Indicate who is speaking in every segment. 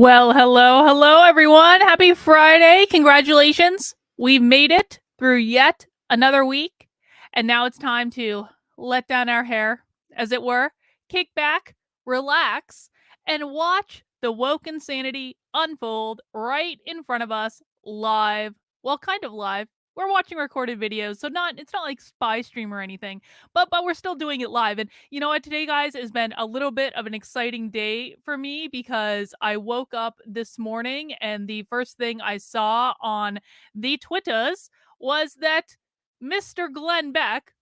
Speaker 1: Well, hello, everyone. Happy Friday. Congratulations. We've made it through yet another week. And now it's time to let down our hair, as it were, kick back, relax, and watch the woke insanity unfold right in front of us live. Well, kind of live. We're watching recorded videos, so it's not like spy stream or anything, but we're still doing it live. And you know what? Today, guys, has been a little bit of an exciting day for me because I woke up this morning and the first thing I saw on the Twitters was that Mr. Glenn Beck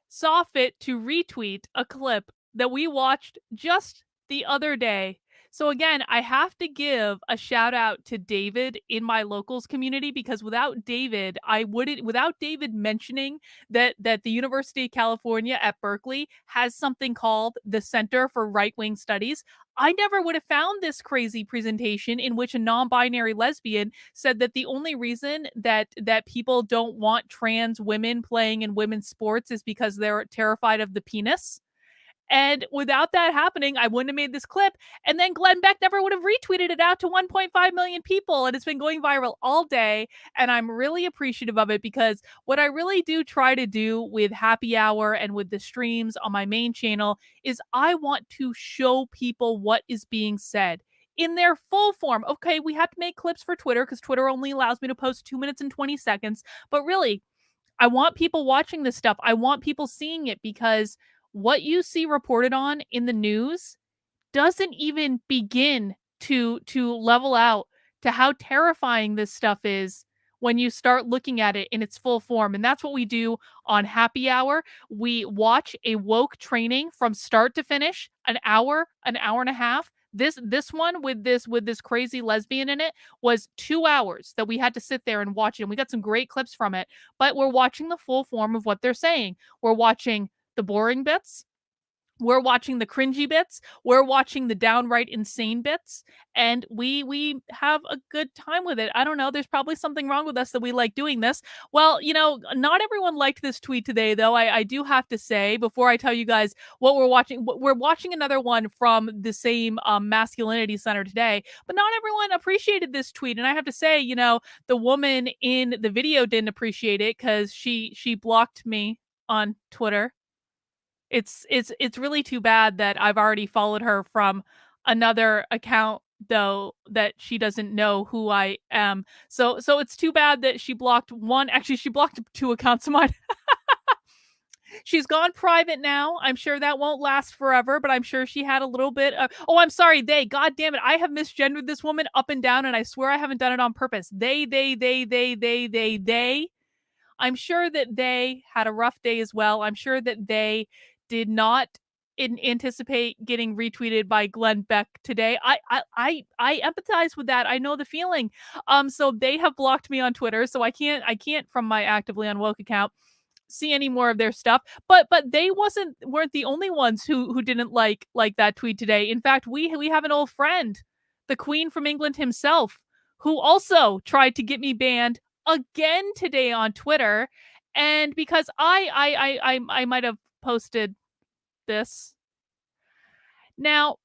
Speaker 1: saw fit to retweet a clip that we watched just the other day. So again, I have to give a shout out to David in my locals community because without David, without David mentioning that the University of California at Berkeley has something called the Center for Right-Wing Studies, I never would have found this crazy presentation in which a non-binary lesbian said that the only reason that people don't want trans women playing in women's sports is because they're terrified of the penis. And without that happening, I wouldn't have made this clip. And then Glenn Beck never would have retweeted it out to 1.5 million people. And it's been going viral all day. And I'm really appreciative of it because what I really do try to do with Happy Hour and with the streams on my main channel is I want to show people what is being said in their full form. Okay, we have to make clips for Twitter because Twitter only allows me to post 2 minutes and 20 seconds. But really, I want people watching this stuff. I want people seeing it because what you see reported on in the news doesn't even begin to level out to how terrifying this stuff is when you start looking at it in its full form. And that's what we do on Happy Hour. We watch a woke training from start to finish, an hour and a half. This one with this crazy lesbian in it was 2 hours that we had to sit there and watch it. And we got some great clips from it, but we're watching the full form of what they're saying. We're watching the boring bits. We're watching the cringy bits. We're watching the downright insane bits, and we have a good time with it. I don't know. There's probably something wrong with us that we like doing this. Well, not everyone liked this tweet today, though. I do have to say before I tell you guys what we're watching. We're watching another one from the same masculinity center today, but not everyone appreciated this tweet. And I have to say, the woman in the video didn't appreciate it because she blocked me on Twitter. It's really too bad that I've already followed her from another account though that she doesn't know who I am. So it's too bad that she blocked one. Actually, she blocked 2 accounts of mine. She's gone private now. I'm sure that won't last forever, but I'm sure she had a little bit of. Oh, I'm sorry. God damn it. I have misgendered this woman up and down, and I swear I haven't done it on purpose. They. I'm sure that they had a rough day as well. I'm sure that they did not anticipate getting retweeted by Glenn Beck today. I empathize with that. I know the feeling. So they have blocked me on Twitter, so I can't from my actively Unwoke account see any more of their stuff. But they weren't the only ones who didn't like that tweet today. In fact, we have an old friend, the Queen from England himself, who also tried to get me banned again today on Twitter. And because I might have posted this. Now,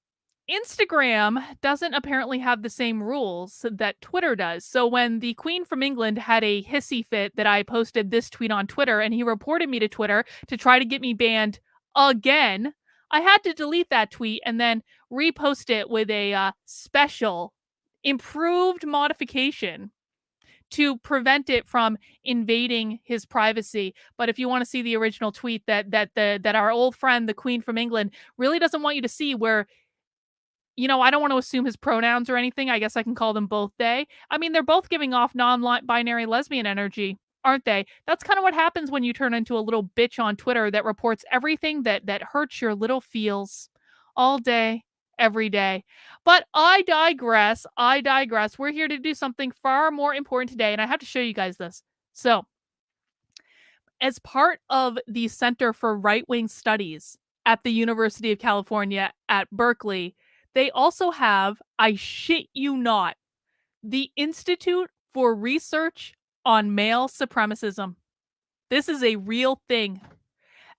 Speaker 1: Instagram doesn't apparently have the same rules that Twitter does. So when the Queen from England had a hissy fit that I posted this tweet on Twitter and he reported me to Twitter to try to get me banned again, I had to delete that tweet and then repost it with a special improved modification to prevent it from invading his privacy. But if you want to see the original tweet that our old friend, the Queen from England, really doesn't want you to see, where I don't want to assume his pronouns or anything. I guess I can call them both they. I mean, they're both giving off non-binary lesbian energy, aren't they? That's kind of what happens when you turn into a little bitch on Twitter that reports everything that hurts your little feels all day, every day. But I digress. We're here to do something far more important today, and I have to show you guys this. So, as part of the Center for Right-Wing Studies at the University of California at Berkeley, they also have, I shit you not, the Institute for Research on Male Supremacism. This is a real thing.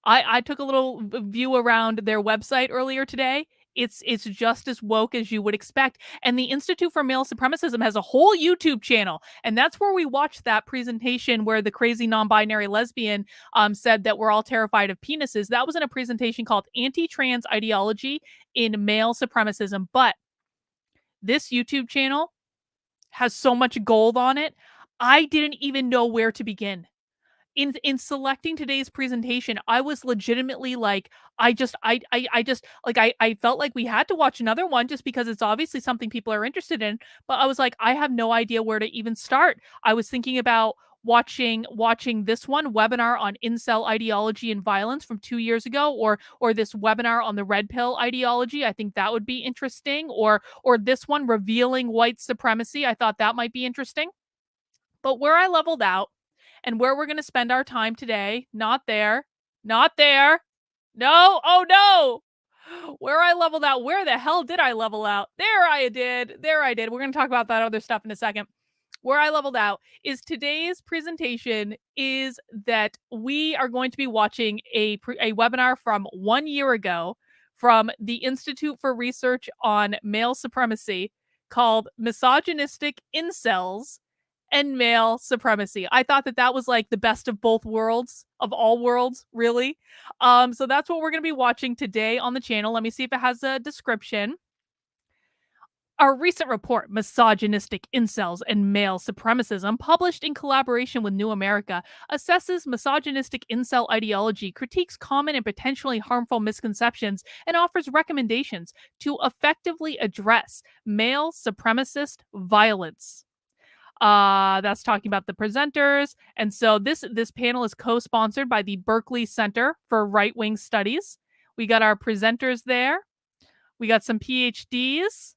Speaker 1: I took a little view around their website earlier today. It's just as woke as you would expect. And the Institute for Male Supremacism has a whole YouTube channel, and that's where we watched that presentation where the crazy non-binary lesbian said that we're all terrified of penises. That was in a presentation called Anti-Trans Ideology in Male Supremacism. But this YouTube channel has so much gold on it. I didn't even know where to begin. In selecting today's presentation, I was legitimately like, I felt like we had to watch another one just because it's obviously something people are interested in. But I was like, I have no idea where to even start. I was thinking about watching this one webinar on incel ideology and violence from 2 years ago, or this webinar on the red pill ideology. I think that would be interesting, or this one revealing white supremacy. I thought that might be interesting. But where I leveled out and where we're going to spend our time today, not there, not there. No, oh no. Where I leveled out, where the hell did I level out? There I did. We're going to talk about that other stuff in a second. Where I leveled out is today's presentation is that we are going to be watching a webinar from 1 year ago from the Institute for Research on Male Supremacy called Misogynistic Incels and Male Supremacy. I thought that was like the best of both worlds, of all worlds, really. So that's what we're going to be watching today on the channel. Let me see if it has a description. Our recent report, Misogynistic Incels and Male Supremacism, published in collaboration with New America, assesses misogynistic incel ideology, critiques common and potentially harmful misconceptions, and offers recommendations to effectively address male supremacist violence. That's talking about the presenters. And so this panel is co-sponsored by the Berkeley Center for Right-Wing Studies. We got our presenters there. We got some PhDs,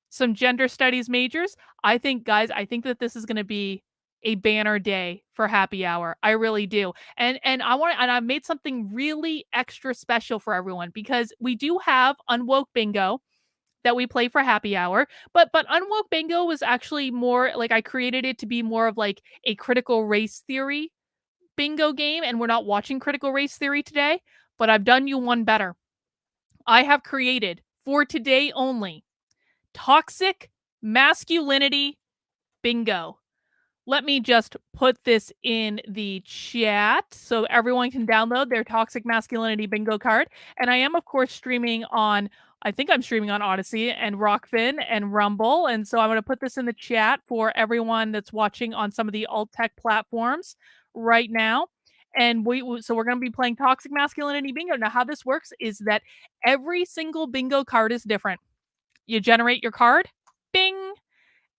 Speaker 1: some gender studies majors. I think, guys, that this is going to be a banner day for happy hour. I really do. And I've made something really extra special for everyone because we do have Unwoke Bingo that we play for happy hour. But Unwoke Bingo was actually more like I created it to be more of like a critical race theory bingo game, and we're not watching critical race theory today, but I've done you one better. I have created for today only toxic masculinity bingo. Let me just put this in the chat so everyone can download their toxic masculinity bingo card. And I am, of course, streaming on, I think I'm streaming on Odyssey and Rockfin and Rumble. And so I'm going to put this in the chat for everyone that's watching on some of the alt tech platforms right now. And so we're going to be playing toxic masculinity bingo. Now, how this works is that every single bingo card is different. You generate your card, bing,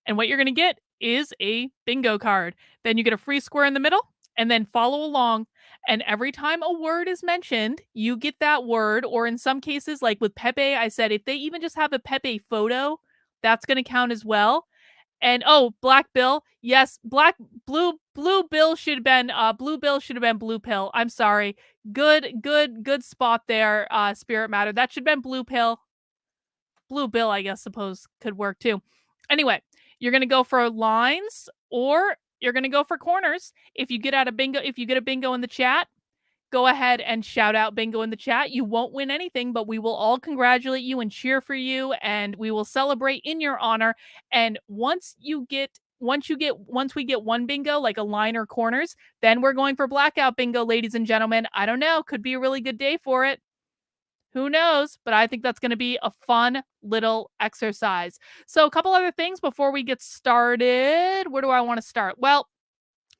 Speaker 1: and what you're going to get is a bingo card. Then you get a free square in the middle and then follow along. And every time a word is mentioned, you get that word. Or in some cases, like with Pepe, I said, if they even just have a Pepe photo, that's going to count as well. And Black Bill. Yes, blue Bill should have been blue pill. I'm sorry. Good spot there, Spirit Matter. That should have been blue pill. Blue Bill, I guess, suppose could work too. Anyway, you're going to go for lines or you're going to go for corners. If you get a bingo in the chat, go ahead and shout out bingo in the chat. You won't win anything, but we will all congratulate you and cheer for you, and we will celebrate in your honor. And once we get one bingo, like a line or corners, then we're going for blackout bingo, ladies and gentlemen. I don't know, could be a really good day for it. Who knows? But I think that's going to be a fun little exercise. So a couple other things before we get started. Where do I want to start? Well,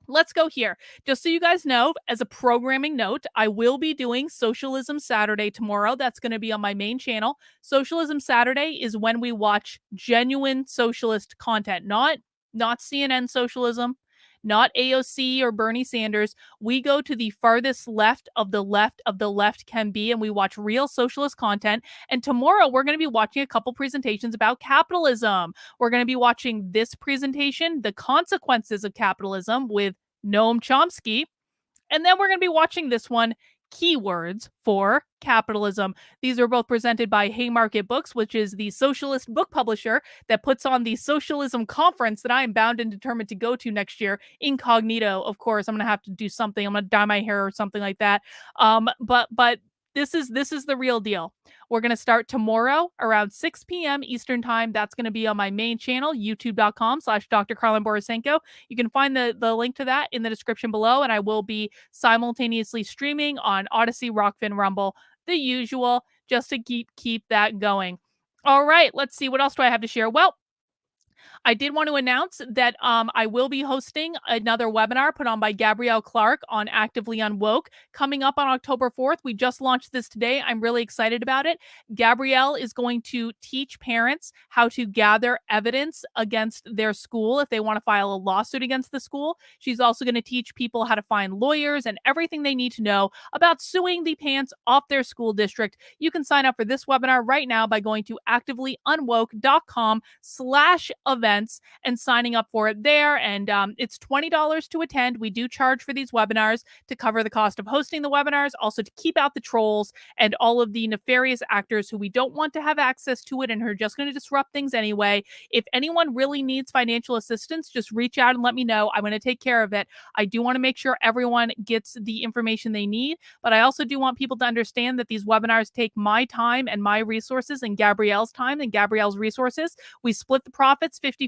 Speaker 1: let's go here. Just so you guys know, as a programming note, I will be doing Socialism Saturday tomorrow. That's going to be on my main channel. Socialism Saturday is when we watch genuine socialist content, not CNN socialism, not AOC or Bernie Sanders. We go to the farthest left of the left can be, and we watch real socialist content. And tomorrow we're going to be watching a couple presentations about capitalism. We're going to be watching this presentation, The Consequences of Capitalism, with Noam Chomsky. And then we're going to be watching this one, Keywords for Capitalism. These are both presented by Haymarket Books, which is the socialist book publisher that puts on the socialism conference that I am bound and determined to go to next year, incognito. Of course, I'm going to have to do something. I'm going to dye my hair or something like that. But This is the real deal. We're going to start tomorrow around 6 p.m. Eastern time. That's going to be on my main channel, youtube.com/Dr. Karlyn Borysenko. You can find the link to that in the description below, and I will be simultaneously streaming on Odyssey, Rockfin, Rumble, the usual, just to keep that going. All right, let's see. What else do I have to share? Well, I did want to announce that I will be hosting another webinar put on by Gabrielle Clark on Actively Unwoke coming up on October 4th. We just launched this today. I'm really excited about it. Gabrielle is going to teach parents how to gather evidence against their school if they want to file a lawsuit against the school. She's also going to teach people how to find lawyers and everything they need to know about suing the pants off their school district. You can sign up for this webinar right now by going to activelyunwoke.com/events and signing up for it there. And it's $20 to attend. We do charge for these webinars to cover the cost of hosting the webinars, also to keep out the trolls and all of the nefarious actors who we don't want to have access to it and who are just going to disrupt things anyway. If anyone really needs financial assistance, just reach out and let me know. I'm going to take care of it. I do want to make sure everyone gets the information they need, but I also do want people to understand that these webinars take my time and my resources and Gabrielle's time and Gabrielle's resources. We split the profits 50-50.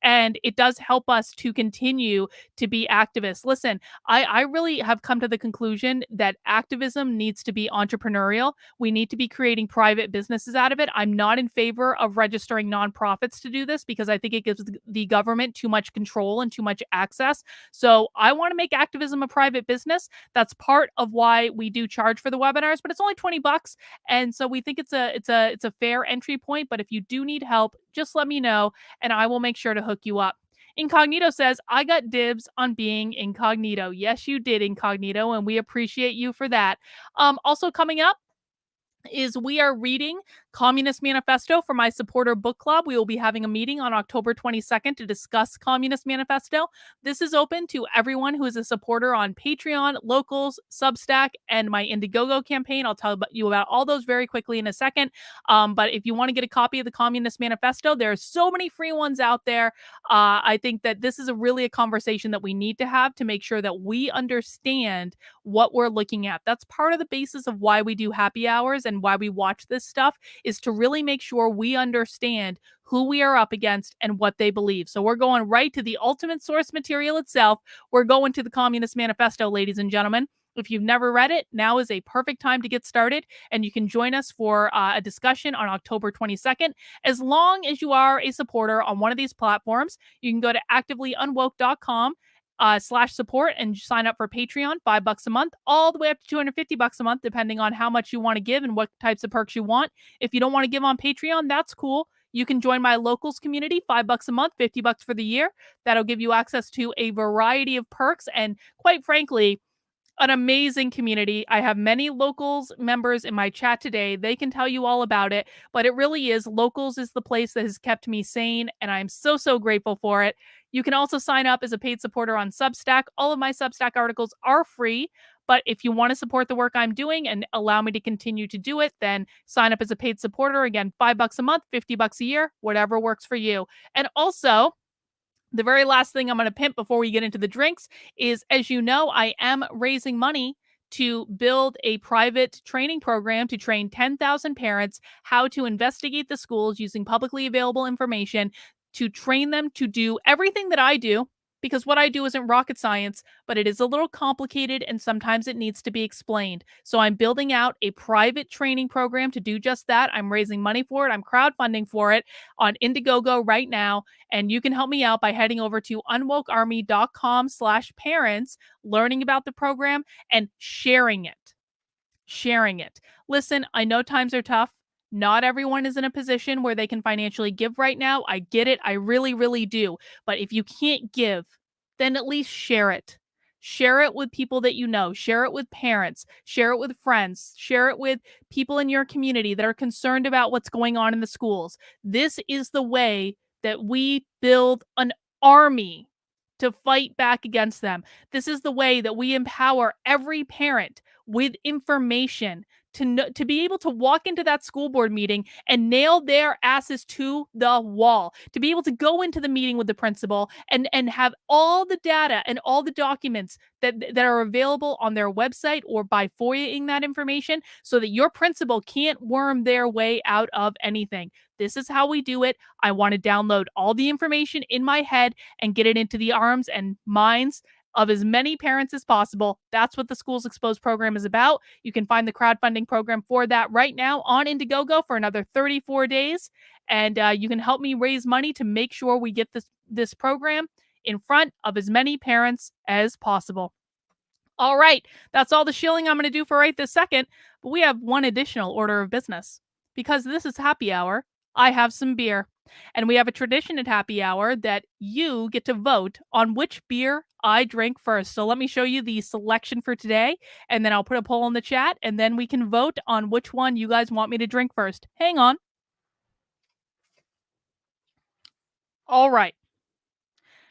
Speaker 1: And it does help us to continue to be activists. Listen, I really have come to the conclusion that activism needs to be entrepreneurial. We need to be creating private businesses out of it. I'm not in favor of registering nonprofits to do this because I think it gives the government too much control and too much access. So I want to make activism a private business. That's part of why we do charge for the webinars, but it's only $20. And so we think it's a fair entry point. But if you do need help, just let me know and I will make sure to hook you up. Incognito says, I got dibs on being incognito. Yes, you did, Incognito, and we appreciate you for that. Also coming up is we are reading Communist Manifesto for my supporter book club. We will be having a meeting on October 22nd to discuss Communist Manifesto. This is open to everyone who is a supporter on Patreon, Locals, Substack, and my Indiegogo campaign. I'll tell you about all those very quickly in a second. But if you want to get a copy of the Communist Manifesto, there are so many free ones out there. I think that this is really a conversation that we need to have to make sure that we understand what we're looking at. That's part of the basis of why we do happy hours and why we watch this stuff, is to really make sure we understand who we are up against and what they believe. So we're going right to the ultimate source material itself. We're going to the Communist Manifesto, ladies and gentlemen. If you've never read it, now is a perfect time to get started, and you can join us for a discussion on October 22nd. As long as you are a supporter on one of these platforms, you can go to activelyunwoke.com /support and sign up for Patreon, $5 a month, all the way up to $250 a month, depending on how much you want to give and what types of perks you want. If you don't want to give on Patreon, that's cool. You can join my locals community, $5 a month, $50 for the year. That'll give you access to a variety of perks and, quite frankly, an amazing community. I have many Locals members in my chat today. They can tell you all about it, but it really is. Locals is the place that has kept me sane, and I'm so, so grateful for it. You can also sign up as a paid supporter on Substack. All of my Substack articles are free, but if you want to support the work I'm doing and allow me to continue to do it, then sign up as a paid supporter. Again, $5 a month, $50 a year, whatever works for you. And also, the very last thing I'm going to pimp before we get into the drinks is, as you know, I am raising money to build a private training program to train 10,000 parents how to investigate the schools using publicly available information, to train them to do everything that I do, because what I do isn't rocket science, but it is a little complicated and sometimes it needs to be explained. So I'm building out a private training program to do just that. I'm raising money for it. I'm crowdfunding for it on Indiegogo right now. And you can help me out by heading over to unwokearmy.com/parents, learning about the program and sharing it. Listen, I know times are tough. Not everyone is in a position where they can financially give right now. I get it. I really, really do. But if you can't give, then at least share it. Share it with people that you know. Share it with parents. Share it with friends. Share it with people in your community that are concerned about what's going on in the schools. This is the way that we build an army to fight back against them. This is the way that we empower every parent with information to be able to walk into that school board meeting and nail their asses to the wall, to be able to go into the meeting with the principal and have all the data and all the documents that are available on their website or by FOIA-ing that information so that your principal can't worm their way out of anything. This is how we do it. I want to download all the information in my head and get it into the arms and minds of as many parents as possible. That's what the Schools Exposed program is about. You can find the crowdfunding program for that right now on Indiegogo for another 34 days. And you can help me raise money to make sure we get this program in front of as many parents as possible. All right, that's all the shilling I'm going to do for right this second. But we have one additional order of business. Because this is happy hour, I have some beer. And we have a tradition at happy hour that you get to vote on which beer I drink first. So let me show you the selection for today, and then I'll put a poll in the chat, and then we can vote on which one you guys want me to drink first. Hang on. All right.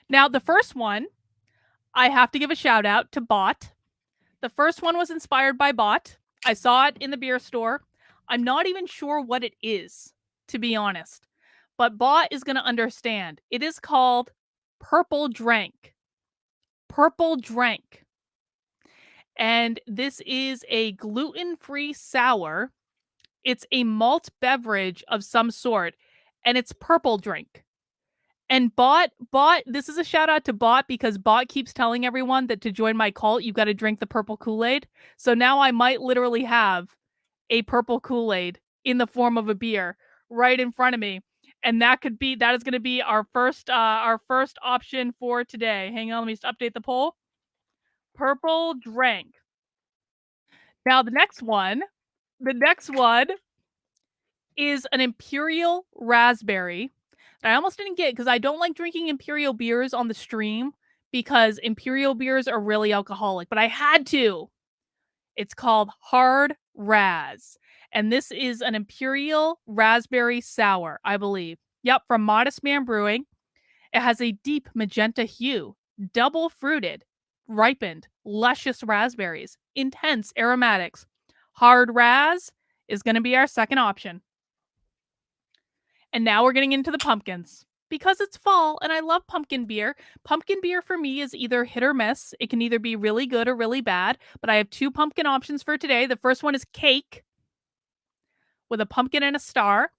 Speaker 1: Now, the first one, I have to give a shout out to Bot. The first one was inspired by Bot. I saw it in the beer store. I'm not even sure what it is, to be honest. But Bot is going to understand. It is called Purple Drank. Purple Drank. And this is a gluten-free sour. It's a malt beverage of some sort. And it's Purple Drink. And Bot, this is a shout out to Bot because Bot keeps telling everyone that to join my cult, you got to drink the purple Kool-Aid. So now I might literally have a purple Kool-Aid in the form of a beer right in front of me. And that is going to be our first option for today. Hang on, let me just update the poll. Purple Drink. Now the next one is an Imperial Raspberry. I almost didn't get because I don't like drinking Imperial beers on the stream because Imperial beers are really alcoholic, but I had to. It's called Hard Raz. And this is an Imperial Raspberry Sour, I believe. Yep, from Modest Man Brewing. It has a deep magenta hue, double fruited, ripened, luscious raspberries, intense aromatics. Hard Raz is going to be our second option. And now we're getting into the pumpkins. Because it's fall and I love pumpkin beer. Pumpkin beer for me is either hit or miss. It can either be really good or really bad. But I have two pumpkin options for today. The first one is cake with a pumpkin and a star.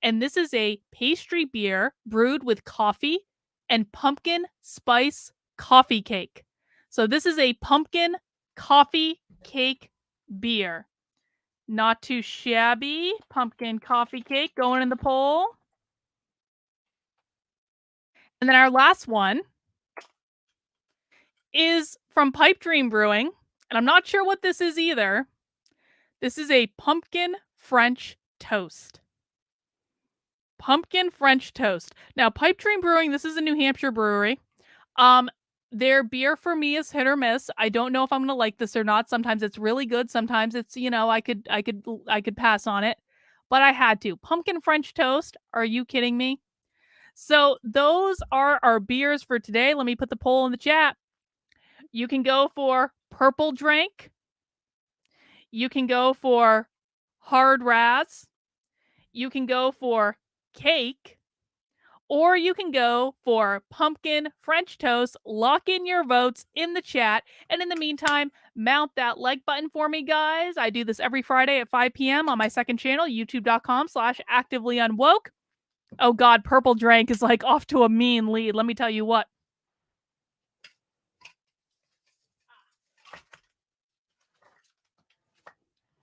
Speaker 1: And this is a pastry beer brewed with coffee and pumpkin spice coffee cake. So this is a pumpkin coffee cake beer. Not too shabby. Pumpkin coffee cake going in the poll. And then our last one is from Pipe Dream Brewing. And I'm not sure what this is either. This is a pumpkin French toast. Pumpkin French toast. Now, Pipe Dream Brewing, this is a New Hampshire brewery. Their beer for me is hit or miss. I don't know if I'm going to like this or not. Sometimes it's really good. Sometimes it's, I could pass on it. But I had to. Pumpkin French toast. Are you kidding me? So those are our beers for today. Let me put the poll in the chat. You can go for Purple Drink. You can go for Hard Raz. You can go for Cake. Or you can go for Pumpkin French Toast. Lock in your votes in the chat. And in the meantime, mount that like button for me, guys. I do this every Friday at 5 p.m. on my second channel, youtube.com/activelyunwoke. Oh God, Purple Drank is like off to a mean lead. Let me tell you what.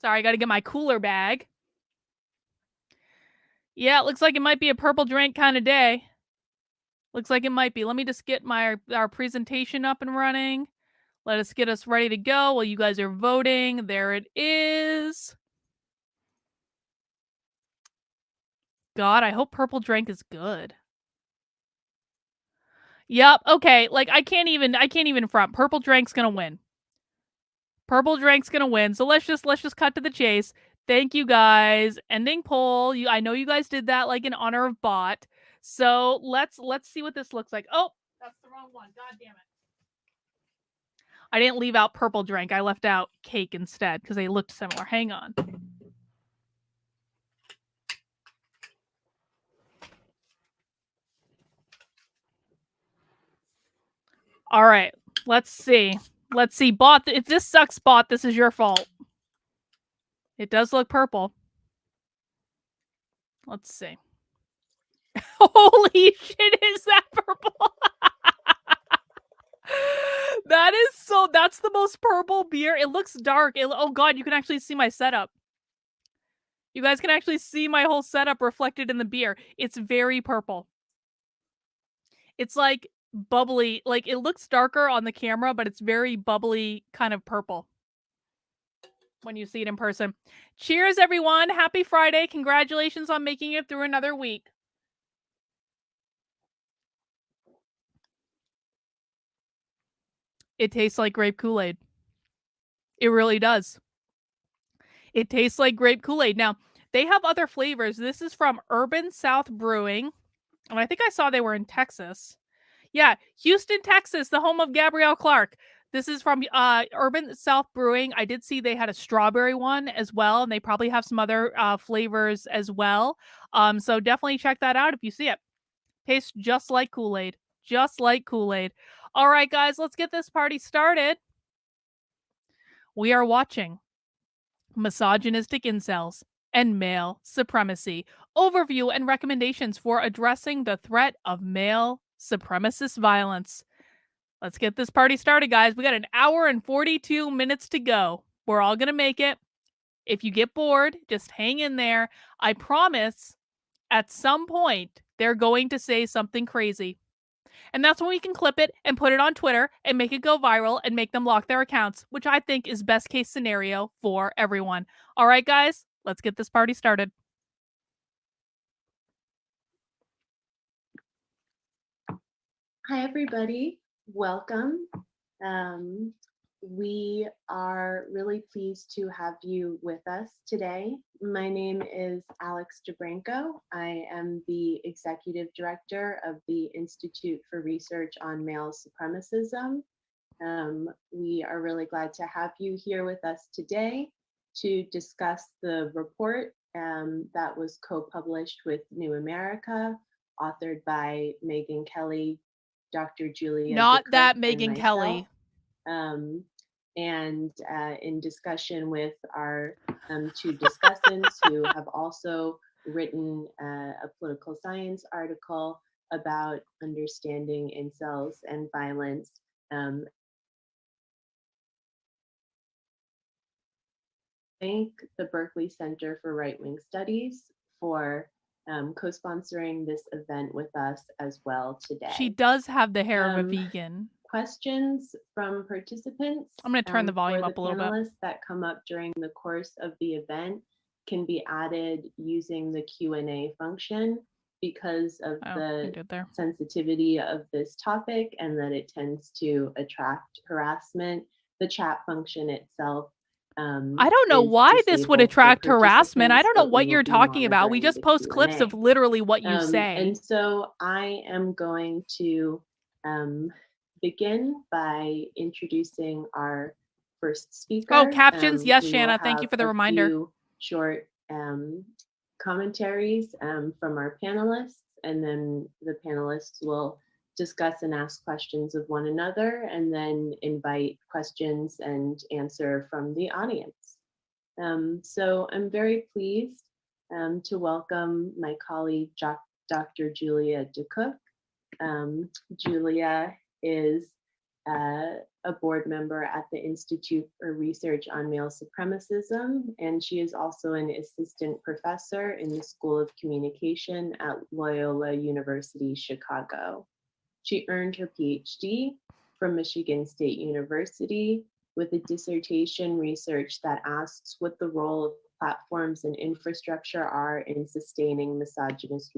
Speaker 1: Sorry, I got to get my cooler bag. Yeah, it looks like it might be a Purple Drink kind of day. Looks like it might be. Let me just get our presentation up and running. Let us get us ready to go while you guys are voting. There it is. God, I hope Purple Drink is good. Yep. Okay. Like I can't even front. Purple Drink's gonna win. Purple Drink's gonna win. So let's just cut to the chase. Thank you guys. Ending poll. I know you guys did that like in honor of Bot. So let's see what this looks like. Oh, that's the wrong one. God damn it. I didn't leave out purple drink. I left out cake instead because they looked similar. Hang on. All right. Let's see. Let's see. Bot, if this sucks, bot, this is your fault. It does look purple. Let's see. Holy shit, is that purple? That is so, that's the most purple beer. It looks dark. Oh god, you can actually see my setup. You guys can actually see my whole setup reflected in the beer. It's very purple. It's like bubbly. Like it looks darker on the camera, but it's very bubbly kind of purple when you see it in person. Cheers, everyone. Happy Friday. Congratulations on making it through another week. It tastes like grape Kool-Aid. It really does. It tastes like grape Kool-Aid. Now, they have other flavors. This is from Urban South Brewing. And I think I saw they were in Texas. Yeah, Houston, Texas, the home of Gabrielle Clark. This is from Urban South Brewing. I did see they had a strawberry one as well, and they probably have some other flavors as well. So definitely check that out if you see it. Tastes just like Kool-Aid. Just like Kool-Aid. All right, guys, let's get this party started. We are watching Misogynistic Incels and Male Supremacy. Overview and recommendations for addressing the threat of male supremacist violence. Let's get this party started, guys. We got an hour and 42 minutes to go. We're all going to make it. If you get bored, just hang in there. I promise at some point they're going to say something crazy. And that's when we can clip it and put it on Twitter and make it go viral and make them lock their accounts, which I think is best case scenario for everyone. All right, guys, let's get this party started.
Speaker 2: Hi, everybody. Welcome. We are really pleased to have you with us today. My name is Alex Jabranko. I am the Executive Director of the Institute for Research on Male Supremacism. We are really glad to have you here with us today to discuss the report that was co-published with New America, authored by Megan Kelly, Dr. Julia
Speaker 1: Not
Speaker 2: DeCook,
Speaker 1: that Megan Kelly.
Speaker 2: And in discussion with our two discussants who have also written a political science article about understanding incels and violence. Thank the Berkeley Center for Right-Wing Studies for co-sponsoring this event with us as well today.
Speaker 1: She does have the hair of a vegan.
Speaker 2: Questions from participants.
Speaker 1: I'm going to turn the volume up a little bit.
Speaker 2: Panelists that come up during the course of the event can be added using the Q&A function because of the sensitivity of this topic and that it tends to attract harassment. The chat function itself
Speaker 1: I don't know why this would attract harassment. I don't know what you're talking about. We just post clips of literally what you say.
Speaker 2: And so I am going to begin by introducing our first speaker.
Speaker 1: Oh, captions. Yes, Shanna. Thank you for the reminder.
Speaker 2: Short commentaries from our panelists, and then the panelists will discuss and ask questions of one another, and then invite questions and answer from the audience. So I'm very pleased to welcome my colleague, Dr. Julia DeCook. Julia is a board member at the Institute for Research on Male Supremacism, and she is also an assistant professor in the School of Communication at Loyola University, Chicago. She earned her PhD from Michigan State University with a dissertation research that asks what the role of platforms and infrastructure are in sustaining misogynist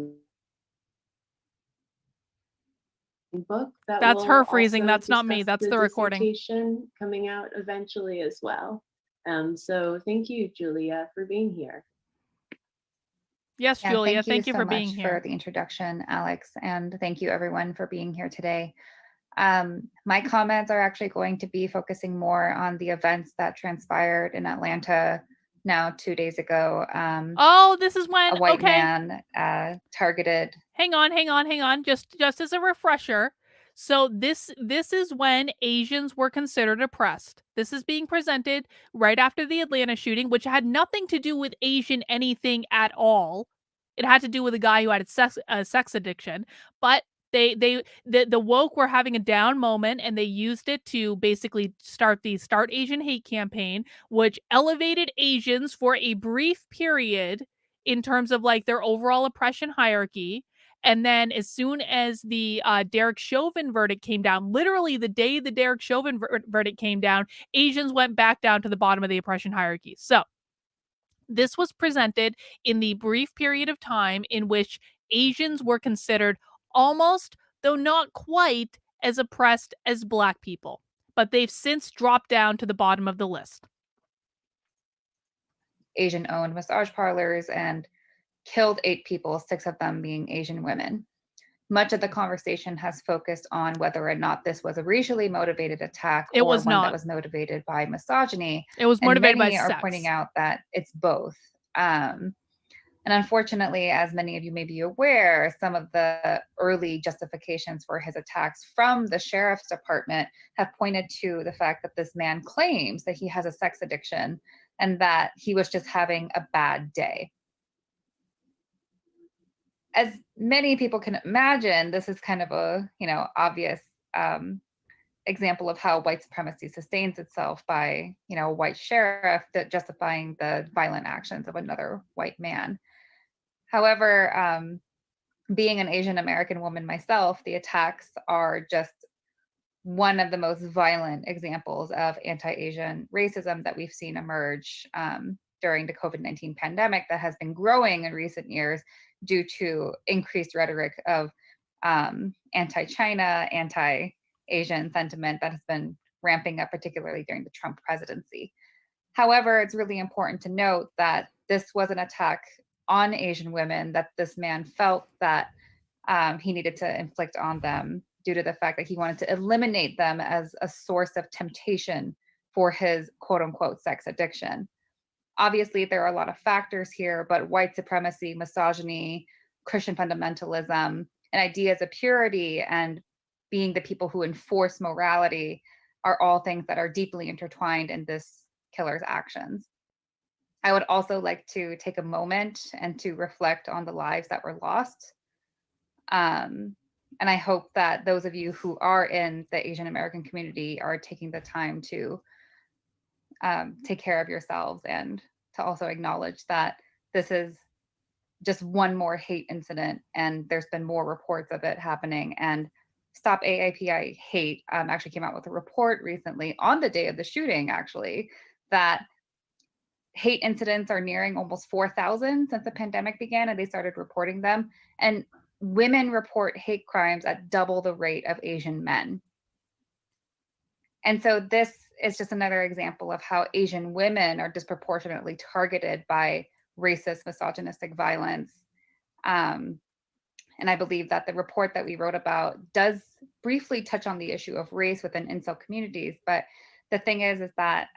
Speaker 2: book.
Speaker 1: That's her freezing. That's not me. That's the recording.
Speaker 2: Coming out eventually as well. So thank you, Julia, for being here.
Speaker 1: Yes, Julia, thank you for being here.
Speaker 3: For the introduction, Alex, and thank you everyone for being here today. My comments are actually going to be focusing more on the events that transpired in Atlanta now 2 days ago.
Speaker 1: Oh, this is when
Speaker 3: a white man targeted.
Speaker 1: Hang on. Just as a refresher. So this is when Asians were considered oppressed. This is being presented right after the Atlanta shooting, which had nothing to do with Asian anything at all. It had to do with a guy who had a sex addiction. But the woke were having a down moment, and they used it to basically start the Start Asian Hate campaign, which elevated Asians for a brief period in terms of like their overall oppression hierarchy. And then as soon as the Derek Chauvin verdict came down, literally the day the Derek Chauvin verdict came down, Asians went back down to the bottom of the oppression hierarchy. So this was presented in the brief period of time in which Asians were considered almost, though not quite, as oppressed as Black people. But they've since dropped down to the bottom of the list.
Speaker 3: Asian-owned massage parlors and killed 8 people, 6 of them being Asian women. Much of the conversation has focused on whether or not this was a racially motivated attack
Speaker 1: It was
Speaker 3: one
Speaker 1: not.
Speaker 3: that was motivated by misogyny.
Speaker 1: It was motivated by
Speaker 3: sex. Many are pointing out that it's both. And unfortunately, as many of you may be aware, some of the early justifications for his attacks from the sheriff's department have pointed to the fact that this man claims that he has a sex addiction and that he was just having a bad day. As many people can imagine, this is kind of a, obvious example of how white supremacy sustains itself by, a white sheriff that justifying the violent actions of another white man. However, being an Asian American woman myself, the attacks are just one of the most violent examples of anti-Asian racism that we've seen emerge during the COVID-19 pandemic that has been growing in recent years due to increased rhetoric of anti-China, anti-Asian sentiment that has been ramping up, particularly during the Trump presidency. However, it's really important to note that this was an attack on Asian women that this man felt that he needed to inflict on them due to the fact that he wanted to eliminate them as a source of temptation for his quote unquote sex addiction. Obviously, there are a lot of factors here, but white supremacy, misogyny, Christian fundamentalism, and ideas of purity and being the people who enforce morality are all things that are deeply intertwined in this killer's actions. I would also like to take a moment and to reflect on the lives that were lost. And I hope that those of you who are in the Asian American community are taking the time to take care of yourselves and to also acknowledge that this is just one more hate incident and there's been more reports of it happening. And Stop AAPI Hate actually came out with a report recently on the day of the shooting, actually, that hate incidents are nearing almost 4,000 since the pandemic began and they started reporting them. And women report hate crimes at double the rate of Asian men. And so this is just another example of how Asian women are disproportionately targeted by racist, misogynistic violence. And I believe that the report that we wrote about does briefly touch on the issue of race within incel communities. But the thing is that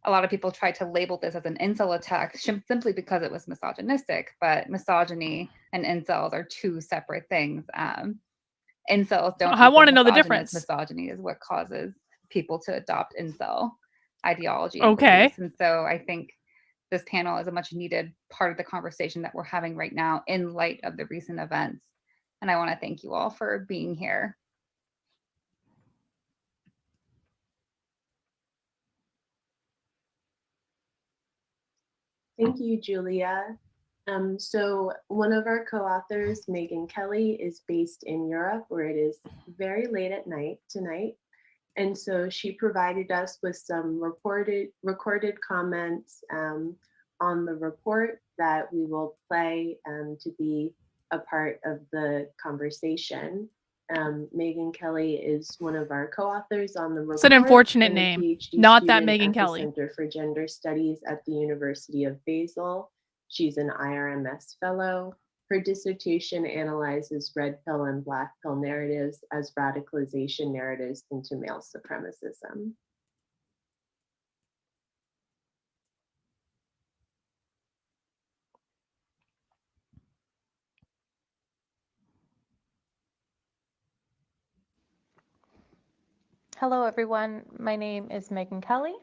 Speaker 3: a lot of people try to label this as an incel attack simply because it was misogynistic, but misogyny and incels are two separate things. Incels don't.
Speaker 1: I want to know the difference.
Speaker 3: Misogyny is what causes people to adopt incel ideology.
Speaker 1: Okay.
Speaker 3: And so I think this panel is a much needed part of the conversation that we're having right now in light of the recent events. And I want to thank you all for being here.
Speaker 2: Thank you, Julia. So one of our co-authors, Megan Kelly, is based in Europe, where it is very late at night tonight. And so she provided us with some recorded comments on the report that we will play to be a part of the conversation. Megan Kelly is one of our co-authors on the report.
Speaker 1: It's an unfortunate name, not that Megan Kelly.
Speaker 2: Center for Gender Studies at the University of Basel. She's an IRMS fellow. Her dissertation analyzes red pill and black pill narratives as radicalization narratives into male supremacism.
Speaker 4: Hello, everyone. My name is Megan Kelly,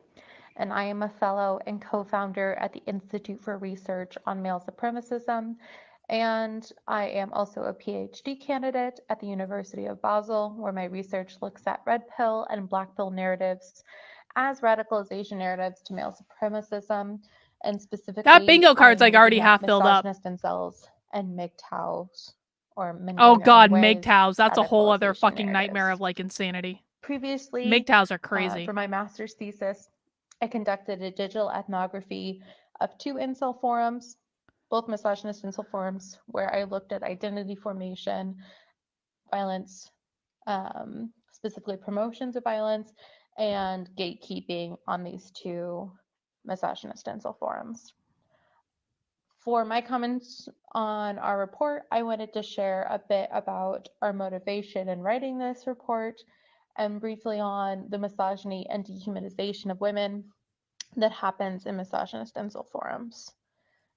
Speaker 4: and I am a fellow and co-founder at the Institute for Research on Male Supremacism. And I am also a PhD candidate at the University of Basel, where my research looks at red pill and black pill narratives as radicalization narratives to male supremacism, and specifically
Speaker 1: That bingo card's
Speaker 4: I'm
Speaker 1: like already
Speaker 4: looking at
Speaker 1: half filled up.
Speaker 4: misogynist incels and MGTOWs, or men
Speaker 1: Oh
Speaker 4: going their own
Speaker 1: God,
Speaker 4: ways,
Speaker 1: MGTOWs. That's a whole other
Speaker 4: radicalization
Speaker 1: fucking nightmare
Speaker 4: narratives.
Speaker 1: of like insanity.
Speaker 4: Previously,
Speaker 1: MGTOWs are crazy.
Speaker 4: for my master's thesis, I conducted a digital ethnography of 2 incel forums, both misogynist incel forums, where I looked at identity formation, violence, specifically promotions of violence, and gatekeeping on these 2 misogynist incel forums. For my comments on our report, I wanted to share a bit about our motivation in writing this report and briefly on the misogyny and dehumanization of women that happens in misogynist incel forums.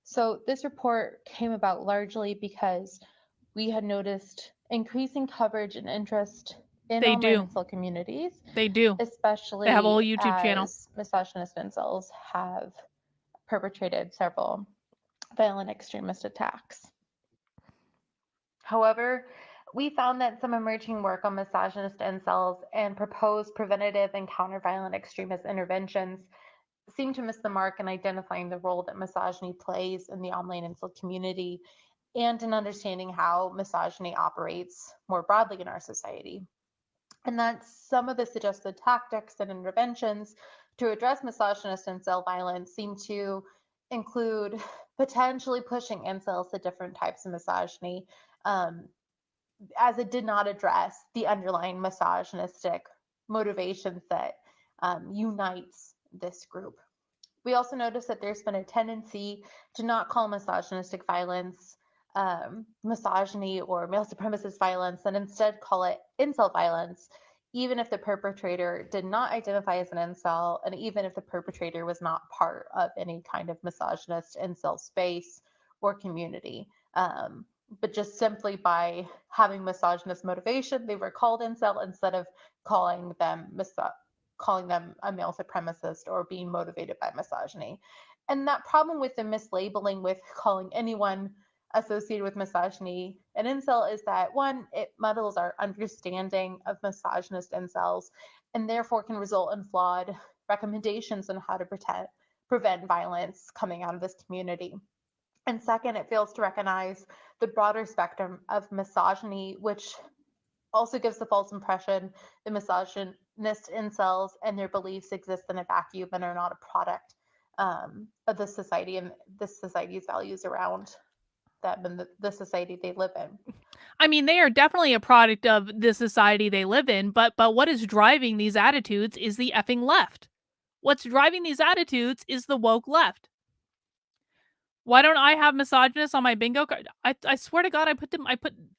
Speaker 4: So this report came about largely because we had noticed increasing coverage and interest in
Speaker 1: They
Speaker 4: online
Speaker 1: do.
Speaker 4: incel communities,
Speaker 1: They do.
Speaker 4: especially
Speaker 1: They have a whole YouTube
Speaker 4: as
Speaker 1: channel.
Speaker 4: misogynist incels have perpetrated several violent extremist attacks. However, we found that some emerging work on misogynist incels and proposed preventative and counter-violent extremist interventions seem to miss the mark in identifying the role that misogyny plays in the online incel community and in understanding how misogyny operates more broadly in our society. And that some of the suggested tactics and interventions to address misogynist incel violence seem to include potentially pushing incels to different types of misogyny, as it did not address the underlying misogynistic motivations that unites this group. We also noticed that there's been a tendency to not call misogynistic violence misogyny or male supremacist violence, and instead call it incel violence, even if the perpetrator did not identify as an incel, and even if the perpetrator was not part of any kind of misogynist incel space or community. But just simply by having misogynist motivation, they were called incel instead of calling them a male supremacist or being motivated by misogyny. And that problem with the mislabeling with calling anyone associated with misogyny an incel is that, one, it muddles our understanding of misogynist incels and therefore can result in flawed recommendations on how to prevent violence coming out of this community. And second, it fails to recognize the broader spectrum of misogyny, which also gives the false impression that misogynist incels and their beliefs exist in a vacuum and are not a product of the society and the society's values around them and the society they live in.
Speaker 1: I mean, they are definitely a product of the society they live in, but what is driving these attitudes is the effing left. What's driving these attitudes is the woke left. Why don't I have misogynist on my bingo card? I swear to God,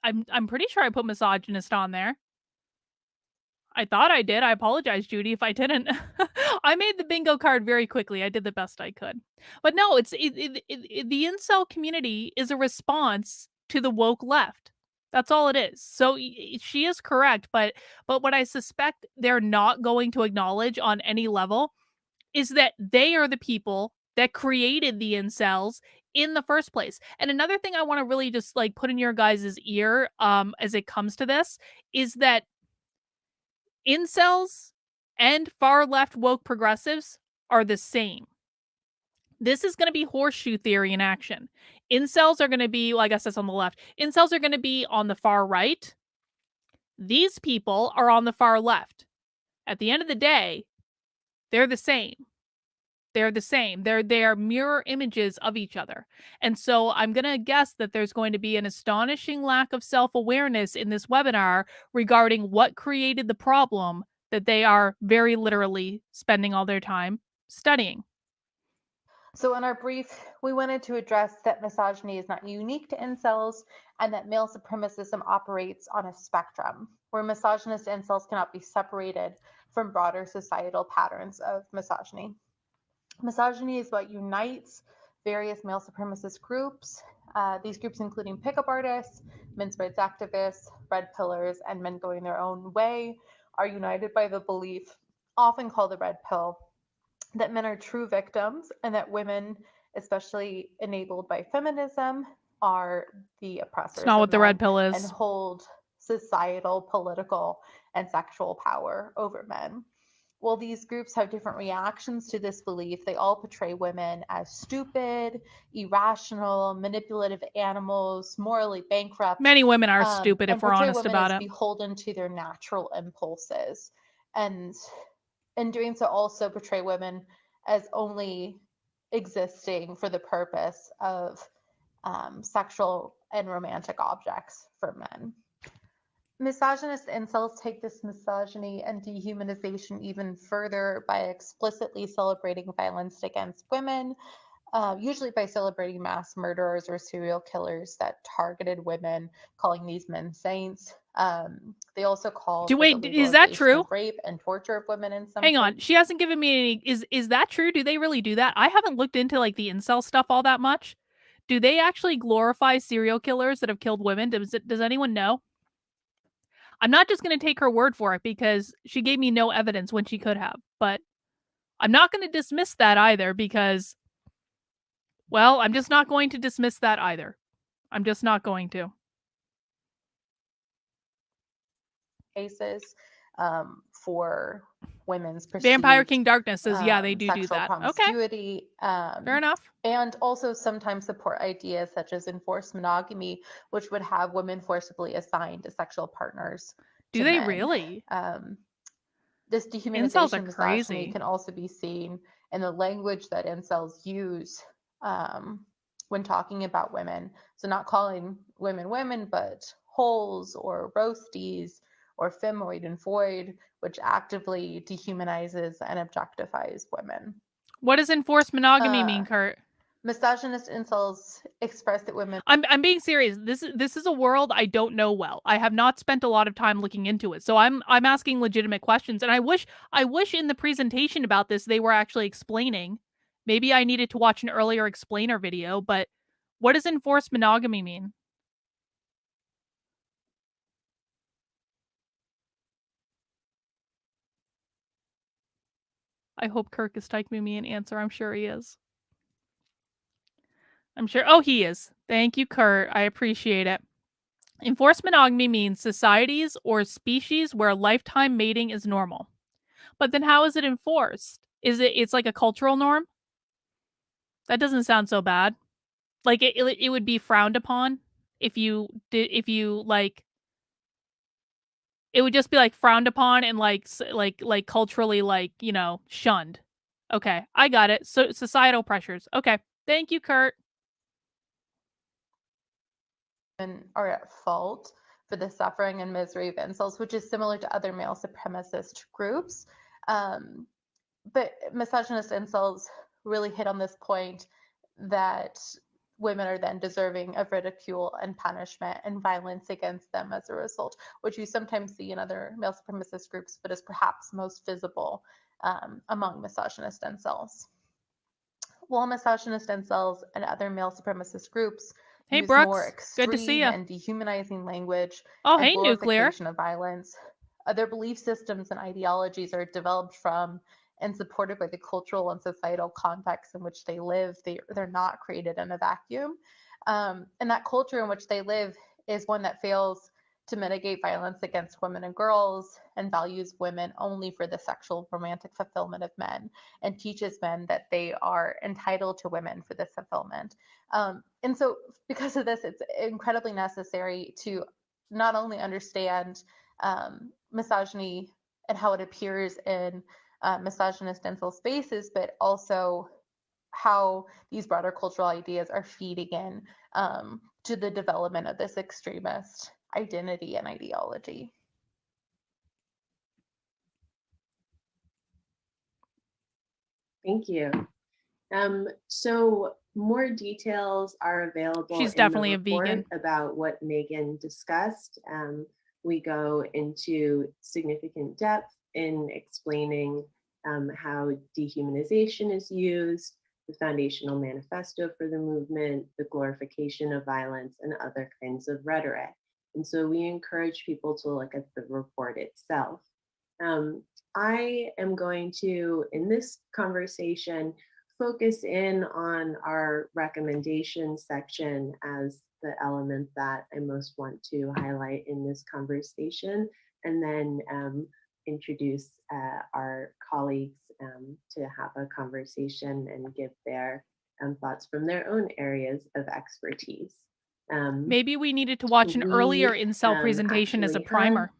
Speaker 1: I'm pretty sure I put misogynist on there. I thought I did. I apologize, Judy, if I didn't. I made the bingo card very quickly. I did the best I could. But no, the incel community is a response to the woke left. That's all it is. So she is correct, but what I suspect they're not going to acknowledge on any level is that they are the people that created the incels in the first place. And another thing I want to really just like put in your guys' ear as it comes to this is that incels and far left woke progressives are the same. This is going to be horseshoe theory in action. Incels are going to be, well, I guess that's on the left. Incels are going to be on the far right. These people are on the far left. At the end of the day, they're the same. They're the same. They are mirror images of each other. And so I'm going to guess that there's going to be an astonishing lack of self-awareness in this webinar regarding what created the problem that they are very literally spending all their time studying.
Speaker 4: So in our brief, we wanted to address that misogyny is not unique to incels and that male supremacism operates on a spectrum where misogynist incels cannot be separated from broader societal patterns of misogyny. Misogyny is what unites various male supremacist groups. These groups including pickup artists, men's rights activists, red pillars, and men going their own way are united by the belief, often called the red pill, that men are true victims and that women, especially enabled by feminism, are the oppressors.
Speaker 1: It's not what the red pill
Speaker 4: and
Speaker 1: is.
Speaker 4: hold societal, political, and sexual power over men. While these groups have different reactions to this belief, they all portray women as stupid, irrational, manipulative animals, morally bankrupt.
Speaker 1: Many women are stupid if we're honest
Speaker 4: women
Speaker 1: about
Speaker 4: as
Speaker 1: it.
Speaker 4: beholden to their natural impulses. And in doing so also portray women as only existing for the purpose of sexual and romantic objects for men. Misogynist incels take this misogyny and dehumanization even further by explicitly celebrating violence against women, usually by celebrating mass murderers or serial killers that targeted women, calling these men saints. They also call
Speaker 1: Wait, is that true?
Speaker 4: Of rape and torture of women in some
Speaker 1: Hang on, she hasn't given me any. Is that true? Do they really do that? I haven't looked into like the incel stuff all that much. Do they actually glorify serial killers that have killed women? Does anyone know? I'm not just going to take her word for it because she gave me no evidence when she could have. But I'm not going to dismiss that either because, well, I'm just not going to dismiss that either. I'm just not going to.
Speaker 4: cases for women's
Speaker 1: Vampire King Darkness says, yeah, they do that.
Speaker 4: Promiscuity,
Speaker 1: fair enough.
Speaker 4: And also sometimes support ideas such as enforced monogamy, which would have women forcibly assigned to sexual partners.
Speaker 1: Do they really?
Speaker 4: This dehumanization of misogyny can also be seen in the language that incels use when talking about women. So not calling women women, but holes or roasties or femoid and void, which actively dehumanizes and objectifies women.
Speaker 1: What does enforced monogamy mean, Kurt?
Speaker 4: Misogynist incels express that women.
Speaker 1: I'm being serious. This is a world I don't know well. I have not spent a lot of time looking into it, so I'm asking legitimate questions. And I wish in the presentation about this they were actually explaining. Maybe I needed to watch an earlier explainer video. But what does enforced monogamy mean? I hope Kirk is typing me an answer. I'm sure he is. I'm sure. Oh, he is. Thank you, Kurt. I appreciate it. Enforced monogamy means societies or species where lifetime mating is normal. But then how is it enforced? It's like a cultural norm? That doesn't sound so bad. Like it would be frowned upon if you like it would just be like frowned upon and like culturally like, you know, shunned. Okay, I got it. So societal pressures. Okay. Thank you, Kurt.
Speaker 4: Are at fault for the suffering and misery of incels, which is similar to other male supremacist groups. But misogynist incels really hit on this point that women are then deserving of ridicule and punishment and violence against them as a result, which you sometimes see in other male supremacist groups, but is perhaps most visible among misogynist incels. While misogynist incels and other male supremacist groups use
Speaker 1: Brooks,
Speaker 4: more extreme
Speaker 1: good to see you.
Speaker 4: and dehumanizing language
Speaker 1: and
Speaker 4: glorification
Speaker 1: Nuclear.
Speaker 4: of violence, their belief systems and ideologies are developed from and supported by the cultural and societal context in which they live. They're not created in a vacuum. And that culture in which they live is one that fails to mitigate violence against women and girls and values women only for the sexual romantic fulfillment of men and teaches men that they are entitled to women for this fulfillment. And so because of this, it's incredibly necessary to not only understand misogyny and how it appears in misogynist incel spaces, but also how these broader cultural ideas are feeding in to the development of this extremist identity and ideology.
Speaker 2: Thank you. So more details are available
Speaker 1: She's
Speaker 2: in
Speaker 1: definitely
Speaker 2: the
Speaker 1: a
Speaker 2: report
Speaker 1: vegan.
Speaker 2: about what Megan discussed. We go into significant depth in explaining how dehumanization is used, the foundational manifesto for the movement, the glorification of violence, and other kinds of rhetoric. And so we encourage people to look at the report itself. I am going to, in this conversation, focus in on our recommendation section as the element that I most want to highlight in this conversation, and then introduce our colleagues to have a conversation and give their thoughts from their own areas of expertise.
Speaker 1: Maybe we needed to watch an earlier incel presentation as a primer.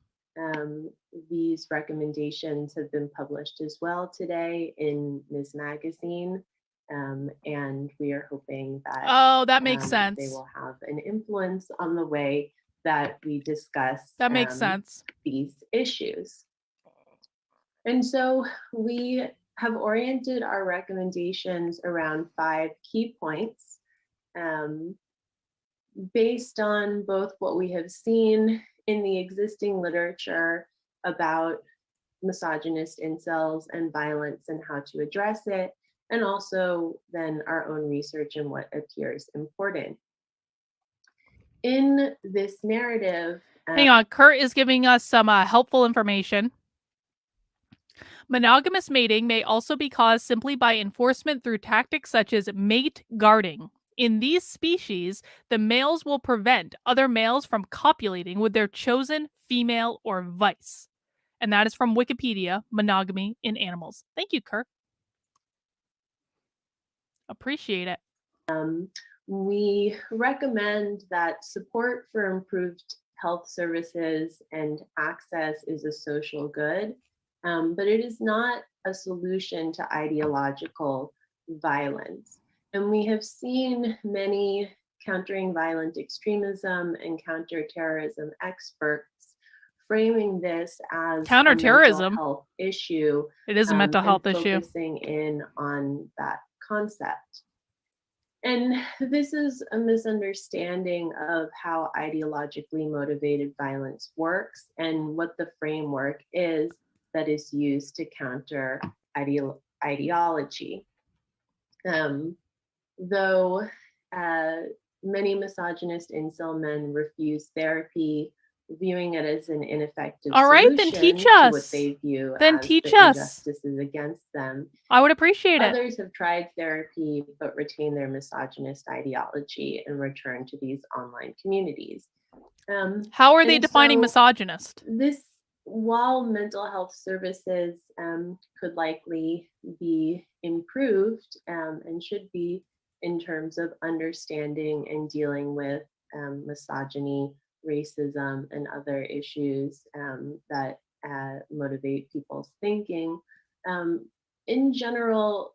Speaker 2: These recommendations have been published as well today in Ms. Magazine, and we are hoping that
Speaker 1: that makes sense.
Speaker 2: they will have an influence on the way that we discuss
Speaker 1: That makes sense.
Speaker 2: these issues. And so we have oriented our recommendations around 5 key points. Based on both what we have seen in the existing literature about misogynist incels and violence and how to address it, and also then our own research and what appears important. In this narrative,
Speaker 1: hang on, Kurt is giving us some helpful information. Monogamous mating may also be caused simply by enforcement through tactics such as mate guarding. In these species, the males will prevent other males from copulating with their chosen female or vice. And that is from Wikipedia, Monogamy in Animals. Thank you, Kirk. Appreciate it.
Speaker 2: We recommend that support for improved health services and access is a social good, but it is not a solution to ideological violence. And we have seen many countering violent extremism and counterterrorism experts framing this as
Speaker 1: counterterrorism
Speaker 2: a mental health issue.
Speaker 1: It is a mental health issue.
Speaker 2: Focusing in on that concept. And this is a misunderstanding of how ideologically motivated violence works and what the framework is that is used to counter ideology. Though many misogynist incel men refuse therapy, viewing it as an ineffective
Speaker 1: solution
Speaker 2: then
Speaker 1: teach
Speaker 2: to
Speaker 1: us.
Speaker 2: what they view
Speaker 1: then
Speaker 2: as
Speaker 1: teach
Speaker 2: the
Speaker 1: us.
Speaker 2: injustices against them.
Speaker 1: I would appreciate it.
Speaker 2: Others have tried therapy but retain their misogynist ideology and return to these online communities.
Speaker 1: How are they defining misogynist?
Speaker 2: This, while mental health services could likely be improved and should be in terms of understanding and dealing with misogyny, racism, and other issues that motivate people's thinking. In general,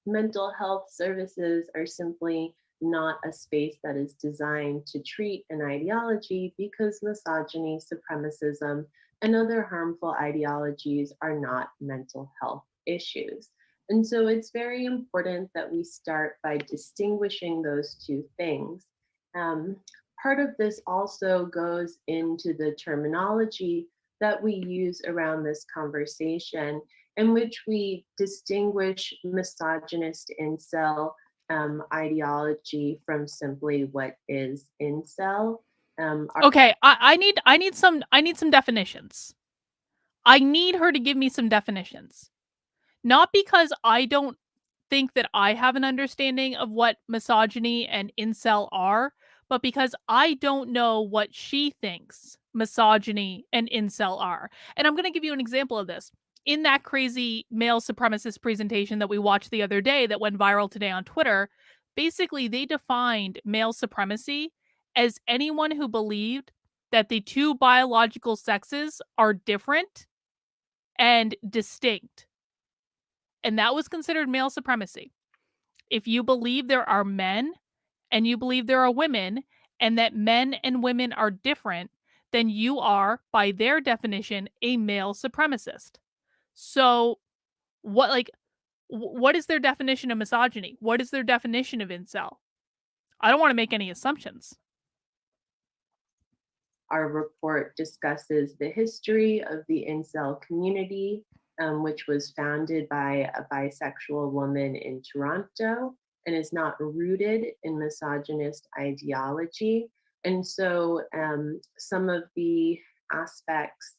Speaker 2: mental health services are simply not a space that is designed to treat an ideology because misogyny, supremacism, and other harmful ideologies are not mental health issues. And so it's very important that we start by distinguishing those two things. Part of this also goes into the terminology that we use around this conversation, in which we distinguish misogynist incel ideology from simply what is incel.
Speaker 1: Okay, I need some definitions. I need her to give me some definitions. Not because I don't think that I have an understanding of what misogyny and incel are, but because I don't know what she thinks misogyny and incel are. And I'm going to give you an example of this. In that crazy male supremacist presentation that we watched the other day that went viral today on Twitter, basically they defined male supremacy as anyone who believed that the two biological sexes are different and distinct. And that was considered male supremacy. If you believe there are men and you believe there are women and that men and women are different, then you are, by their definition, a male supremacist. So what, like, What is their definition of misogyny? What is their definition of incel? I don't want to make any assumptions.
Speaker 2: Our report discusses the history of the incel community, which was founded by a bisexual woman in Toronto and is not rooted in misogynist ideology. And so some of the aspects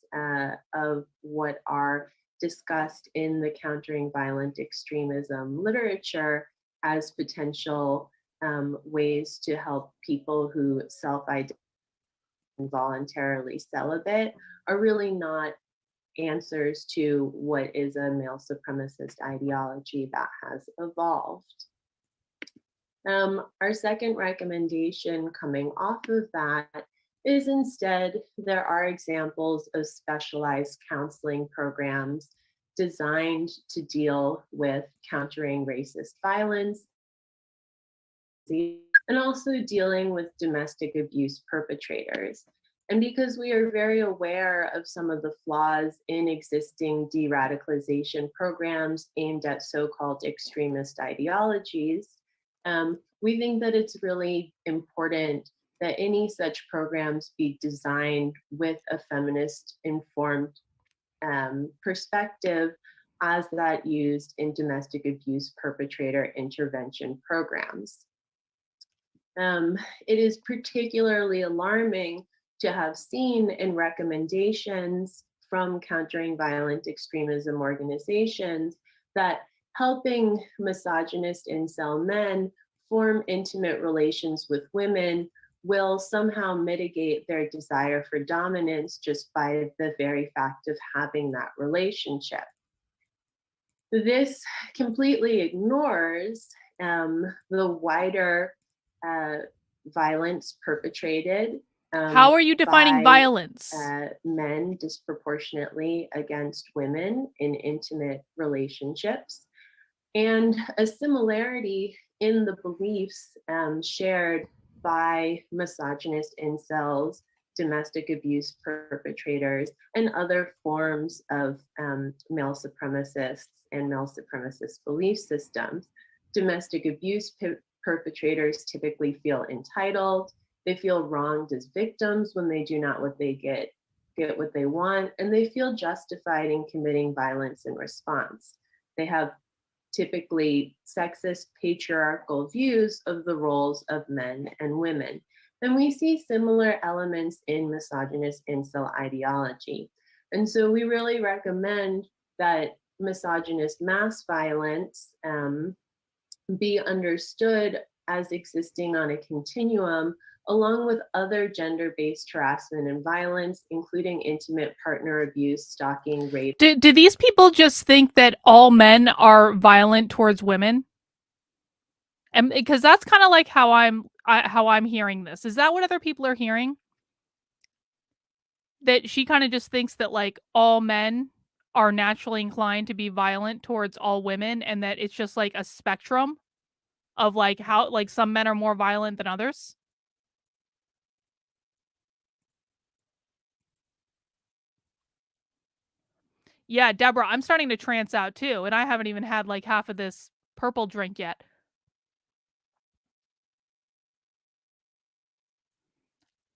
Speaker 2: of what are discussed in the Countering Violent Extremism literature as potential ways to help people who self-identify voluntarily celibate are really not answers to what is a male supremacist ideology that has evolved. Our second recommendation coming off of that is instead there are examples of specialized counseling programs designed to deal with countering racist violence and also dealing with domestic abuse perpetrators. And because we are very aware of some of the flaws in existing de-radicalization programs aimed at so-called extremist ideologies, we think that it's really important that any such programs be designed with a feminist-informed perspective as that used in domestic abuse perpetrator intervention programs. It is particularly alarming to have seen in recommendations from Countering Violent Extremism organizations that helping misogynist incel men form intimate relations with women will somehow mitigate their desire for dominance just by the very fact of having that relationship. This completely ignores the wider violence perpetrated
Speaker 1: How are you defining
Speaker 2: by
Speaker 1: violence?
Speaker 2: men disproportionately against women in intimate relationships, and a similarity in the beliefs shared by misogynist incels, domestic abuse perpetrators, and other forms of male supremacists and male supremacist belief systems. Domestic abuse perpetrators typically feel entitled. They feel wronged as victims when they do not get what they want, and they feel justified in committing violence in response. They have typically sexist, patriarchal views of the roles of men and women. And we see similar elements in misogynist incel ideology. And so we really recommend that misogynist mass violence be understood as existing on a continuum, along with other gender-based harassment and violence, including intimate partner abuse, stalking, rape.
Speaker 1: Do these people just think that all men are violent towards women? And because that's kind of like how I'm hearing this. Is that what other people are hearing? That she kind of just thinks that like all men are naturally inclined to be violent towards all women, and that it's just like a spectrum of like how like some men are more violent than others? Yeah, Deborah, I'm starting to trance out too, and I haven't even had like half of this purple drink yet.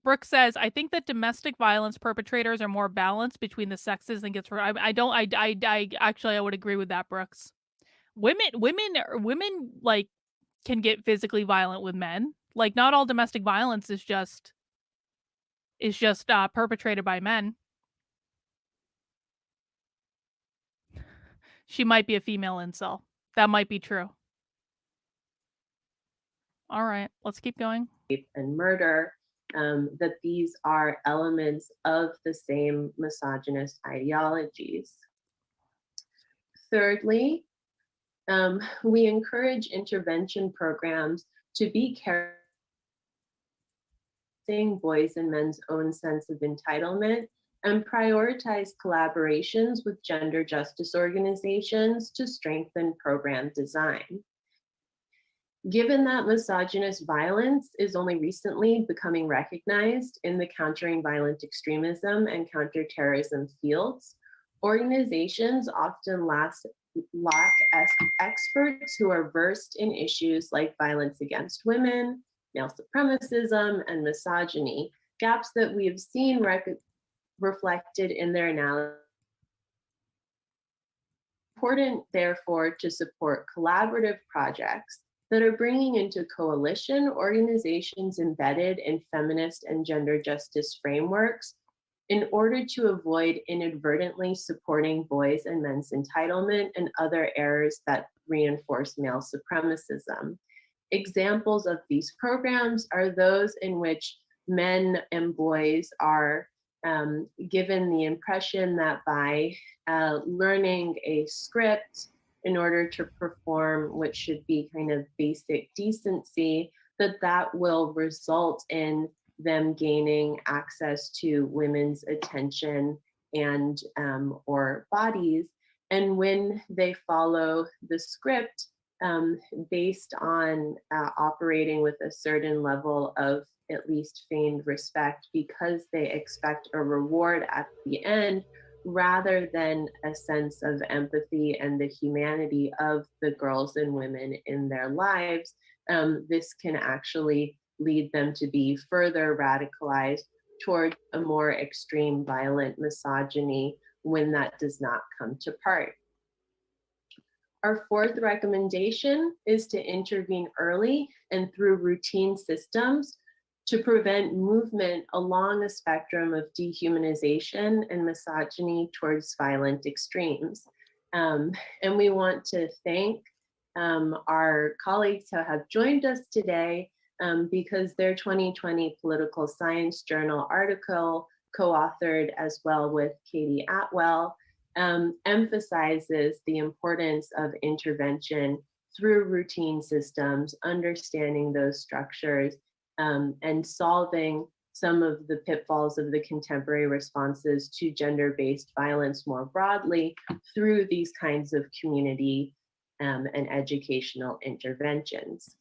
Speaker 1: Brooke says, I think that domestic violence perpetrators are more balanced between the sexes than gets. I actually, I would agree with that, Brooks. Women like can get physically violent with men. Like, not all domestic violence is just perpetrated by men. She might be a female incel. That might be true. All right, let's keep going.
Speaker 2: And murder, that these are elements of the same misogynist ideologies. Thirdly, we encourage intervention programs to be careful boys and men's own sense of entitlement and prioritize collaborations with gender justice organizations to strengthen program design. Given that misogynist violence is only recently becoming recognized in the countering violent extremism and counterterrorism fields, organizations often lack experts who are versed in issues like violence against women, male supremacism, and misogyny, gaps that we have seen reflected in their analysis. Important, therefore, to support collaborative projects that are bringing into coalition organizations embedded in feminist and gender justice frameworks in order to avoid inadvertently supporting boys' and men's entitlement and other errors that reinforce male supremacism. Examples of these programs are those in which men and boys are given the impression that by learning a script in order to perform what should be kind of basic decency, that will result in them gaining access to women's attention and or bodies. And when they follow the script based on operating with a certain level of at least feigned respect because they expect a reward at the end, rather than a sense of empathy and the humanity of the girls and women in their lives, this can actually lead them to be further radicalized toward a more extreme violent misogyny when that does not come to part. Our fourth recommendation is to intervene early and through routine systems to prevent movement along a spectrum of dehumanization and misogyny towards violent extremes. And we want to thank our colleagues who have joined us today because their 2020 Political Science Journal article, co-authored as well with Katie Atwell, emphasizes the importance of intervention through routine systems, understanding those structures, and solving some of the pitfalls of the contemporary responses to gender-based violence more broadly through these kinds of community and educational interventions.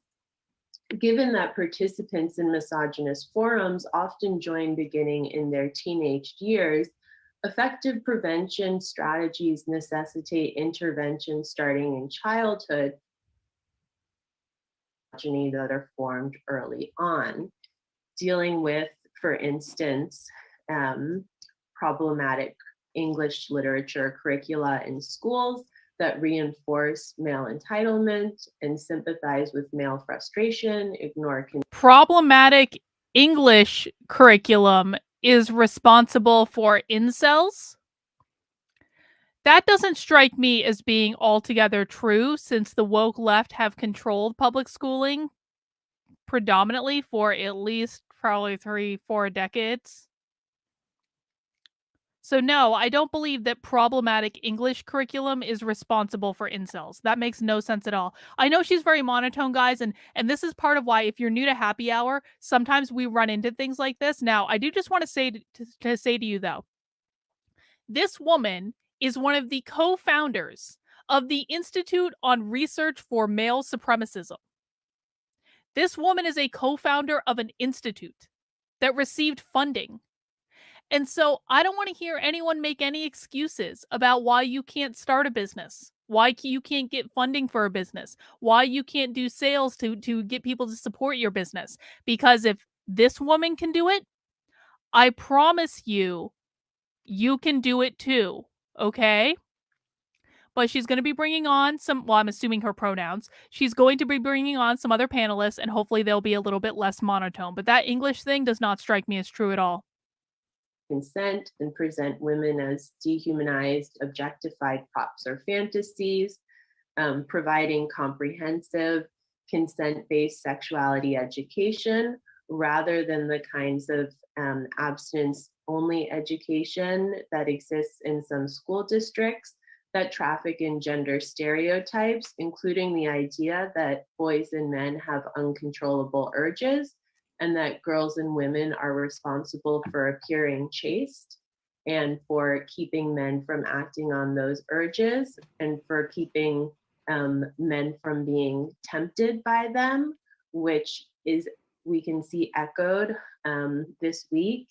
Speaker 2: Given that participants in misogynist forums often join beginning in their teenage years, effective prevention strategies necessitate intervention starting in childhood that are formed early on, dealing with, for instance, problematic English literature curricula in schools that reinforce male entitlement and sympathize with male frustration, ignore
Speaker 1: problematic English curriculum is responsible for incels. That doesn't strike me as being altogether true, since the woke left have controlled public schooling predominantly for at least probably 3-4 decades. So no, I don't believe that problematic English curriculum is responsible for incels. That makes no sense at all. I know she's very monotone, guys, and this is part of why, if you're new to Happy Hour, sometimes we run into things like this. Now, I do just want to say to you, though, this woman is one of the co-founders of the Institute on Research for Male Supremacism. This woman is a co-founder of an institute that received funding. And so I don't want to hear anyone make any excuses about why you can't start a business, why you can't get funding for a business, why you can't do sales to get people to support your business. Because if this woman can do it, I promise you, you can do it too, okay? But she's going to be bringing on some, well, I'm assuming her pronouns. She's going to be bringing on some other panelists, and hopefully they'll be a little bit less monotone. But that English thing does not strike me as true at all.
Speaker 2: Consent and present women as dehumanized, objectified props or fantasies, providing comprehensive consent-based sexuality education rather than the kinds of abstinence-only education that exists in some school districts that traffic in gender stereotypes, including the idea that boys and men have uncontrollable urges and that girls and women are responsible for appearing chaste and for keeping men from acting on those urges and for keeping men from being tempted by them, which is, we can see echoed this week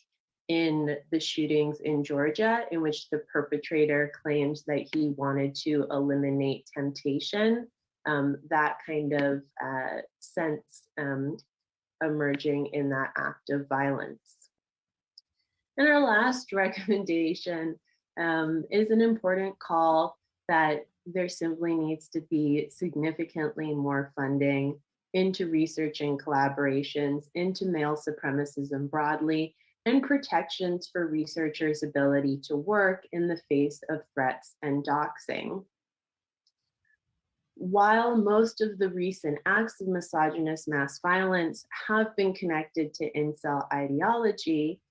Speaker 2: in the shootings in Georgia, in which the perpetrator claimed that he wanted to eliminate temptation, that kind of sense emerging in that act of violence. And our last recommendation is an important call that there simply needs to be significantly more funding into research and collaborations into male supremacism broadly, and protections for researchers' ability to work in the face of threats and doxing. While most of the recent acts of misogynist mass violence have been connected to incel ideology,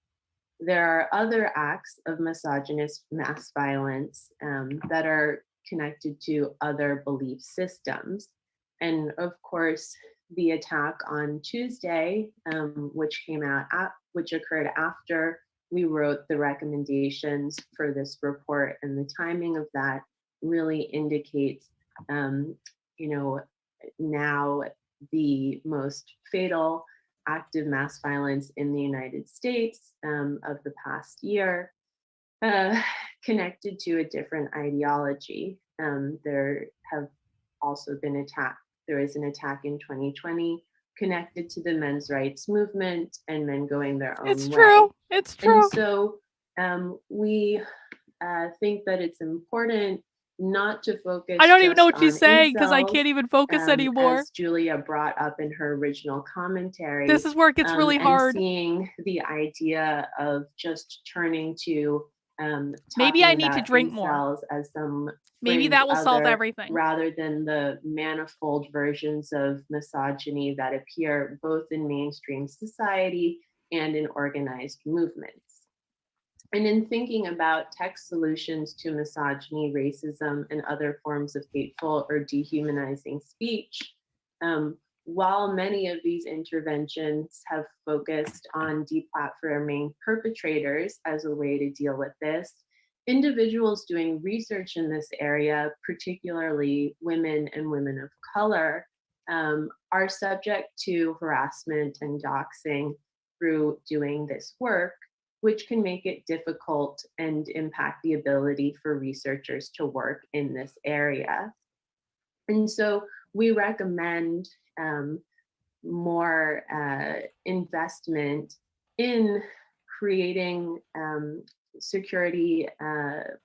Speaker 2: there are other acts of misogynist mass violence that are connected to other belief systems. And of course, the attack on Tuesday, which occurred after we wrote the recommendations for this report, and the timing of that really indicates, now the most fatal act of mass violence in the United States of the past year, connected to a different ideology. There have also been attacks. There is an attack in 2020 connected to the men's rights movement and men going their own way.
Speaker 1: It's true. It's true.
Speaker 2: And so we think that it's important not to focus.
Speaker 1: I don't even know what
Speaker 2: just
Speaker 1: she's
Speaker 2: on
Speaker 1: saying because I
Speaker 2: incels,
Speaker 1: can't even focus anymore.
Speaker 2: As Julia brought up in her original commentary.
Speaker 1: This is where it gets really hard.
Speaker 2: And seeing the idea of just turning to
Speaker 1: maybe I need to drink more.
Speaker 2: As some
Speaker 1: maybe that will solve everything.
Speaker 2: Rather than the manifold versions of misogyny that appear both in mainstream society and in organized movements. And in thinking about tech solutions to misogyny, racism, and other forms of hateful or dehumanizing speech, while many of these interventions have focused on deplatforming perpetrators as a way to deal with this, individuals doing research in this area, particularly women and women of color, are subject to harassment and doxing through doing this work, which can make it difficult and impact the ability for researchers to work in this area. And so we recommend more investment in creating security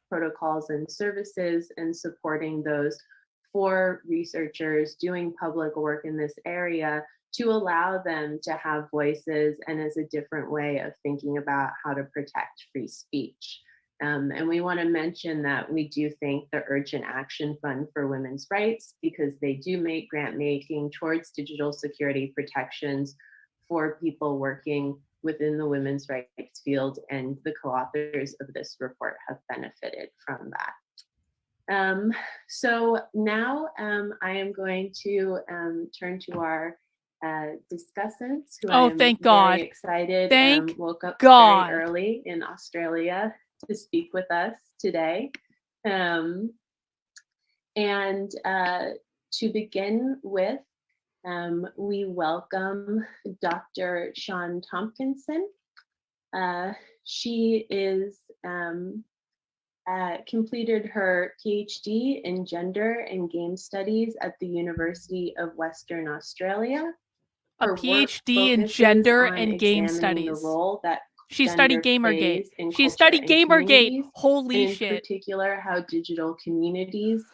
Speaker 2: protocols and services and supporting those for researchers doing public work in this area, to allow them to have voices and as a different way of thinking about how to protect free speech. And we want to mention that we do thank the Urgent Action Fund for Women's Rights, because they do make grant making towards digital security protections for people working within the women's rights field, and the co-authors of this report have benefited from that. So now I am going to turn to our discussants, who I am
Speaker 1: thank God.
Speaker 2: very excited.
Speaker 1: Thank
Speaker 2: woke up
Speaker 1: God.
Speaker 2: very early in Australia to speak with us today. And to begin with, we welcome Dr. Shawn Tompkinson. She is completed her PhD in Gender and Game Studies at the University of Western Australia.
Speaker 1: A PhD in Gender and Game Studies.
Speaker 2: The role that
Speaker 1: she studied Gamergate. She studied Gamergate. Holy shit.
Speaker 2: In particular, how digital communities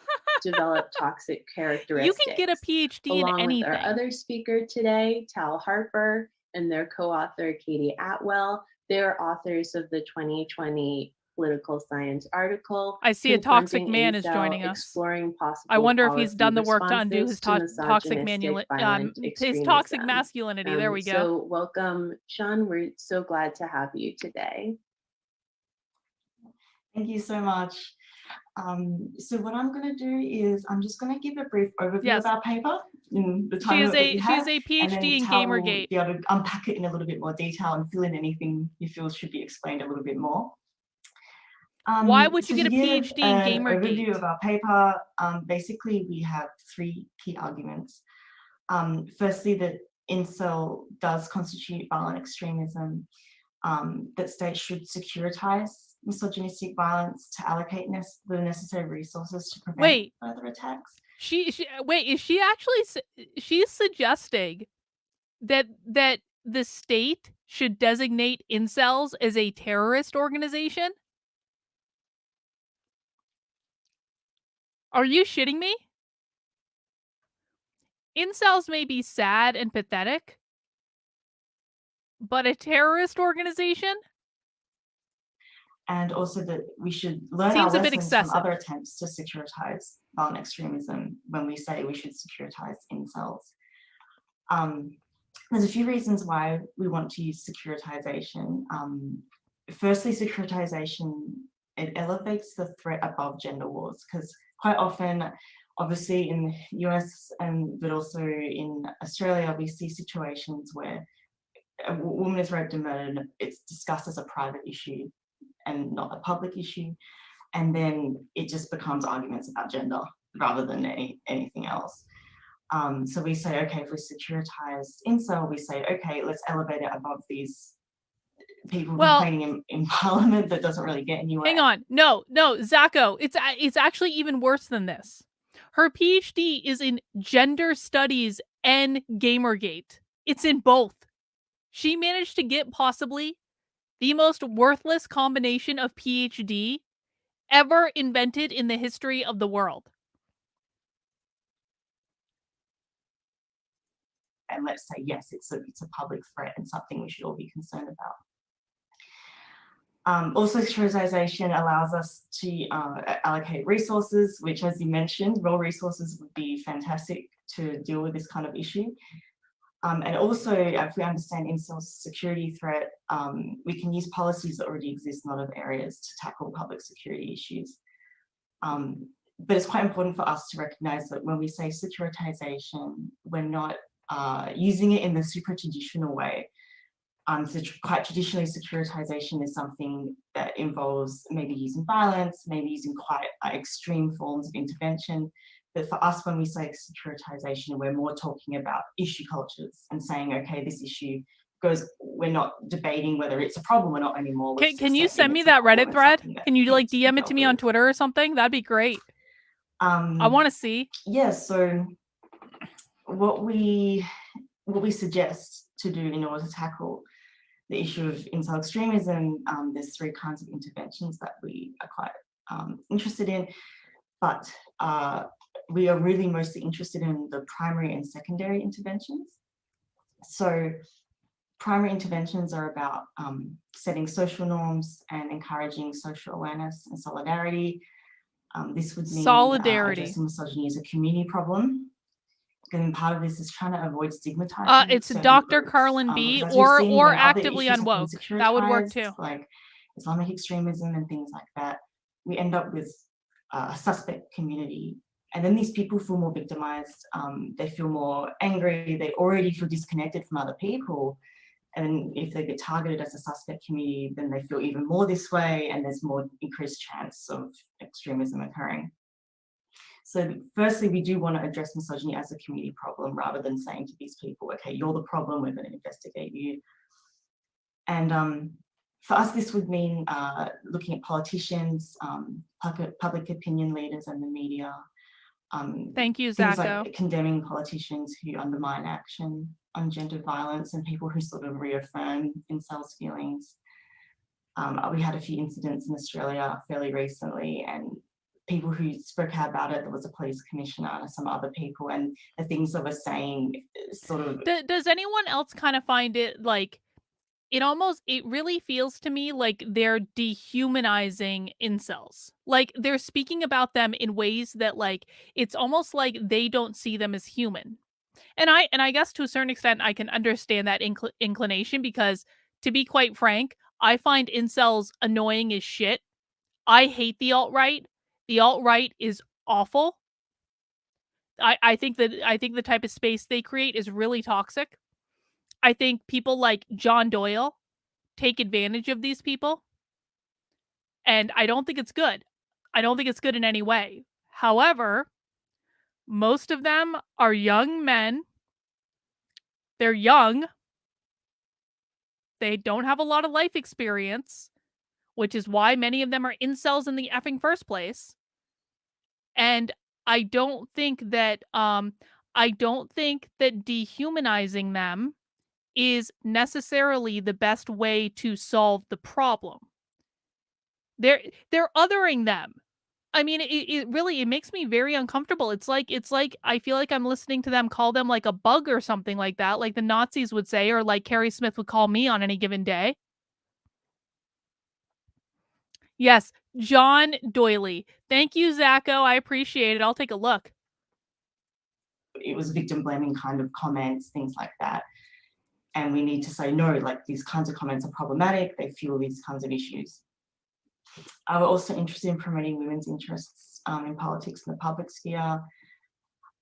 Speaker 2: develop toxic characteristics.
Speaker 1: You can get a PhD in anything.
Speaker 2: With our other speaker today, Tal Harper, and their co-author, Katie Atwell. They're authors of the 2020 political science article.
Speaker 1: I see a toxic man is joining us.
Speaker 2: Exploring possible
Speaker 1: I wonder if he's done the work to undo his toxic masculinity. There we go.
Speaker 2: So welcome, Shawn. We're so glad to have you today.
Speaker 5: Thank you so much. So what I'm going to do is I'm just going to give a brief overview of our paper in the time that we have.
Speaker 1: She is a PhD in Gamergate.
Speaker 5: Be able to unpack it in a little bit more detail and fill in anything you feel should be explained a little bit more.
Speaker 1: Why would you get a PhD in Gamergate?
Speaker 5: Overview of our paper. Basically, we have three key arguments. Firstly, that incel does constitute violent extremism. that states should securitize misogynistic violence to allocate the necessary resources to prevent further attacks.
Speaker 1: Is she actually she's suggesting that the state should designate incels as a terrorist organization? Are you shitting me? Incels may be sad and pathetic, but a terrorist organization?
Speaker 5: And also that we should learn
Speaker 1: Seems
Speaker 5: our
Speaker 1: a bit
Speaker 5: lessons from
Speaker 1: excessive.
Speaker 5: other attempts to securitize violent extremism when we say we should securitize incels. There's a few reasons why we want to use securitization. Firstly, securitization, it elevates the threat above gender wars, because quite often, obviously in the US but also in Australia, we see situations where a woman is raped and murdered, it's discussed as a private issue and not a public issue. And then it just becomes arguments about gender rather than anything else. So we say, okay, if we securitize incel, we say, okay, let's elevate it above these people complaining in Parliament that doesn't really get anywhere.
Speaker 1: Hang on. No, Zacho, it's actually even worse than this. Her PhD is in gender studies and Gamergate. It's in both. She managed to get possibly the most worthless combination of PhD ever invented in the history of the world.
Speaker 5: And let's say, yes, it's a public threat and something we should all be concerned about. Also, securitization allows us to allocate resources, which, as you mentioned, raw resources would be fantastic to deal with this kind of issue. And also, if we understand incels' security threat, we can use policies that already exist in a lot of areas to tackle public security issues. But it's quite important for us to recognize that when we say securitization, we're not using it in the super traditional way. So quite traditionally, securitization is something that involves maybe using violence, maybe using quite extreme forms of intervention. But for us, when we say securitization, we're more talking about issue cultures and saying, okay, this issue goes, we're not debating whether it's a problem or not anymore.
Speaker 1: Can you send me that Reddit thread? Can you like DM it to me on Twitter or something? That'd be great. I want to see.
Speaker 5: Yeah, so what we suggest to do in order to tackle the issue of incel extremism, there's 3 kinds of interventions that we are quite interested in, but we are really mostly interested in the primary and secondary interventions. So primary interventions are about setting social norms and encouraging social awareness and solidarity. This would mean addressing misogyny as a community problem. And part of this is trying to avoid stigmatizing.
Speaker 1: It's Dr. Karlyn B or actively Unwoke. That would work too.
Speaker 5: Like Islamic extremism and things like that. We end up with a suspect community. And then these people feel more victimized. They feel more angry. They already feel disconnected from other people. And if they get targeted as a suspect community, then they feel even more this way. And there's more increased chance of extremism occurring. So firstly, we do want to address misogyny as a community problem rather than saying to these people, okay, you're the problem, we're going to investigate you. And for us, this would mean looking at politicians, public opinion leaders and the media.
Speaker 1: Thank you,
Speaker 5: things
Speaker 1: Zacho.
Speaker 5: like condemning politicians who undermine action on gendered violence and people who sort of reaffirm incels' feelings. We had a few incidents in Australia fairly recently, and people who spoke out about it, there was a police commissioner and some other people, and the things they were saying sort of...
Speaker 1: Does anyone else kind of find it like, it really feels to me like they're dehumanizing incels. Like they're speaking about them in ways that like, it's almost like they don't see them as human. And I guess to a certain extent, I can understand that inclination because, to be quite frank, I find incels annoying as shit. I hate the alt-right. The alt-right is awful. I think the type of space they create is really toxic. I think people like John Doyle take advantage of these people. And I don't think it's good. I don't think it's good in any way. However, most of them are young men. They're young. They don't have a lot of life experience, which is why many of them are incels in the effing first place. And I don't think that dehumanizing them is necessarily the best way to solve the problem. They're othering them. I mean, it really, it makes me very uncomfortable. It's like I feel like I'm listening to them call them like a bug or something like that, like the Nazis would say, or like Carrie Smith would call me on any given day. Yes, John Doyley. Thank you, Zacho. I appreciate it. I'll take a look.
Speaker 5: It was victim blaming kind of comments, things like that. And we need to say, no, like these kinds of comments are problematic. They fuel these kinds of issues. We're also interested in promoting women's interests in politics in the public sphere.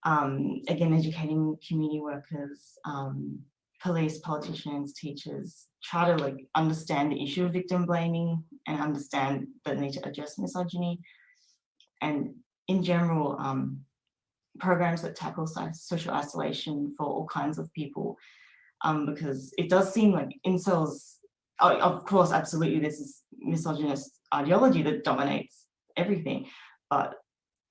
Speaker 5: Again, educating community workers, police, politicians, teachers, try to like understand the issue of victim blaming and understand the need to address misogyny. And in general, programs that tackle social isolation for all kinds of people, because it does seem like incels, of course, absolutely, this is misogynist ideology that dominates everything, but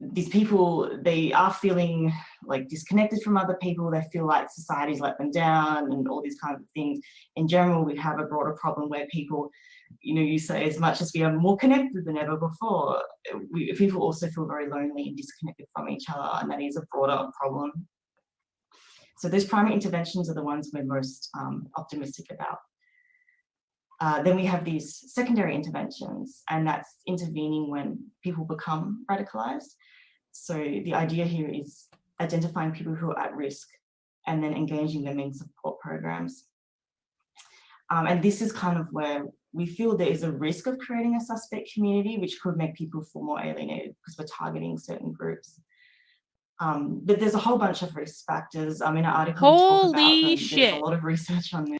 Speaker 5: these people, they are feeling like disconnected from other people. They feel like society's let them down and all these kinds of things. In general, we have a broader problem where people, you know, you say as much as we are more connected than ever before, people also feel very lonely and disconnected from each other, and that is a broader problem. So those primary interventions are the ones we're most optimistic about. Then we have these secondary interventions, and that's intervening when people become radicalized. So the idea here is identifying people who are at risk and then engaging them in support programs. And this is kind of where we feel there is a risk of creating a suspect community, which could make people feel more alienated because we're targeting certain groups. But there's a whole bunch of risk factors. In an article, we talk about them. There's a lot of research on this.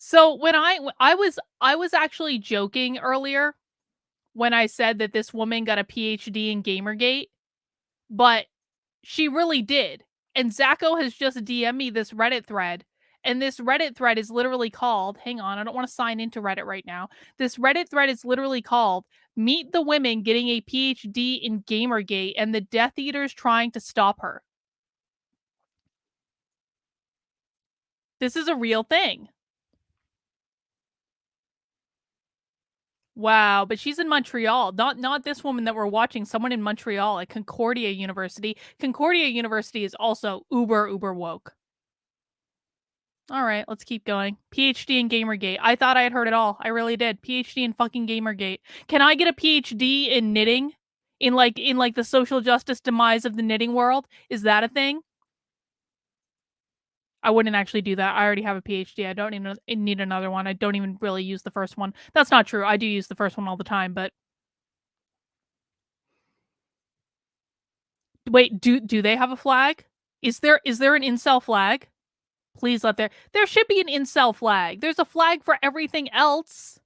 Speaker 1: So when I was actually joking earlier when I said that this woman got a PhD in Gamergate, but she really did. And Zacho has just DM'd me this Reddit thread, and this Reddit thread is literally called, hang on, I don't want to sign into Reddit right now. This Reddit thread is literally called, "Meet the Women Getting a PhD in Gamergate and the Death Eaters Trying to Stop Her." This is a real thing. Wow, but she's in Montreal. Not this woman that we're watching, someone in Montreal at Concordia University. Concordia University is also uber woke. All right, let's keep going. PhD in Gamergate. I thought I had heard it all. I really did. PhD in fucking Gamergate. Can I get a PhD in knitting? In like the social justice demise of the knitting world? Is that a thing? I wouldn't actually do that. I already have a PhD. I don't even need another one. I don't even really use the first one. That's not true. I do use the first one all the time, but wait, do they have a flag? Is there an incel flag? Please let there should be an incel flag. There's a flag for everything else.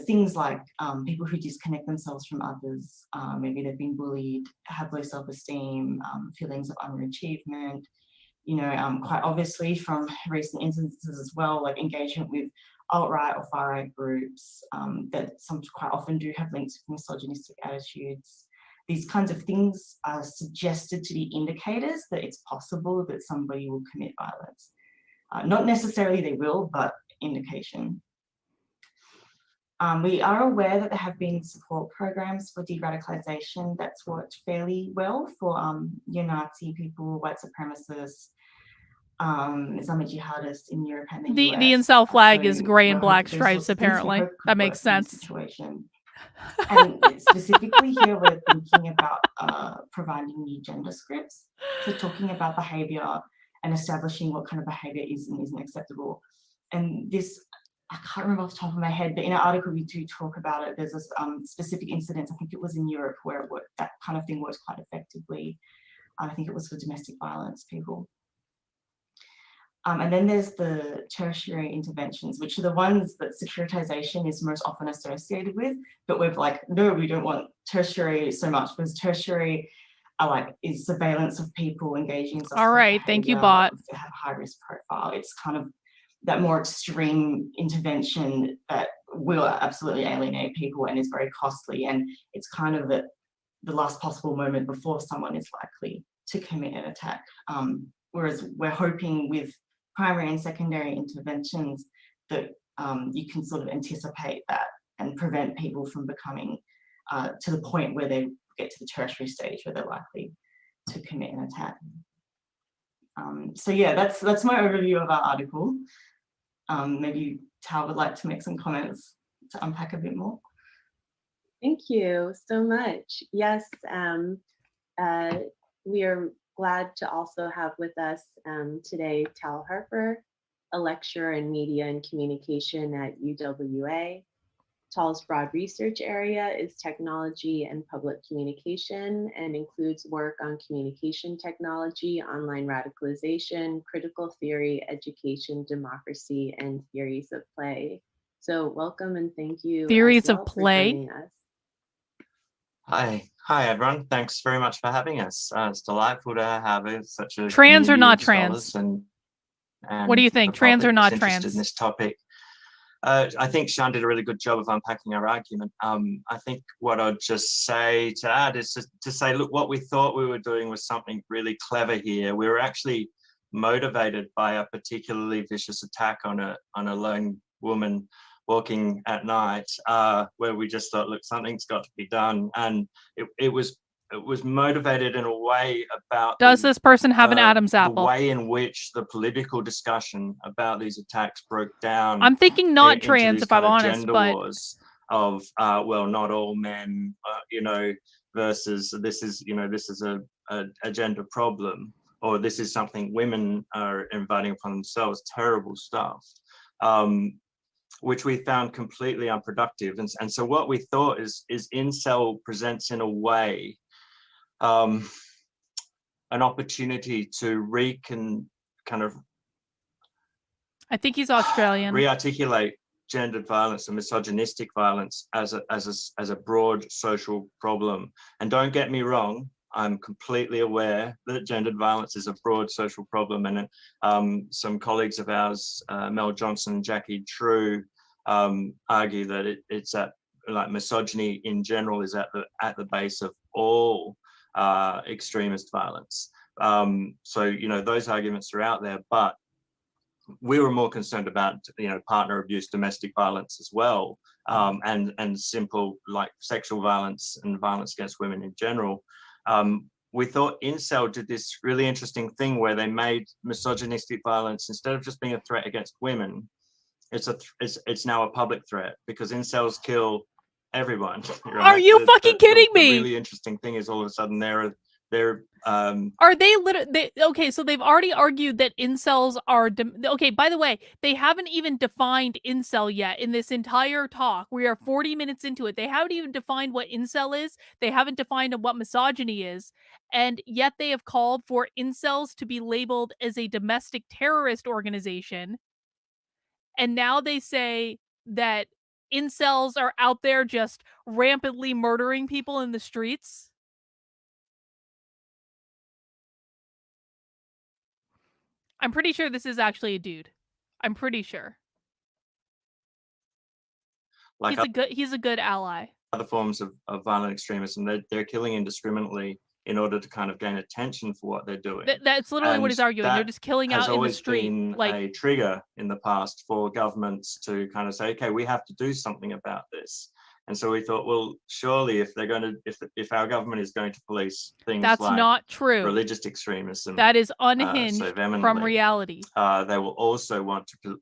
Speaker 5: Things like people who disconnect themselves from others, maybe they've been bullied, have low self-esteem, feelings of underachievement, you know, quite obviously from recent instances as well, like engagement with alt-right or far-right groups that some quite often do have links with misogynistic attitudes. These kinds of things are suggested to be indicators that it's possible that somebody will commit violence. Not necessarily they will, but indication. We are aware that there have been support programs for de-radicalization that's worked fairly well for neo-Nazi people, white supremacists, Islamic jihadists in Europe and the US.
Speaker 1: The incel flag
Speaker 5: So
Speaker 1: is gray and black
Speaker 5: those
Speaker 1: stripes, apparently. That makes sense.
Speaker 5: Situation. And specifically here, we're thinking about providing new gender scripts. So talking about behavior and establishing what kind of behavior is and isn't acceptable. And this, I can't remember off the top of my head, but in our article we do talk about it. There's a specific incident, I think it was in Europe, where it worked, that kind of thing works quite effectively. I think it was for domestic violence people. And then there's the tertiary interventions, which are the ones that securitization is most often associated with, but we're like, no, we don't want tertiary so much, because tertiary is surveillance of people engaging in
Speaker 1: All right, thank you, bot.
Speaker 5: If they have a high-risk profile. It's kind of that more extreme intervention that will absolutely alienate people and is very costly, and it's kind of the last possible moment before someone is likely to commit an attack. Whereas we're hoping with primary and secondary interventions that you can sort of anticipate that and prevent people from becoming to the point where they get to the tertiary stage where they're likely to commit an attack. So yeah, that's my overview of our article. Maybe Tal would like to make some comments to unpack a bit more.
Speaker 2: Thank you so much. Yes, we are glad to also have with us today Tal Harper, a lecturer in media and communication at UWA. Tal's broad research area is technology and public communication and includes work on communication technology, online radicalization, critical theory, education, democracy, and theories of play. So welcome and thank you.
Speaker 1: Theories of play.
Speaker 2: For joining us.
Speaker 6: Hi everyone. Thanks very much for having us. It's delightful to have such a
Speaker 1: trans or
Speaker 6: community
Speaker 1: not
Speaker 6: of
Speaker 1: trans.
Speaker 6: scholars and
Speaker 1: What do you think?
Speaker 6: the
Speaker 1: Trans or
Speaker 6: public
Speaker 1: not
Speaker 6: that's interested
Speaker 1: trans?
Speaker 6: in this topic. I think Sian did a really good job of unpacking our argument. I think what I'd just say to add is to say, look, what we thought we were doing was something really clever here. We were actually motivated by a particularly vicious attack on a lone woman walking at night, where we just thought, look, something's got to be done, and it was motivated in a way about
Speaker 1: does this person have an Adam's apple?
Speaker 6: The way in which the political discussion about these attacks broke down.
Speaker 1: I'm thinking not trans, if I'm honest,
Speaker 6: gender
Speaker 1: but
Speaker 6: wars of well, not all men, versus this is a gender problem, or this is something women are inviting upon themselves. Terrible stuff. Which we found completely unproductive. And so what we thought is INCEL presents in a way an opportunity to
Speaker 1: I think he's Australian.
Speaker 6: Rearticulate gendered violence and misogynistic violence as a broad social problem. And don't get me wrong, I'm completely aware that gendered violence is a broad social problem, and some colleagues of ours, Mel Johnson and Jackie True, argue that it's at misogyny in general is at the base of all extremist violence. So those arguments are out there, but we were more concerned about partner abuse, domestic violence as well, and simple sexual violence and violence against women in general. We thought INCEL did this really interesting thing where they made misogynistic violence, instead of just being a threat against women, it's now a public threat, because INCELs kill everyone. Right?
Speaker 1: Are you fucking kidding me?
Speaker 6: The really interesting thing is all of a sudden
Speaker 1: are they literally okay? So they've already argued that incels are okay. By the way, they haven't even defined incel yet in this entire talk. We are 40 minutes into it. They haven't even defined what incel is. They haven't defined what misogyny is, and yet they have called for incels to be labeled as a domestic terrorist organization. And now they say that incels are out there just rampantly murdering people in the streets. I'm pretty sure this is actually a dude. I'm pretty sure. He's a good ally.
Speaker 6: Other forms of violent extremism, they're killing indiscriminately in order to kind of gain attention for what they're doing.
Speaker 1: That's literally what he's arguing. They're just killing out in the street.
Speaker 6: Been a trigger in the past for governments to kind of say, okay, we have to do something about this. And so we thought, well, surely if our government is going to police things
Speaker 1: that's
Speaker 6: like
Speaker 1: not true.
Speaker 6: Religious extremism,
Speaker 1: that is unhinged from reality.
Speaker 6: They will also want to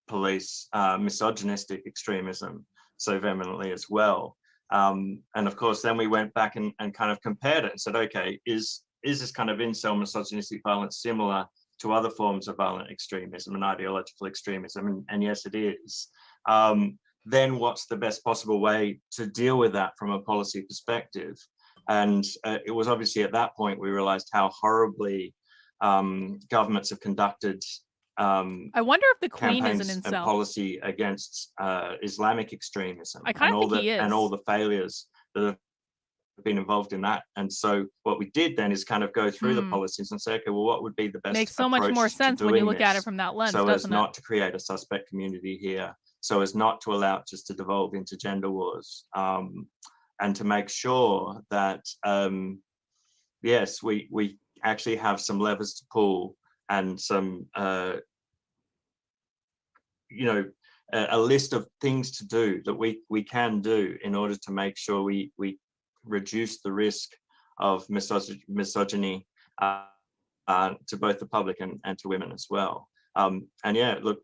Speaker 6: police misogynistic extremism so vehemently as well. And of course, then we went back and kind of compared it and said, okay, is this kind of incel misogynistic violence similar to other forms of violent extremism and ideological extremism? And yes, it is. Then what's the best possible way to deal with that from a policy perspective? And it was obviously at that point we realized how horribly governments have conducted
Speaker 1: I wonder if the Queen is an incel.
Speaker 6: And policy against Islamic extremism.
Speaker 1: I kind of think he is.
Speaker 6: And all the failures that have been involved in that. And so what we did then is kind of go through the
Speaker 1: Hmm.
Speaker 6: policies and say, okay, well, what would be the best
Speaker 1: Makes so much more
Speaker 6: approach to
Speaker 1: sense when you
Speaker 6: doing
Speaker 1: look at it
Speaker 6: this
Speaker 1: from that lens,
Speaker 6: so as
Speaker 1: doesn't it?
Speaker 6: not to create a suspect community here, so as not to allow it just to devolve into gender wars, and to make sure that, yes, we actually have some levers to pull and some, you know, a list of things to do that we can do in order to make sure we reduce the risk of misogyny to both the public and to women as well. And yeah, look,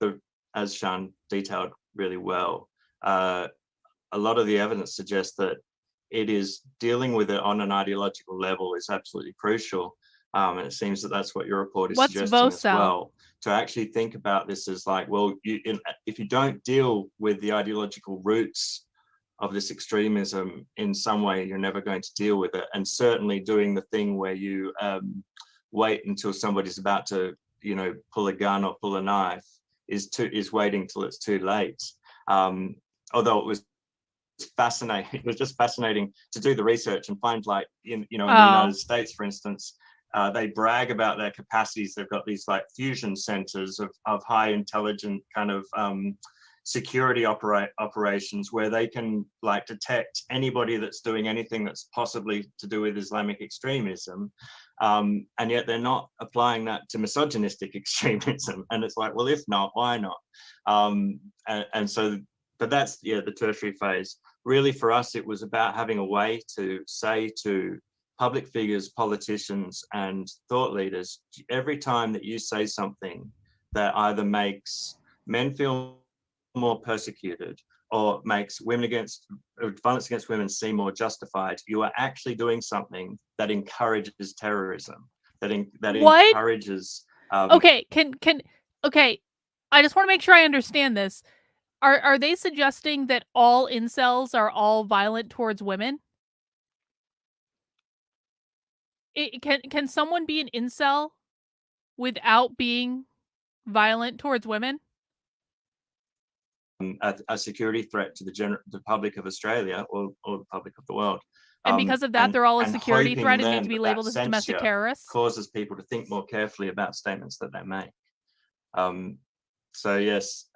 Speaker 6: as Sian detailed really well, a lot of the evidence suggests that it is dealing with it on an ideological level is absolutely crucial. And it seems that that's what your report is
Speaker 1: What's
Speaker 6: suggesting as
Speaker 1: VOCEL?
Speaker 6: well. To actually think about this as like, well, if you don't deal with the ideological roots of this extremism in some way, you're never going to deal with it. And certainly doing the thing where you wait until somebody's about to, you know, pull a gun or pull a knife is waiting till it's too late. Although it was fascinating, it was just fascinating to do the research and find, like, in the United States, for instance, they brag about their capacities. They've got these like fusion centers of high intelligent kind of security operations where they can like detect anybody that's doing anything that's possibly to do with Islamic extremism. And yet they're not applying that to misogynistic extremism. And it's like, well, if not, why not? And so, but that's, yeah, the tertiary phase. Really for us, it was about having a way to say to public figures, politicians, and thought leaders, every time that you say something that either makes men feel more persecuted or makes violence against women seem more justified, you are actually doing something that encourages terrorism, that encourages.
Speaker 1: Okay, okay, I just want to make sure I understand this. Are they suggesting that all incels are all violent towards women? Can someone be an incel without being violent towards women?
Speaker 6: A security threat to the public of Australia or the public of the world.
Speaker 1: And because of that, they're all a security threat and need to be
Speaker 6: that
Speaker 1: labeled as domestic terrorists?
Speaker 6: Causes people to think more carefully about statements that they make. So yes,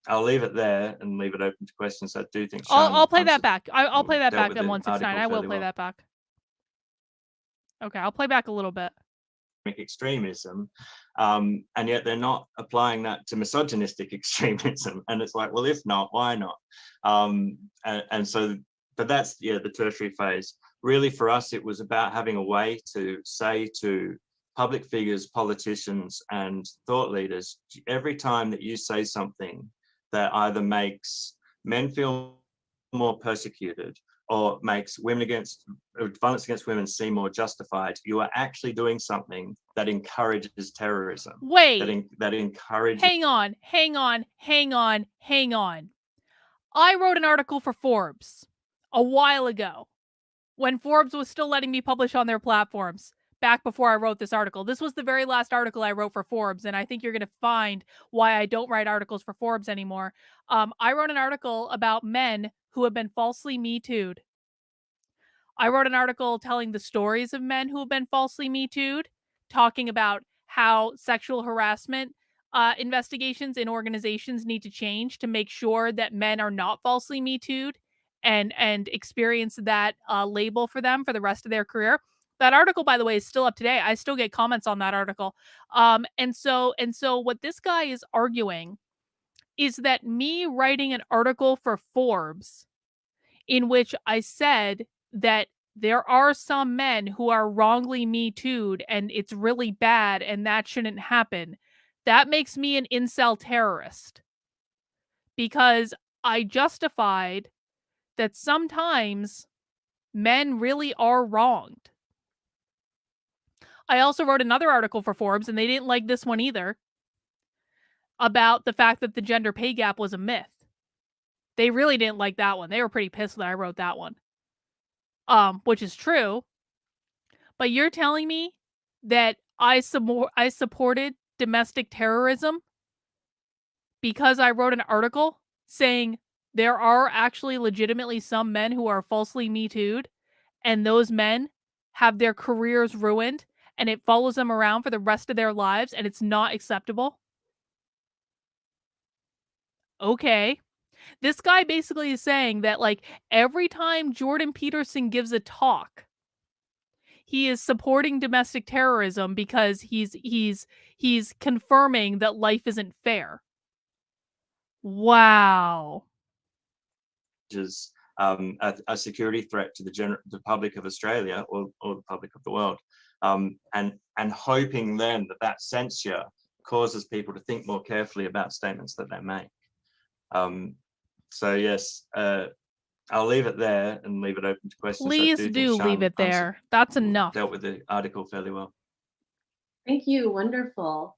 Speaker 6: I'll leave it there and leave it open to questions. I do think
Speaker 1: I'll play that back. I'll play that back
Speaker 6: with
Speaker 1: on
Speaker 6: the
Speaker 1: 169. I will
Speaker 6: article
Speaker 1: play
Speaker 6: fairly
Speaker 1: that back. Okay, I'll play back a little bit.
Speaker 6: Extremism, and yet they're not applying that to misogynistic extremism. And it's like, well, if not, why not? And so, but that's, yeah, the tertiary phase. Really for us, it was about having a way to say to public figures, politicians, and thought leaders, every time that you say something that either makes men feel more persecuted or makes violence against women seem more justified, you are actually doing something that encourages terrorism.
Speaker 1: Wait.
Speaker 6: That encourages.
Speaker 1: Hang on. I wrote an article for Forbes a while ago when Forbes was still letting me publish on their platforms, back before I wrote this article. This was the very last article I wrote for Forbes, and I think you're going to find why I don't write articles for Forbes anymore. I wrote an article about men who have been falsely Me Too'd. I wrote an article telling the stories of men who have been falsely Me Too'd, talking about how sexual harassment investigations in organizations need to change to make sure that men are not falsely Me Too'd and experience that label for them for the rest of their career. That article, by the way, is still up today. I still get comments on that article. And so what this guy is arguing is that me writing an article for Forbes in which I said that there are some men who are wrongly Me Too'd and it's really bad and that shouldn't happen, that makes me an incel terrorist. Because I justified that sometimes men really are wronged. I also wrote another article for Forbes, and they didn't like this one either, about the fact that the gender pay gap was a myth. They really didn't like that one. They were pretty pissed that I wrote that one. Which is true. But you're telling me that I supported domestic terrorism because I wrote an article saying there are actually legitimately some men who are falsely Me Too'd and those men have their careers ruined and it follows them around for the rest of their lives and it's not acceptable? Okay. This guy basically is saying that, like, every time Jordan Peterson gives a talk, he is supporting domestic terrorism because he's confirming that life isn't fair. Wow.
Speaker 6: Is a security threat to the public of Australia or the public of the world, and hoping then that censure causes people to think more carefully about statements that they make. So yes, I'll leave it there and leave it open to questions.
Speaker 1: Please do leave it there. That's enough.
Speaker 6: Dealt with the article fairly well.
Speaker 2: Thank you. Wonderful.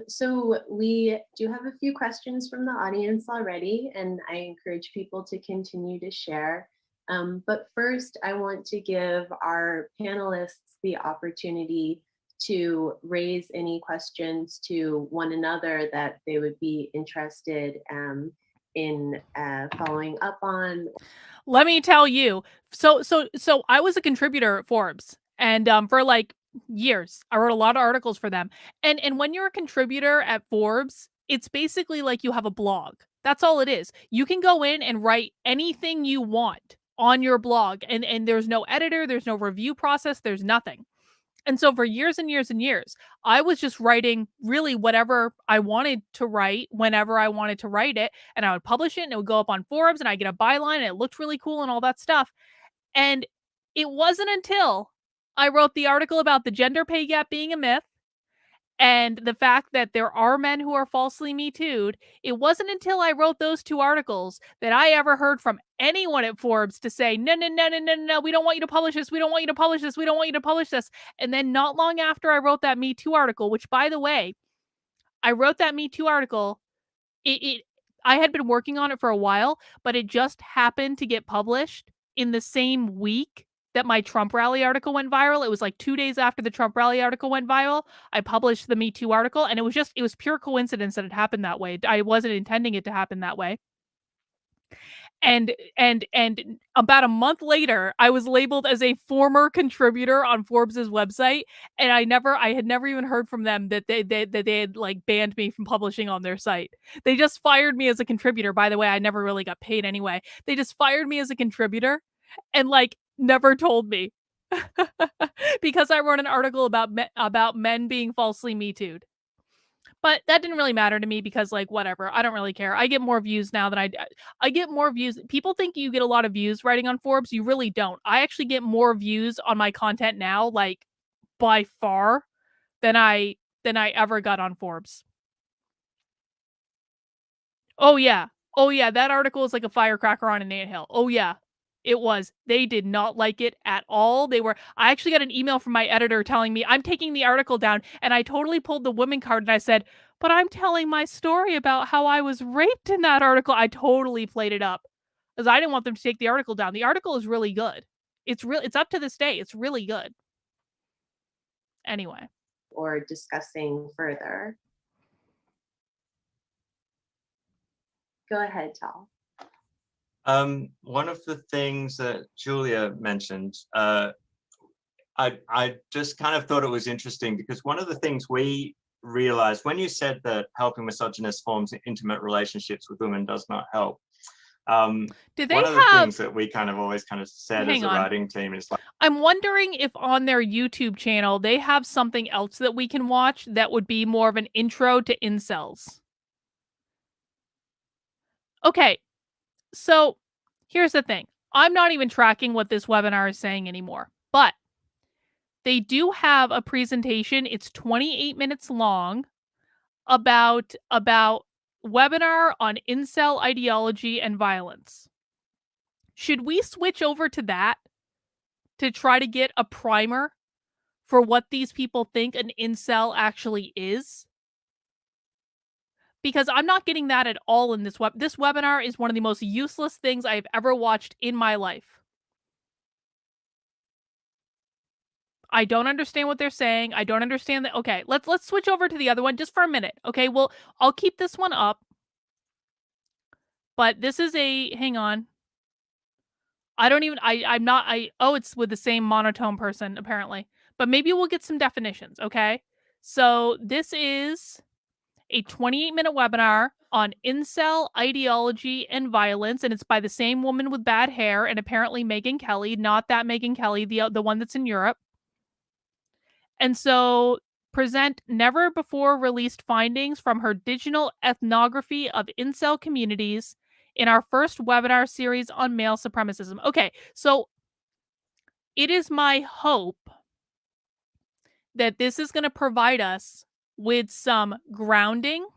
Speaker 2: So we do have a few questions from the audience already, and I encourage people to continue to share. But first, I want to give our panelists the opportunity to raise any questions to one another that they would be interested in following up on.
Speaker 1: Let me tell you. So I was a contributor at Forbes, and for like years, I wrote a lot of articles for them. And when you're a contributor at Forbes, it's basically like you have a blog. That's all it is. You can go in and write anything you want on your blog, and there's no editor, there's no review process, there's nothing. And so for years and years and years, I was just writing really whatever I wanted to write whenever I wanted to write it. And I would publish it and it would go up on Forbes and I get a byline and it looked really cool and all that stuff. And it wasn't until I wrote the article about the gender pay gap being a myth and the fact that there are men who are falsely Me Too'd, it wasn't until I wrote those two articles that I ever heard from anyone at Forbes to say, no, we don't want you to publish this, we don't want you to publish this, we don't want you to publish this. And then not long after I wrote that Me Too article, which by the way, I wrote that Me Too article, I had been working on it for a while, but it just happened to get published in the same week that my Trump rally article went viral. It was like 2 days after the Trump rally article went viral. I published the Me Too article, and it was pure coincidence that it happened that way. I wasn't intending it to happen that way. And about a month later, I was labeled as a former contributor on Forbes's website, and I had never even heard from them that they had like banned me from publishing on their site. They just fired me as a contributor. By the way, I never really got paid anyway. They just fired me as a contributor and like never told me because I wrote an article about men being falsely Me Too'd. But that didn't really matter to me because, like, whatever. I don't really care. I get more views now than I get more views. People think you get a lot of views writing on Forbes. You really don't. I actually get more views on my content now, like, by far, than I ever got on Forbes. Oh, yeah. Oh, yeah. That article is like a firecracker on an anthill. Oh, yeah. It was. They did not like it at all. I actually got an email from my editor telling me I'm taking the article down, and I totally pulled the women card and I said, but I'm telling my story about how I was raped in that article. I totally played it up because I didn't want them to take the article down. The article is really good. It's up to this day. It's really good. Anyway.
Speaker 2: Or discussing further. Go ahead, Tal.
Speaker 6: One of the things that Julia mentioned, I just kind of thought it was interesting because one of the things we realized when you said that helping misogynists form intimate relationships with women does not help.
Speaker 1: Did they
Speaker 6: one of the things that we kind of always kind of said as a writing team is like,
Speaker 1: I'm wondering if on their YouTube channel they have something else that we can watch that would be more of an intro to incels. Okay. So here's the thing. I'm not even tracking what this webinar is saying anymore, but they do have a presentation. It's 28 minutes long about webinar on incel ideology and violence. Should we switch over to that to try to get a primer for what these people think an incel actually is? Because I'm not getting that at all in this this webinar is one of the most useless things I've ever watched in my life. I don't understand what they're saying. I don't understand that. Okay, let's switch over to the other one just for a minute. Okay, well, I'll keep this one up. But this is hang on. Oh, it's with the same monotone person, apparently. But maybe we'll get some definitions, okay? So this is a 28-minute webinar on incel ideology and violence, and it's by the same woman with bad hair, and apparently Megyn Kelly, not that Megyn Kelly, the one that's in Europe. And so present never before released findings from her digital ethnography of incel communities in our first webinar series on male supremacism. Okay, so it is my hope that this is going to provide us with some grounding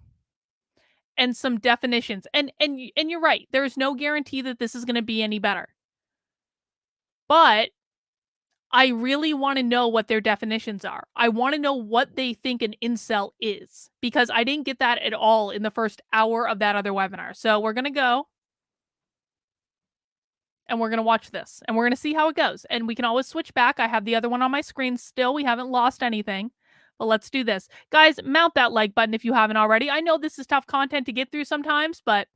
Speaker 1: and some definitions. And you're right, there's no guarantee that this is going to be any better. But I really want to know what their definitions are. I want to know what they think an incel is, because I didn't get that at all in the first hour of that other webinar. So we're going to go and we're going to watch this and we're going to see how it goes. And we can always switch back. I have the other one on my screen still. We haven't lost anything, but let's do this. Guys, mount that like button if you haven't already. I know this is tough content to get through sometimes, but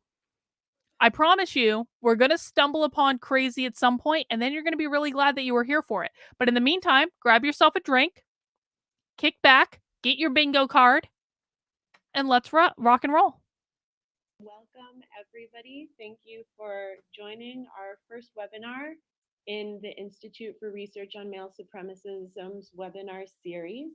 Speaker 1: I promise you, we're going to stumble upon crazy at some point, and then you're going to be really glad that you were here for it. But in the meantime, grab yourself a drink, kick back, get your bingo card, and let's rock and roll.
Speaker 2: Welcome, everybody. Thank you for joining our first webinar in the Institute for Research on Male Supremacism's webinar series.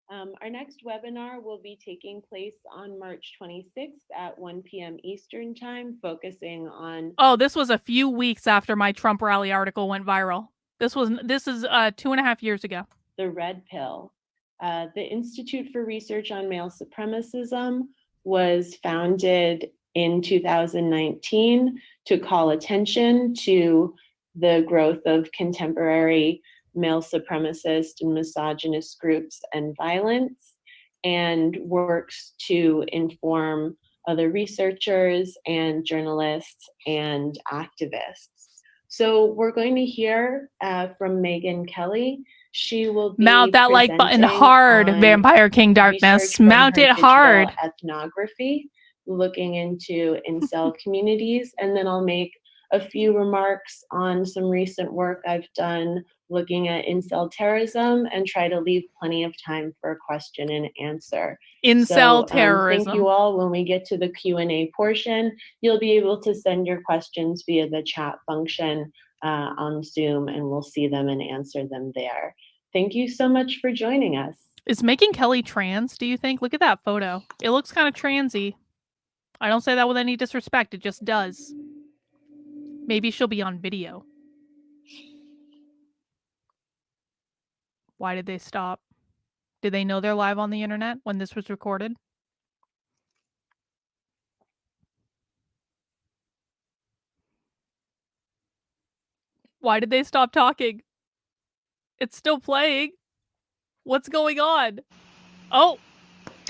Speaker 2: Our next webinar will be taking place on March 26th at 1 p.m. Eastern Time, focusing on...
Speaker 1: Oh, this was a few weeks after my Trump rally article went viral. This is 2.5 years ago.
Speaker 2: The Red Pill. The Institute for Research on Male Supremacism was founded in 2019 to call attention to the growth of contemporary male supremacist and misogynist groups and violence, and works to inform other researchers and journalists and activists. So we're going to hear from Megyn Kelly. She will be
Speaker 1: mount that like button hard, Vampire King Darkness. Mount it hard.
Speaker 2: Ethnography, looking into incel communities, and then I'll make a few remarks on some recent work I've done looking at incel terrorism and try to leave plenty of time for a question and answer.
Speaker 1: Incel terrorism.
Speaker 2: Thank you all. When we get to the Q&A portion, you'll be able to send your questions via the chat function on Zoom, and we'll see them and answer them there. Thank you so much for joining us.
Speaker 1: Is Megyn Kelly trans, do you think? Look at that photo. It looks kind of transy. I don't say that with any disrespect. It just does. Maybe she'll be on video. Why did they stop? Did they know they're live on the internet when this was recorded? Why did they stop talking? It's still playing. What's going on? Oh.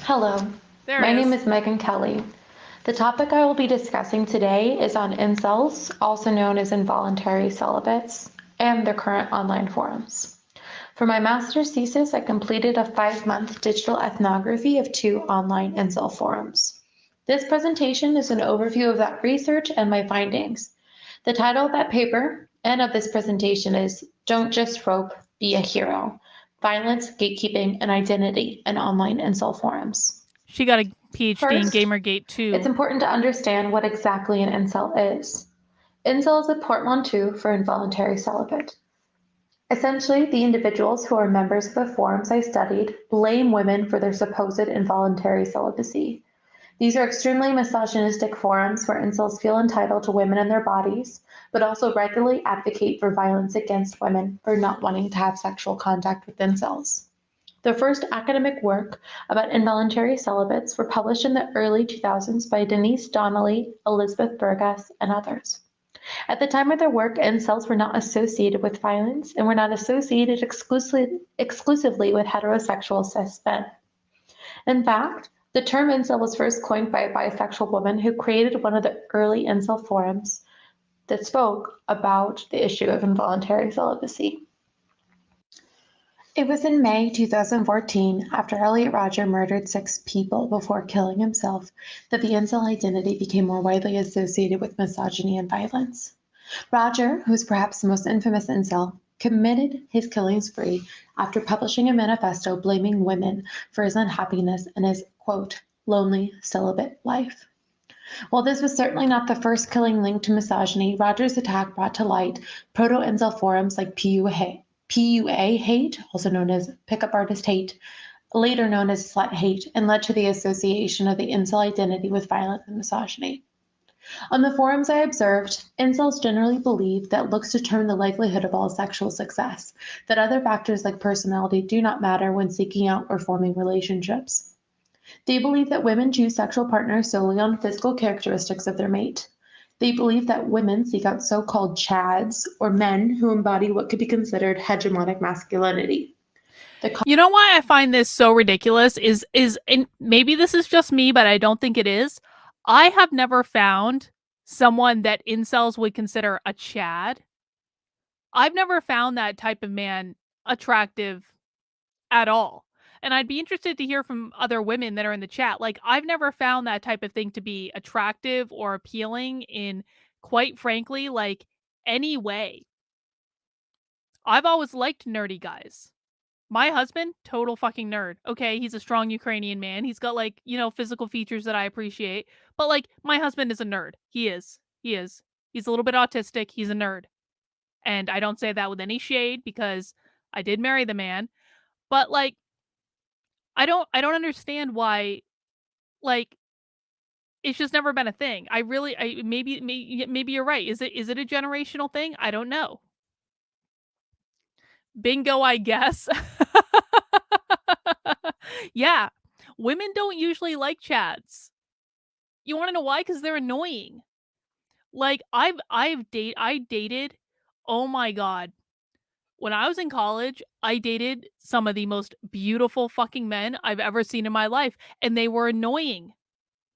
Speaker 4: Hello. My name is Megyn Kelly. The topic I will be discussing today is on incels, also known as involuntary celibates, and their current online forums. For my master's thesis, I completed a 5-month digital ethnography of 2 online incel forums. This presentation is an overview of that research and my findings. The title of that paper and of this presentation is Don't Just Rope, Be a Hero: Violence, Gatekeeping, and Identity in Online Incel Forums.
Speaker 1: She got a PhD in Gamergate too.
Speaker 4: It's important to understand what exactly an incel is. Incel is a portmanteau for involuntary celibate. Essentially, the individuals who are members of the forums I studied blame women for their supposed involuntary celibacy. These are extremely misogynistic forums where incels feel entitled to women and their bodies, but also regularly advocate for violence against women for not wanting to have sexual contact with incels. The first academic work about involuntary celibates were published in the early 2000s by Denise Donnelly, Elizabeth Burgess, and others. At the time of their work, incels were not associated with violence and were not associated exclusively with heterosexual cis men. In fact, the term incel was first coined by a bisexual woman who created one of the early incel forums that spoke about the issue of involuntary celibacy. It was in May 2014, after Elliot Rodger murdered 6 people before killing himself, that the incel identity became more widely associated with misogyny and violence. Roger, who's perhaps the most infamous incel, committed his killing spree after publishing a manifesto blaming women for his unhappiness and his, quote, lonely celibate life. While this was certainly not the first killing linked to misogyny, Roger's attack brought to light proto-incel forums like PUA hate, also known as pickup artist hate, later known as slut hate, and led to the association of the incel identity with violence and misogyny. On the forums I observed, incels generally believe that looks determine the likelihood of all sexual success, that other factors like personality do not matter when seeking out or forming relationships. They believe that women choose sexual partners solely on physical characteristics of their mate. They believe that women seek out so-called chads, or men who embody what could be considered hegemonic masculinity.
Speaker 1: You know why I find this so ridiculous is and maybe this is just me, but I don't think it is. I have never found someone that incels would consider a chad. I've never found that type of man attractive at all. And I'd be interested to hear from other women that are in the chat. Like, I've never found that type of thing to be attractive or appealing in, quite frankly, like any way. I've always liked nerdy guys. My husband, total fucking nerd. Okay, he's a strong Ukrainian man. He's got, like, you know, physical features that I appreciate. But, like, my husband is a nerd. He is. He's a little bit autistic. He's a nerd. And I don't say that with any shade because I did marry the man. But, like, I don't understand why, like, it's just never been a thing. Maybe you're right. Is it a generational thing? I don't know. Bingo, I guess. Yeah. Women don't usually like chads. You want to know why? Because they're annoying. Like, I dated, oh my God. When I was in college, I dated some of the most beautiful fucking men I've ever seen in my life, and they were annoying.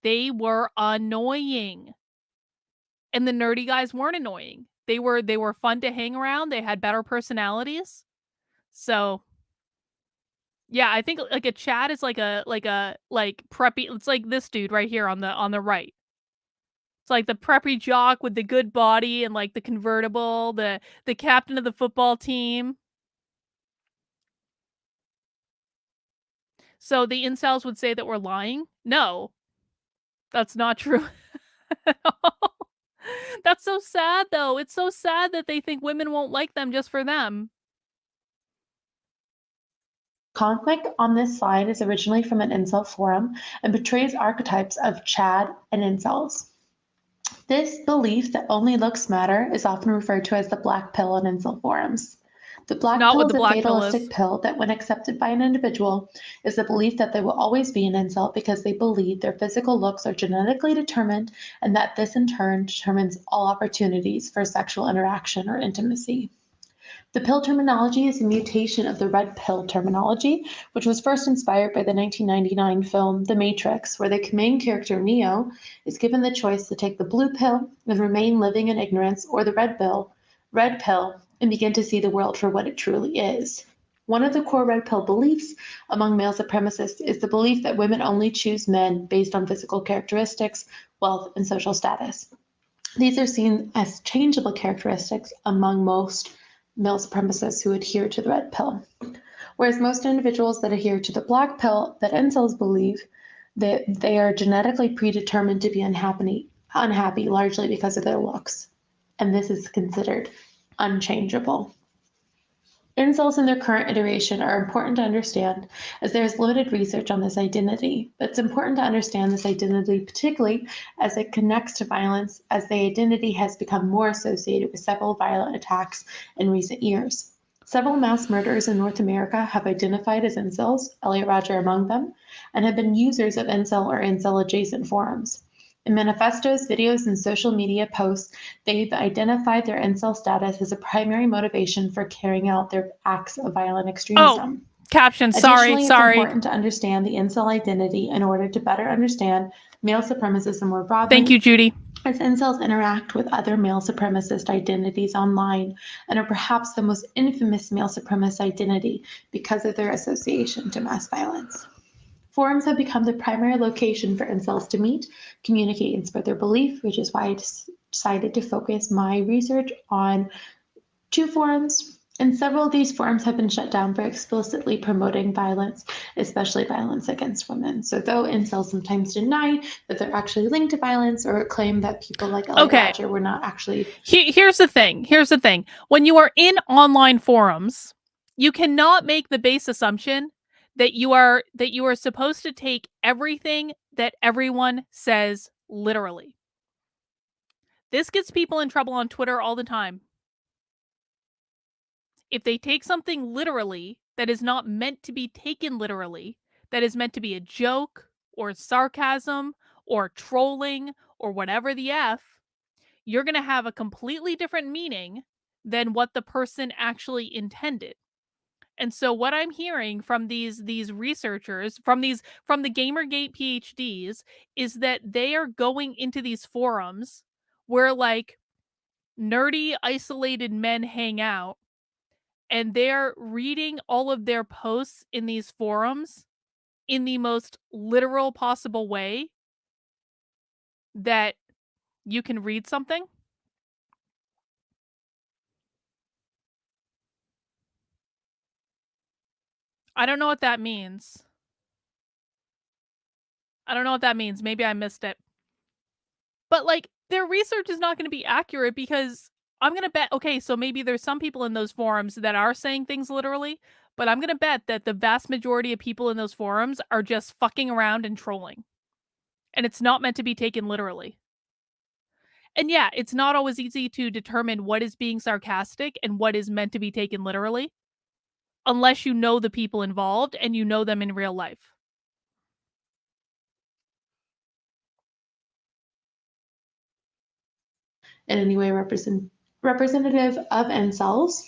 Speaker 1: They were annoying. And the nerdy guys weren't annoying. They were fun to hang around. They had better personalities. So yeah, I think like a Chad is like preppy. It's like this dude right here on the right. It's like the preppy jock with the good body and like the convertible, the captain of the football team. So the incels would say that we're lying? No. That's not true at all. That's so sad though. It's so sad that they think women won't like them just for them.
Speaker 4: Conflict on this slide is originally from an incel forum and portrays archetypes of Chad and incels. This belief that only looks matter is often referred to as the black pill on incel forums. The black
Speaker 1: not
Speaker 4: pill
Speaker 1: what
Speaker 4: is
Speaker 1: the
Speaker 4: a
Speaker 1: black pill
Speaker 4: fatalistic
Speaker 1: is.
Speaker 4: pill that, when accepted by an individual, is the belief that they will always be an incel because they believe their physical looks are genetically determined and that this in turn determines all opportunities for sexual interaction or intimacy. The pill terminology is a mutation of the red pill terminology, which was first inspired by the 1999 film The Matrix, where the main character Neo is given the choice to take the blue pill and remain living in ignorance, or the red pill, and begin to see the world for what it truly is. One of the core red pill beliefs among male supremacists is the belief that women only choose men based on physical characteristics, wealth, and social status. These are seen as changeable characteristics among most male supremacists who adhere to the red pill. Whereas most individuals that adhere to the black pill, that incels believe that they are genetically predetermined to be unhappy largely because of their looks. And this is considered unchangeable. Incels in their current iteration are important to understand as there is limited research on this identity. It's important to understand this identity particularly as it connects to violence, as the identity has become more associated with several violent attacks in recent years. Several mass murders in North America have identified as incels, Elliot Rodger among them, and have been users of incel or incel-adjacent forums. In manifestos, videos, and social media posts, they've identified their incel status as a primary motivation for carrying out their acts of violent extremism.
Speaker 1: Caption,
Speaker 4: Additionally,
Speaker 1: sorry.
Speaker 4: it's important to understand the incel identity in order to better understand male supremacism more broadly.
Speaker 1: Thank you, Judy.
Speaker 4: As incels interact with other male supremacist identities online and are perhaps the most infamous male supremacist identity because of their association to mass violence. Forums have become the primary location for incels to meet, communicate, and spread their belief, which is why
Speaker 7: decided to focus my research on 2 forums, and several of these forums have been shut down for explicitly promoting violence, especially violence against women. So though incels sometimes deny that they're actually linked to violence or claim that people like Elliot Rodger were not actually...
Speaker 1: Here's the thing. Here's the thing. When you are in online forums, you cannot make the base assumption that you are supposed to take everything that everyone says literally. This gets people in trouble on Twitter all the time. If they take something literally that is not meant to be taken literally, that is meant to be a joke or sarcasm or trolling or whatever the F, you're going to have a completely different meaning than what the person actually intended. And so what I'm hearing from these researchers, from the Gamergate PhDs, is that they are going into these forums where like nerdy, isolated men hang out, and they're reading all of their posts in these forums in the most literal possible way that you can read something. I don't know what that means. I don't know what that means. Maybe I missed it. But like, their research is not going to be accurate because I'm going to bet, okay, so maybe there's some people in those forums that are saying things literally, but I'm going to bet that the vast majority of people in those forums are just fucking around and trolling. And it's not meant to be taken literally. And yeah, it's not always easy to determine what is being sarcastic and what is meant to be taken literally, unless you know the people involved and you know them in real life.
Speaker 7: In any way representative of incels.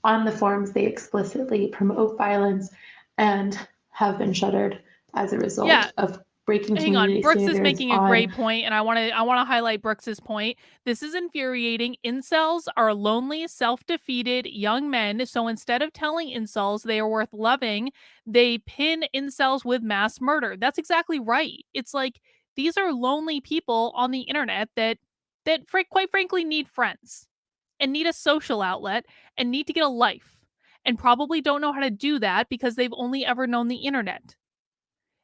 Speaker 7: On the forums, they explicitly promote violence and have been shuttered as a result of breaking community
Speaker 1: Brooks
Speaker 7: standards.
Speaker 1: Is making a great point, and I want to highlight Brooks's point. This is infuriating. Incels are lonely, self-defeated young men. So instead of telling incels they are worth loving, they pin incels with mass murder. That's exactly right. It's like these are lonely people on the internet that quite frankly need friends and need a social outlet and need to get a life and probably don't know how to do that because they've only ever known the internet.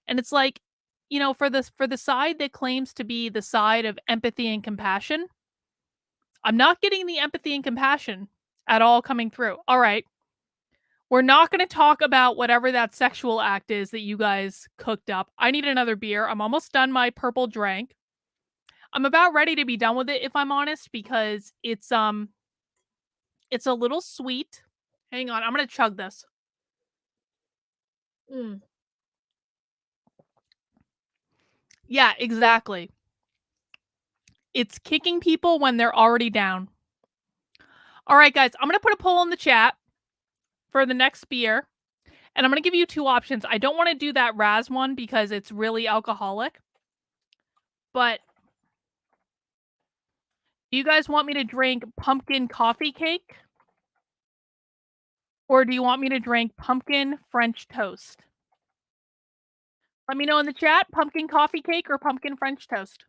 Speaker 1: And it's like, you know, for the side that claims to be the side of empathy and compassion, I'm not getting the empathy and compassion at all coming through. All right. We're not going to talk about whatever that sexual act is that you guys cooked up. I need another beer. I'm almost done my purple drink. I'm about ready to be done with it, if I'm honest, because it's a little sweet. Hang on, I'm going to chug this. Yeah, exactly. It's kicking people when they're already down. All right, guys, I'm going to put a poll in the chat for the next beer. And I'm going to give you 2 options. I don't want to do that Raz one because it's really alcoholic. But do you guys want me to drink pumpkin coffee cake? Or do you want me to drink pumpkin French toast? Let me know in the chat, pumpkin coffee cake or pumpkin French toast.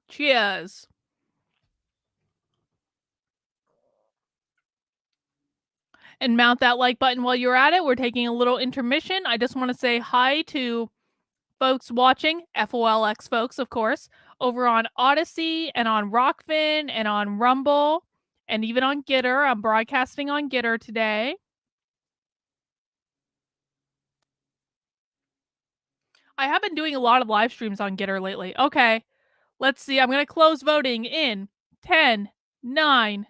Speaker 1: Cheers. And mount that like button while you're at it. We're taking a little intermission. I just want to say hi to folks watching, FOLX folks, of course, over on Odyssey and on Rockfin and on Rumble and even on Gitter. I'm broadcasting on Gitter today. I have been doing a lot of live streams on Gitter lately. Okay, let's see. I'm going to close voting in 10, 9,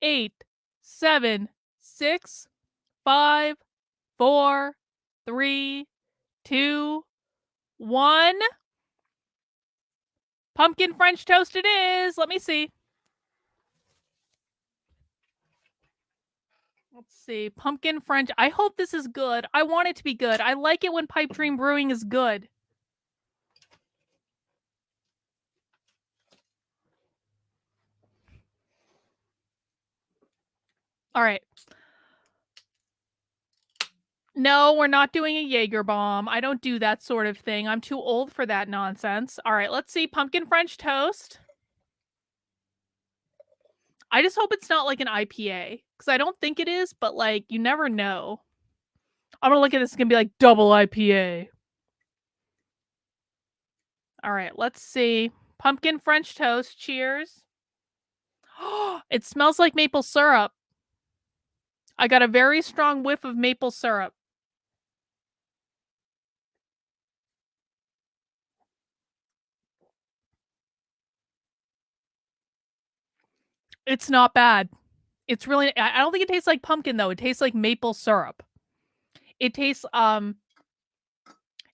Speaker 1: 8, 7, 6, 5, 4, 3, 2, 1. Pumpkin French toast it is. Let me see. Let's see. Pumpkin French. I hope this is good. I want it to be good. I like it when Pipe Dream Brewing is good. All right. No, we're not doing a Jaeger bomb. I don't do that sort of thing. I'm too old for that nonsense. All right, let's see. Pumpkin French toast. I just hope it's not like an IPA, because I don't think it is, but like, you never know. I'm gonna look at this, it's gonna be like double IPA. All right, let's see. Pumpkin French toast. Cheers. It smells like maple syrup. I got a very strong whiff of maple syrup. It's not bad. It's really, I don't think it tastes like pumpkin though. It tastes like maple syrup. It tastes,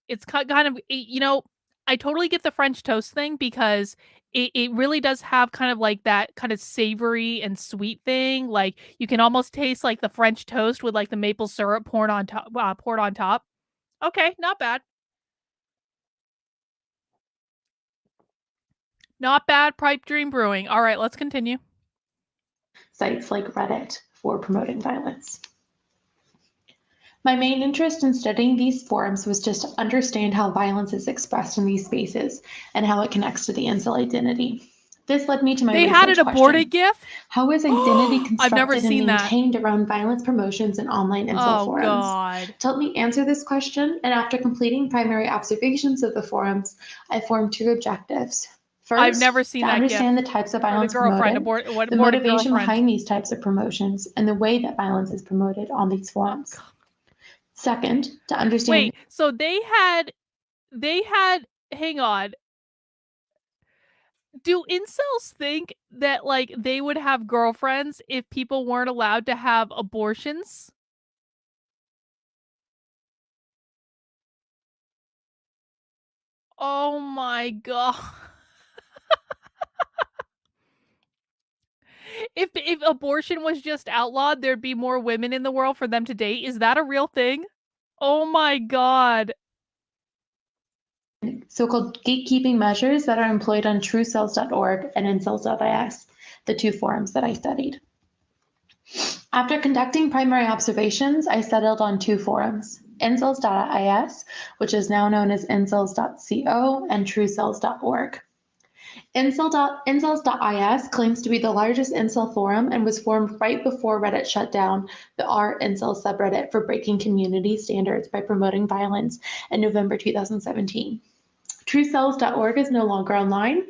Speaker 1: it's kind of, you know, I totally get the French toast thing because it really does have kind of like that kind of savory and sweet thing. Like you can almost taste like the French toast with like the maple syrup poured on top. Okay, not bad. Not bad. Pipe Dream Brewing. All right, let's continue.
Speaker 7: Sites like Reddit for promoting violence. My main interest in studying these forums was just to understand how violence is expressed in these spaces and how it connects to the incel identity. This led me to my
Speaker 1: They
Speaker 7: research
Speaker 1: had it aborted
Speaker 7: question.
Speaker 1: GIF?
Speaker 7: How is identity
Speaker 1: I've never
Speaker 7: constructed and
Speaker 1: seen that.
Speaker 7: maintained around violence promotions and online incel
Speaker 1: Oh,
Speaker 7: forums?
Speaker 1: God.
Speaker 7: To help me answer this question, and after completing primary observations of the forums, I formed two objectives. First,
Speaker 1: I've never seen
Speaker 7: to
Speaker 1: that
Speaker 7: understand
Speaker 1: GIF.
Speaker 7: the types of
Speaker 1: Or the
Speaker 7: violence
Speaker 1: girlfriend,
Speaker 7: promoted, the
Speaker 1: aborted
Speaker 7: motivation
Speaker 1: girlfriend.
Speaker 7: behind these types of promotions, and the way that violence is promoted on these forums. Second, to understand.
Speaker 1: Wait, so they had, hang on. Do incels think that like they would have girlfriends if people weren't allowed to have abortions? Oh my God. If abortion was just outlawed, there'd be more women in the world for them to date. Is that a real thing? Oh my God.
Speaker 7: So-called gatekeeping measures that are employed on truecells.org and incels.is, the two forums that I studied. After conducting primary observations, I settled on two forums, incels.is, which is now known as incels.co, and truecells.org. Incels.is claims to be the largest incel forum and was formed right before Reddit shut down the r/incel subreddit for breaking community standards by promoting violence in November 2017. TrueCells.org is no longer online.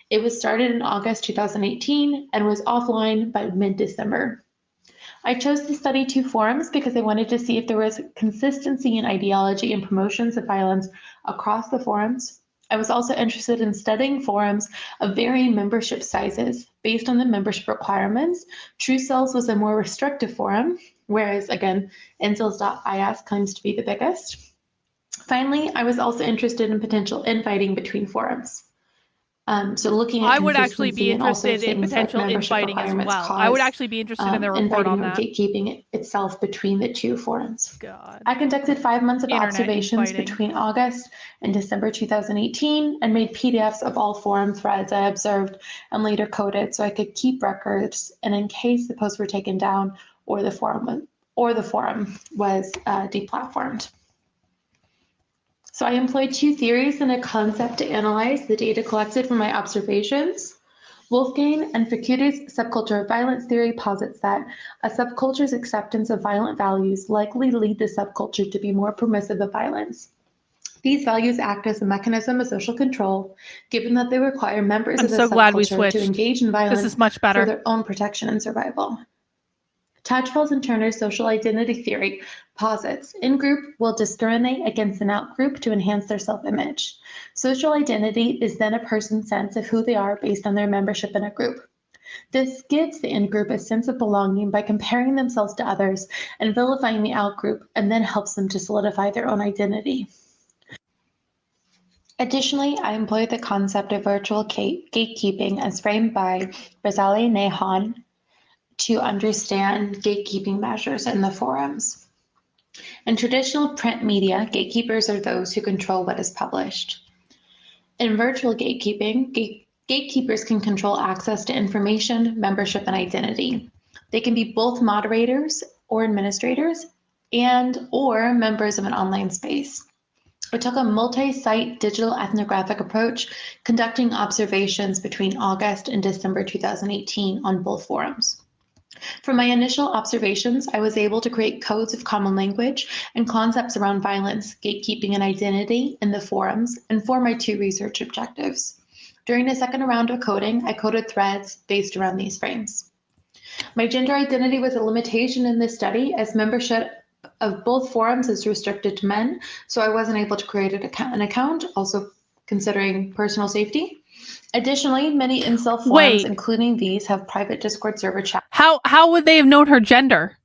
Speaker 7: It was started in August 2018 and was offline by mid-December. I chose to study two forums because I wanted to see if there was consistency in ideology and promotions of violence across the forums. I was also interested in studying forums of varying membership sizes. Based on the membership requirements, TrueCells was a more restrictive forum, whereas, again, incels.is claims to be the biggest. Finally, I was also interested in potential infighting between forums. So looking at
Speaker 1: I would actually be
Speaker 7: consistency and also
Speaker 1: interested in
Speaker 7: things like
Speaker 1: potential
Speaker 7: membership
Speaker 1: infighting as
Speaker 7: requirements
Speaker 1: well. I would
Speaker 7: cause
Speaker 1: actually be interested in the report
Speaker 7: infighting
Speaker 1: on
Speaker 7: or
Speaker 1: that.
Speaker 7: gatekeeping itself between the two forums.
Speaker 1: God.
Speaker 7: I conducted 5 months of
Speaker 1: Internet
Speaker 7: observations
Speaker 1: infighting.
Speaker 7: between August and December 2018 and made PDFs of all forum threads I observed and later coded so I could keep records and in case the posts were taken down or the forum was deplatformed. So I employed two theories and a concept to analyze the data collected from my observations. Wolfgang and Ficuti's subculture of violence theory posits that a subculture's acceptance of violent values likely lead the subculture to be more permissive of violence. These values act as a mechanism of social control, given that they require members of the
Speaker 1: so glad we
Speaker 7: subculture to
Speaker 1: switched.
Speaker 7: engage in violence
Speaker 1: This is much better.
Speaker 7: for their own protection and survival. Tadfels and Turner's social identity theory posits in-group will discriminate against an out-group to enhance their self-image. Social identity is then a person's sense of who they are based on their membership in a group. This gives the in-group a sense of belonging by comparing themselves to others and vilifying the out-group, and then helps them to solidify their own identity. Additionally, I employed the concept of virtual gatekeeping as framed by Razali Nehan to understand gatekeeping measures in the forums. In traditional print media, gatekeepers are those who control what is published. In virtual gatekeeping, gatekeepers can control access to information, membership, and identity. They can be both moderators or administrators, and or members of an online space. I took a multi-site digital ethnographic approach, conducting observations between August and December 2018 on both forums. From my initial observations, I was able to create codes of common language and concepts around violence, gatekeeping, and identity in the forums, and for my 2 research objectives. During the second round of coding, I coded threads based around these frames. My gender identity was a limitation in this study, as membership of both forums is restricted to men, so I wasn't able to create an account, also considering personal safety. Additionally, many incel forums,
Speaker 1: Wait.
Speaker 7: including these, have private Discord server chat.
Speaker 1: How would they have known her gender?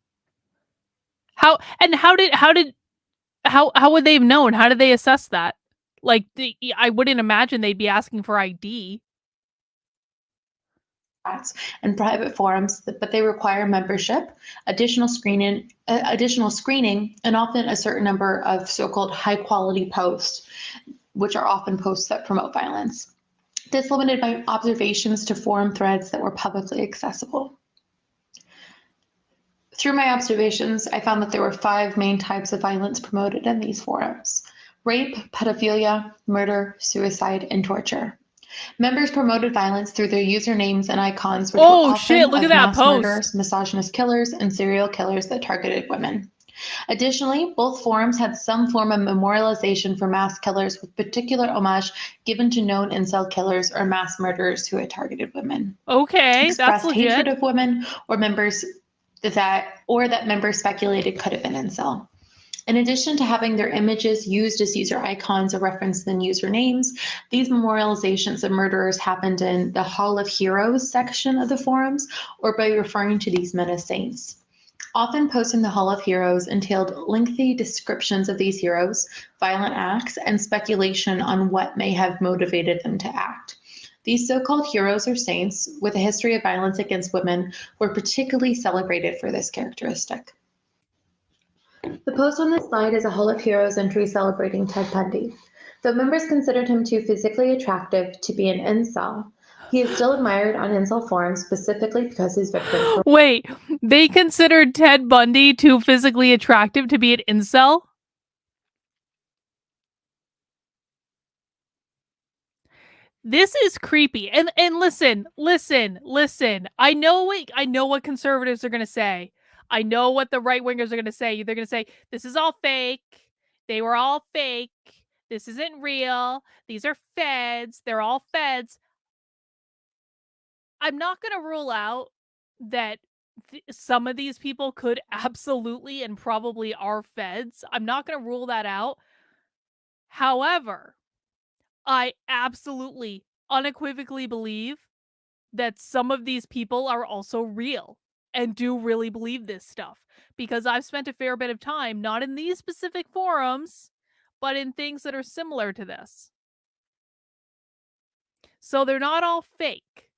Speaker 1: How would they have known? How did they assess that? Like, I wouldn't imagine they'd be asking for ID.
Speaker 7: And private forums, but they require membership, additional screening, and often a certain number of so-called high-quality posts, which are often posts that promote violence. This limited my observations to forum threads that were publicly accessible. Through my observations, I found that there were 5 main types of violence promoted in these forums: rape, pedophilia, murder, suicide, and torture. Members promoted violence through their usernames and icons, which were often
Speaker 1: Look
Speaker 7: of
Speaker 1: at that
Speaker 7: mass
Speaker 1: post.
Speaker 7: murderers, misogynist killers, and serial killers that targeted women. Additionally, both forums had some form of memorialization for mass killers, with particular homage given to known incel killers or mass murderers who had targeted women.
Speaker 1: Okay,
Speaker 7: Expressed
Speaker 1: that's
Speaker 7: hatred
Speaker 1: legit.
Speaker 7: of women or members that members speculated could have been incel. In addition to having their images used as user icons or referenced in usernames, these memorializations of murderers happened in the Hall of Heroes section of the forums, or by referring to these men as saints. Often posting the Hall of Heroes entailed lengthy descriptions of these heroes, violent acts, and speculation on what may have motivated them to act. These so-called heroes or saints, with a history of violence against women, were particularly celebrated for this characteristic. The post on this slide is a Hall of Heroes entry celebrating Ted Bundy. Though members considered him too physically attractive to be an incel, he is still admired on incel forums specifically because his victims were—
Speaker 1: Wait, they considered Ted Bundy too physically attractive to be an incel? This is creepy. And listen. I know what conservatives are going to say. I know what the right wingers are going to say. They're going to say this is all fake. They were all fake. This isn't real. These are feds. They're all feds. I'm not going to rule out that some of these people could absolutely and probably are feds. I'm not going to rule that out. However, I absolutely unequivocally believe that some of these people are also real and do really believe this stuff, because I've spent a fair bit of time not in these specific forums, but in things that are similar to this. So they're not all fake,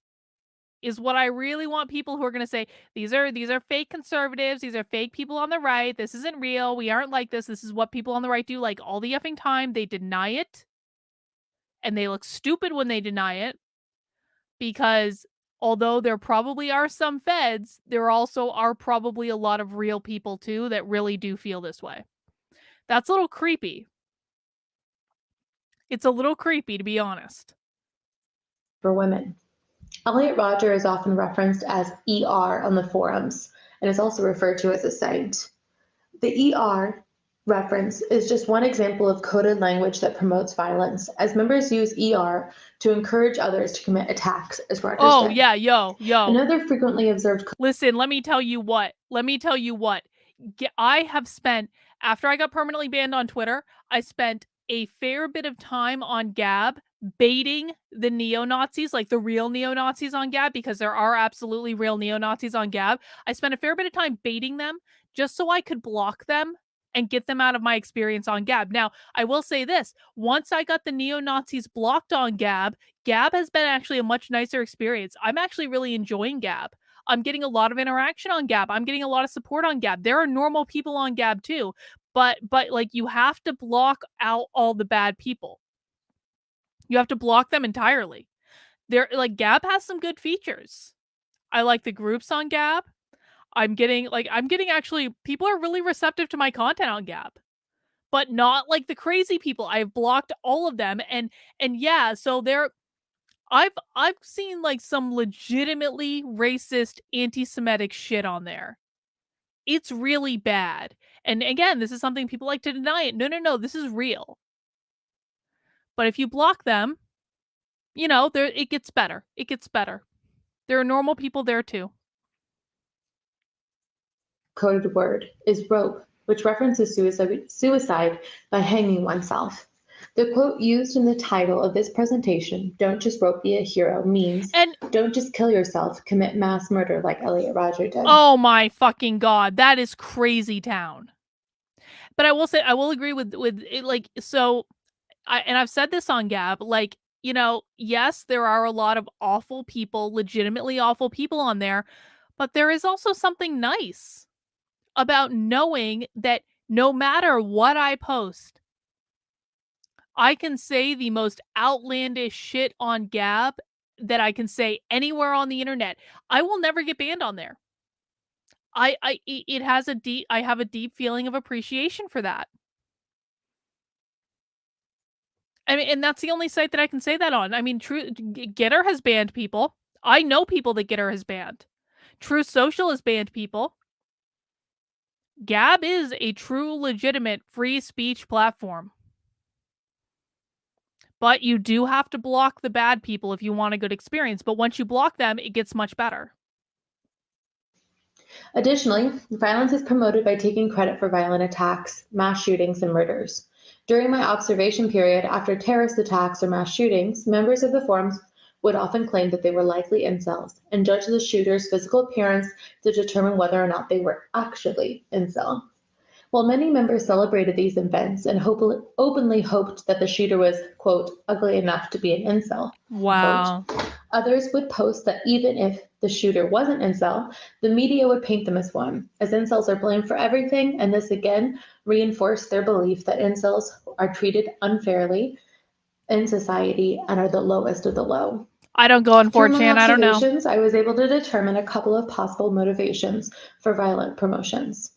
Speaker 1: is what I really want people who are going to say these are fake conservatives, these are fake people on the right, this isn't real, we aren't like this is what people on the right do like all the effing time. They deny it, and they look stupid when they deny it, because although there probably are some feds, there also are probably a lot of real people too that really do feel this way. That's a little creepy. It's a little creepy, to be honest.
Speaker 7: for women. Elliot Rodger is often referenced as ER on the forums and is also referred to as a saint. The ER reference is just one example of coded language that promotes violence, as members use ER to encourage others to commit attacks, as Rodger said.
Speaker 1: Oh, yeah, yo.
Speaker 7: Another frequently observed—
Speaker 1: Listen, let me tell you what. I have spent, after I got permanently banned on Twitter, I spent a fair bit of time on Gab baiting the neo-Nazis, like the real neo-Nazis on Gab, because there are absolutely real neo-Nazis on Gab. I spent a fair bit of time baiting them just so I could block them and get them out of my experience on Gab. Now, I will say this. Once I got the neo-Nazis blocked on Gab, Gab has been actually a much nicer experience. I'm actually really enjoying Gab. I'm getting a lot of interaction on Gab. I'm getting a lot of support on Gab. There are normal people on Gab too, but like, you have to block out all the bad people. You have to block them entirely. Gab has some good features. I like the groups on Gab. I'm getting actually, people are really receptive to my content on Gab, but not like the crazy people. I've blocked all of them, and yeah, so I've seen like some legitimately racist, anti-Semitic shit on there. It's really bad. And again, this is something people like to deny it. No, this is real. But if you block them, you know, it gets better. It gets better. There are normal people there too.
Speaker 7: Coded word is rope, which references suicide by hanging oneself. The quote used in the title of this presentation, "Don't just rope, be a hero," means
Speaker 1: And
Speaker 7: don't just kill yourself, commit mass murder like Elliot Rodger did.
Speaker 1: oh my fucking God, that is crazy town. But I will say, I will agree with it, like, so I've said this on Gab, like, you know, yes, there are a lot of awful people, legitimately awful people on there, but there is also something nice about knowing that no matter what I post, I can say the most outlandish shit on Gab that I can say anywhere on the internet. I will never get banned on there. It has a deep, I have a deep feeling of appreciation for that. I mean, and that's the only site that I can say that on. I mean, Getter has banned people. I know people that Getter has banned. Truth Social has banned people. Gab is a true, legitimate free speech platform. But you do have to block the bad people if you want a good experience. But once you block them, it gets much better.
Speaker 7: Additionally, violence is promoted by taking credit for violent attacks, mass shootings, and murders. During my observation period after terrorist attacks or mass shootings, members of the forums would often claim that they were likely incels and judge the shooter's physical appearance to determine whether or not they were actually incel. While many members celebrated these events and openly hoped that the shooter was, quote, ugly enough to be an incel,
Speaker 1: Wow.
Speaker 7: quote, others would post that even if the shooter wasn't incel, the media would paint them as one, as incels are blamed for everything, and this again reinforced their belief that incels are treated unfairly in society and are the lowest of the low.
Speaker 1: I don't go on
Speaker 7: Through my
Speaker 1: 4chan, I don't know.
Speaker 7: observations, I was able to determine a couple of possible motivations for violent promotions.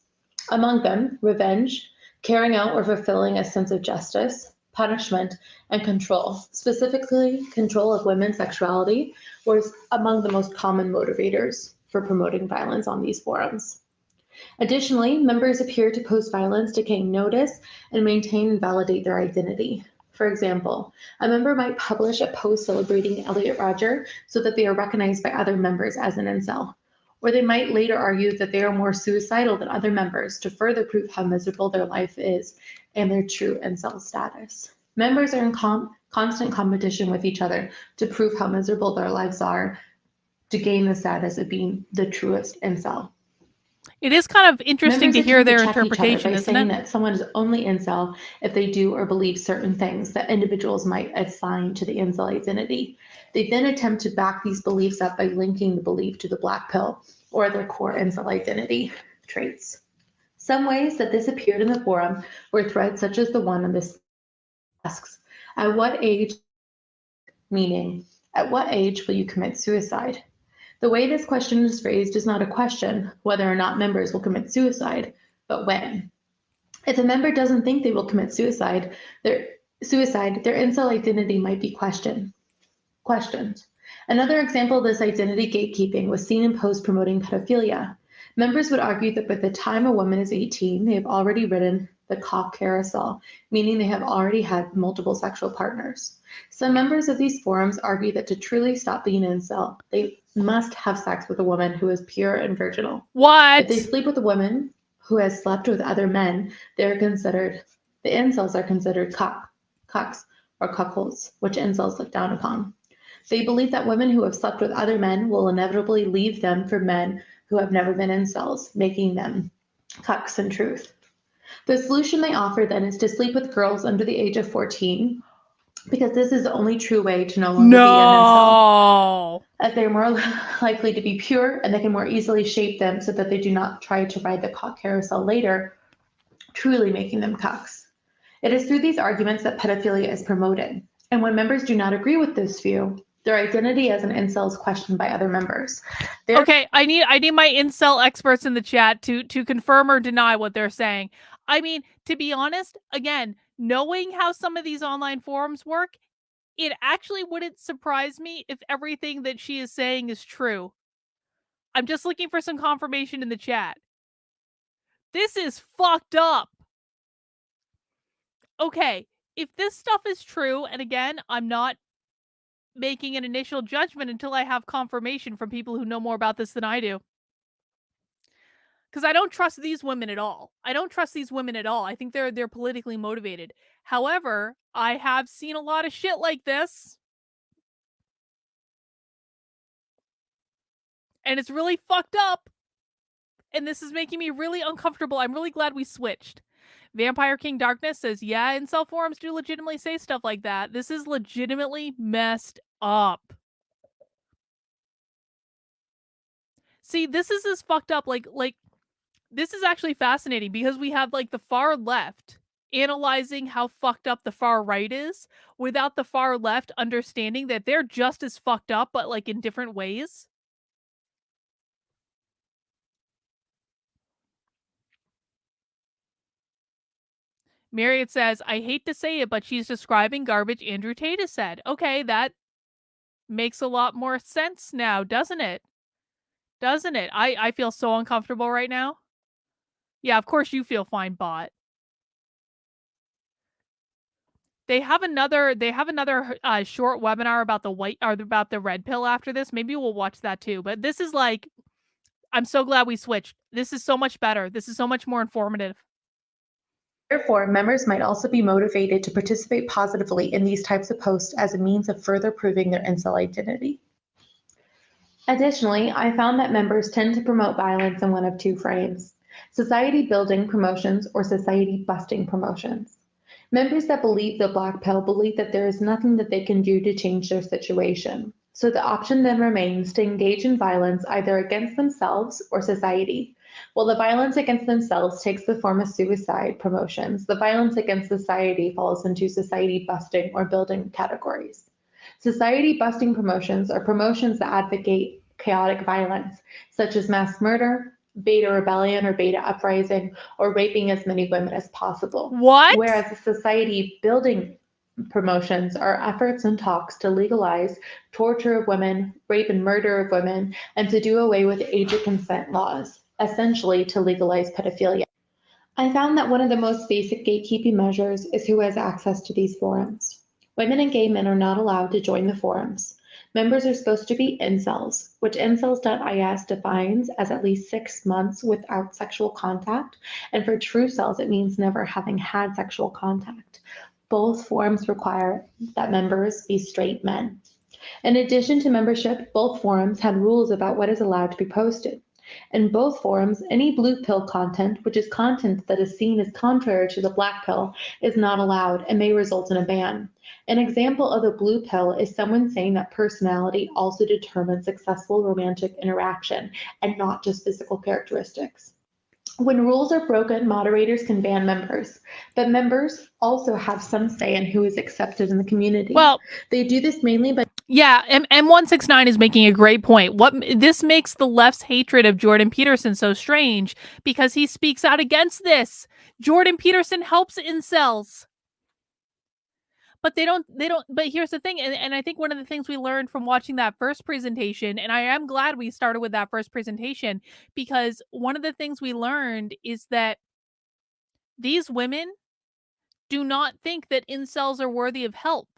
Speaker 7: Among them, revenge, carrying out or fulfilling a sense of justice, punishment, and control. Specifically, control of women's sexuality was among the most common motivators for promoting violence on these forums. Additionally, members appear to post violence to gain notice and maintain and validate their identity. For example, a member might publish a post celebrating Elliot Rodger so that they are recognized by other members as an incel. Or they might later argue that they are more suicidal than other members to further prove how miserable their life is and their true incel status. Members are in constant competition with each other to prove how miserable their lives are to gain the status of being the truest incel.
Speaker 1: It is kind of interesting to hear their interpretation,
Speaker 7: by
Speaker 1: isn't
Speaker 7: saying
Speaker 1: it?
Speaker 7: that someone is only incel if they do or believe certain things that individuals might assign to the incel identity. They then attempt to back these beliefs up by linking the belief to the black pill or their core incel identity traits. Some ways that this appeared in the forum were threads such as the one on this asks, at what age, meaning, at what age will you commit suicide? The way this question is phrased is not a question whether or not members will commit suicide, but when. If a member doesn't think they will commit suicide, their incel identity might be questioned. Another example of this identity gatekeeping was seen in posts promoting pedophilia. Members would argue that by the time a woman is 18, they have already ridden the cock carousel, meaning they have already had multiple sexual partners. Some members of these forums argue that to truly stop being an incel, they must have sex with a woman who is pure and virginal.
Speaker 1: What?
Speaker 7: If they sleep with a woman who has slept with other men, the incels are considered cocks or cuckolds, which incels look down upon. They believe that women who have slept with other men will inevitably leave them for men who have never been incels, making them cucks in truth. The solution they offer then is to sleep with girls under the age of 14, because this is the only true way to no longer be an incel, as they are more likely to be pure and they can more easily shape them so that they do not try to ride the cock carousel later, truly making them cucks. It is through these arguments that pedophilia is promoted. And when members do not agree with this view, Their identity as an incel is questioned by other members.
Speaker 1: Okay, I need my incel experts in the chat to confirm or deny what they're saying. I mean, to be honest, again, knowing how some of these online forums work, it actually wouldn't surprise me if everything that she is saying is true. I'm just looking for some confirmation in the chat. This is fucked up. Okay, if this stuff is true, and again, I'm not making an initial judgment until I have confirmation from people who know more about this than I do. Because I don't trust these women at all. I don't trust these women at all. I think they're politically motivated. However, I have seen a lot of shit like this. And it's really fucked up. And this is making me really uncomfortable. I'm really glad we switched. Vampire King Darkness says, yeah, incel forums do legitimately say stuff like that. This is legitimately messed up. See, this is as fucked up. Like this is actually fascinating because we have like the far left analyzing how fucked up the far right is without the far left understanding that they're just as fucked up, but like in different ways. Marriott says, I hate to say it, but she's describing garbage Andrew Tate has said. Okay, that makes a lot more sense now, doesn't it? Doesn't it? I feel so uncomfortable right now. Yeah, of course you feel fine, bot. They have another short webinar about the red pill after this. Maybe we'll watch that too. But this is like, I'm so glad we switched. This is so much better. This is so much more informative.
Speaker 7: Therefore, members might also be motivated to participate positively in these types of posts as a means of further proving their incel identity. Additionally, I found that members tend to promote violence in one of two frames: society building promotions or society busting promotions. Members that believe the black pill believe that there is nothing that they can do to change their situation. So the option then remains to engage in violence either against themselves or society. While the violence against themselves takes the form of suicide promotions, the violence against society falls into society busting or building categories. Society busting promotions are promotions that advocate chaotic violence, such as mass murder, beta rebellion or beta uprising, or raping as many women as possible.
Speaker 1: What?
Speaker 7: Whereas the society building promotions are efforts and talks to legalize torture of women, rape and murder of women, and to do away with age of consent laws, essentially to legalize pedophilia. I found that one of the most basic gatekeeping measures is who has access to these forums. Women and gay men are not allowed to join the forums. Members are supposed to be incels, which incels.is defines as at least 6 months without sexual contact, and for true cells, it means never having had sexual contact. Both forums require that members be straight men. In addition to membership, both forums had rules about what is allowed to be posted. In both forums, any blue pill content, which is content that is seen as contrary to the black pill, is not allowed and may result in a ban. An example of the blue pill is someone saying that personality also determines successful romantic interaction and not just physical characteristics. When rules are broken, moderators can ban members, but members also have some say in who is accepted in the community.
Speaker 1: Well,
Speaker 7: they do this mainly by
Speaker 1: yeah, M169 is making a great point. What this makes the left's hatred of Jordan Peterson so strange because he speaks out against this. Jordan Peterson helps incels. But they don't, but here's the thing, and I think one of the things we learned from watching that first presentation, and I am glad we started with that first presentation, because one of the things we learned is that these women do not think that incels are worthy of help.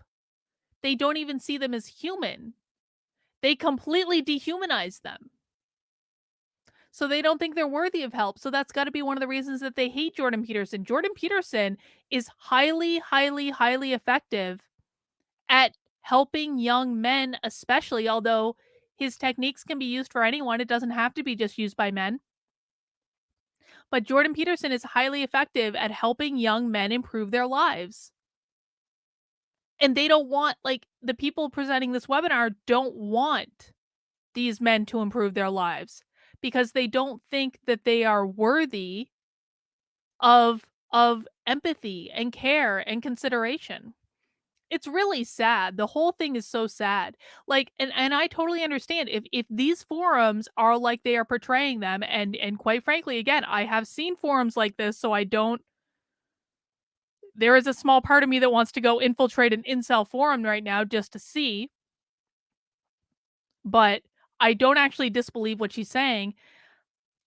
Speaker 1: They don't even see them as human. They completely dehumanize them. So they don't think they're worthy of help. So that's got to be one of the reasons that they hate Jordan Peterson. Jordan Peterson is highly, highly, highly effective at helping young men, especially, although his techniques can be used for anyone. It doesn't have to be just used by men. But Jordan Peterson is highly effective at helping young men improve their lives. And they don't want, like, the people presenting this webinar don't want these men to improve their lives because they don't think that they are worthy of empathy and care and consideration. It's really sad. The whole thing is so sad. Like, and I totally understand if these forums are like they are portraying them, and quite frankly, again, I have seen forums like this, so I don't. There is a small part of me that wants to go infiltrate an incel forum right now just to see, but I don't actually disbelieve what she's saying.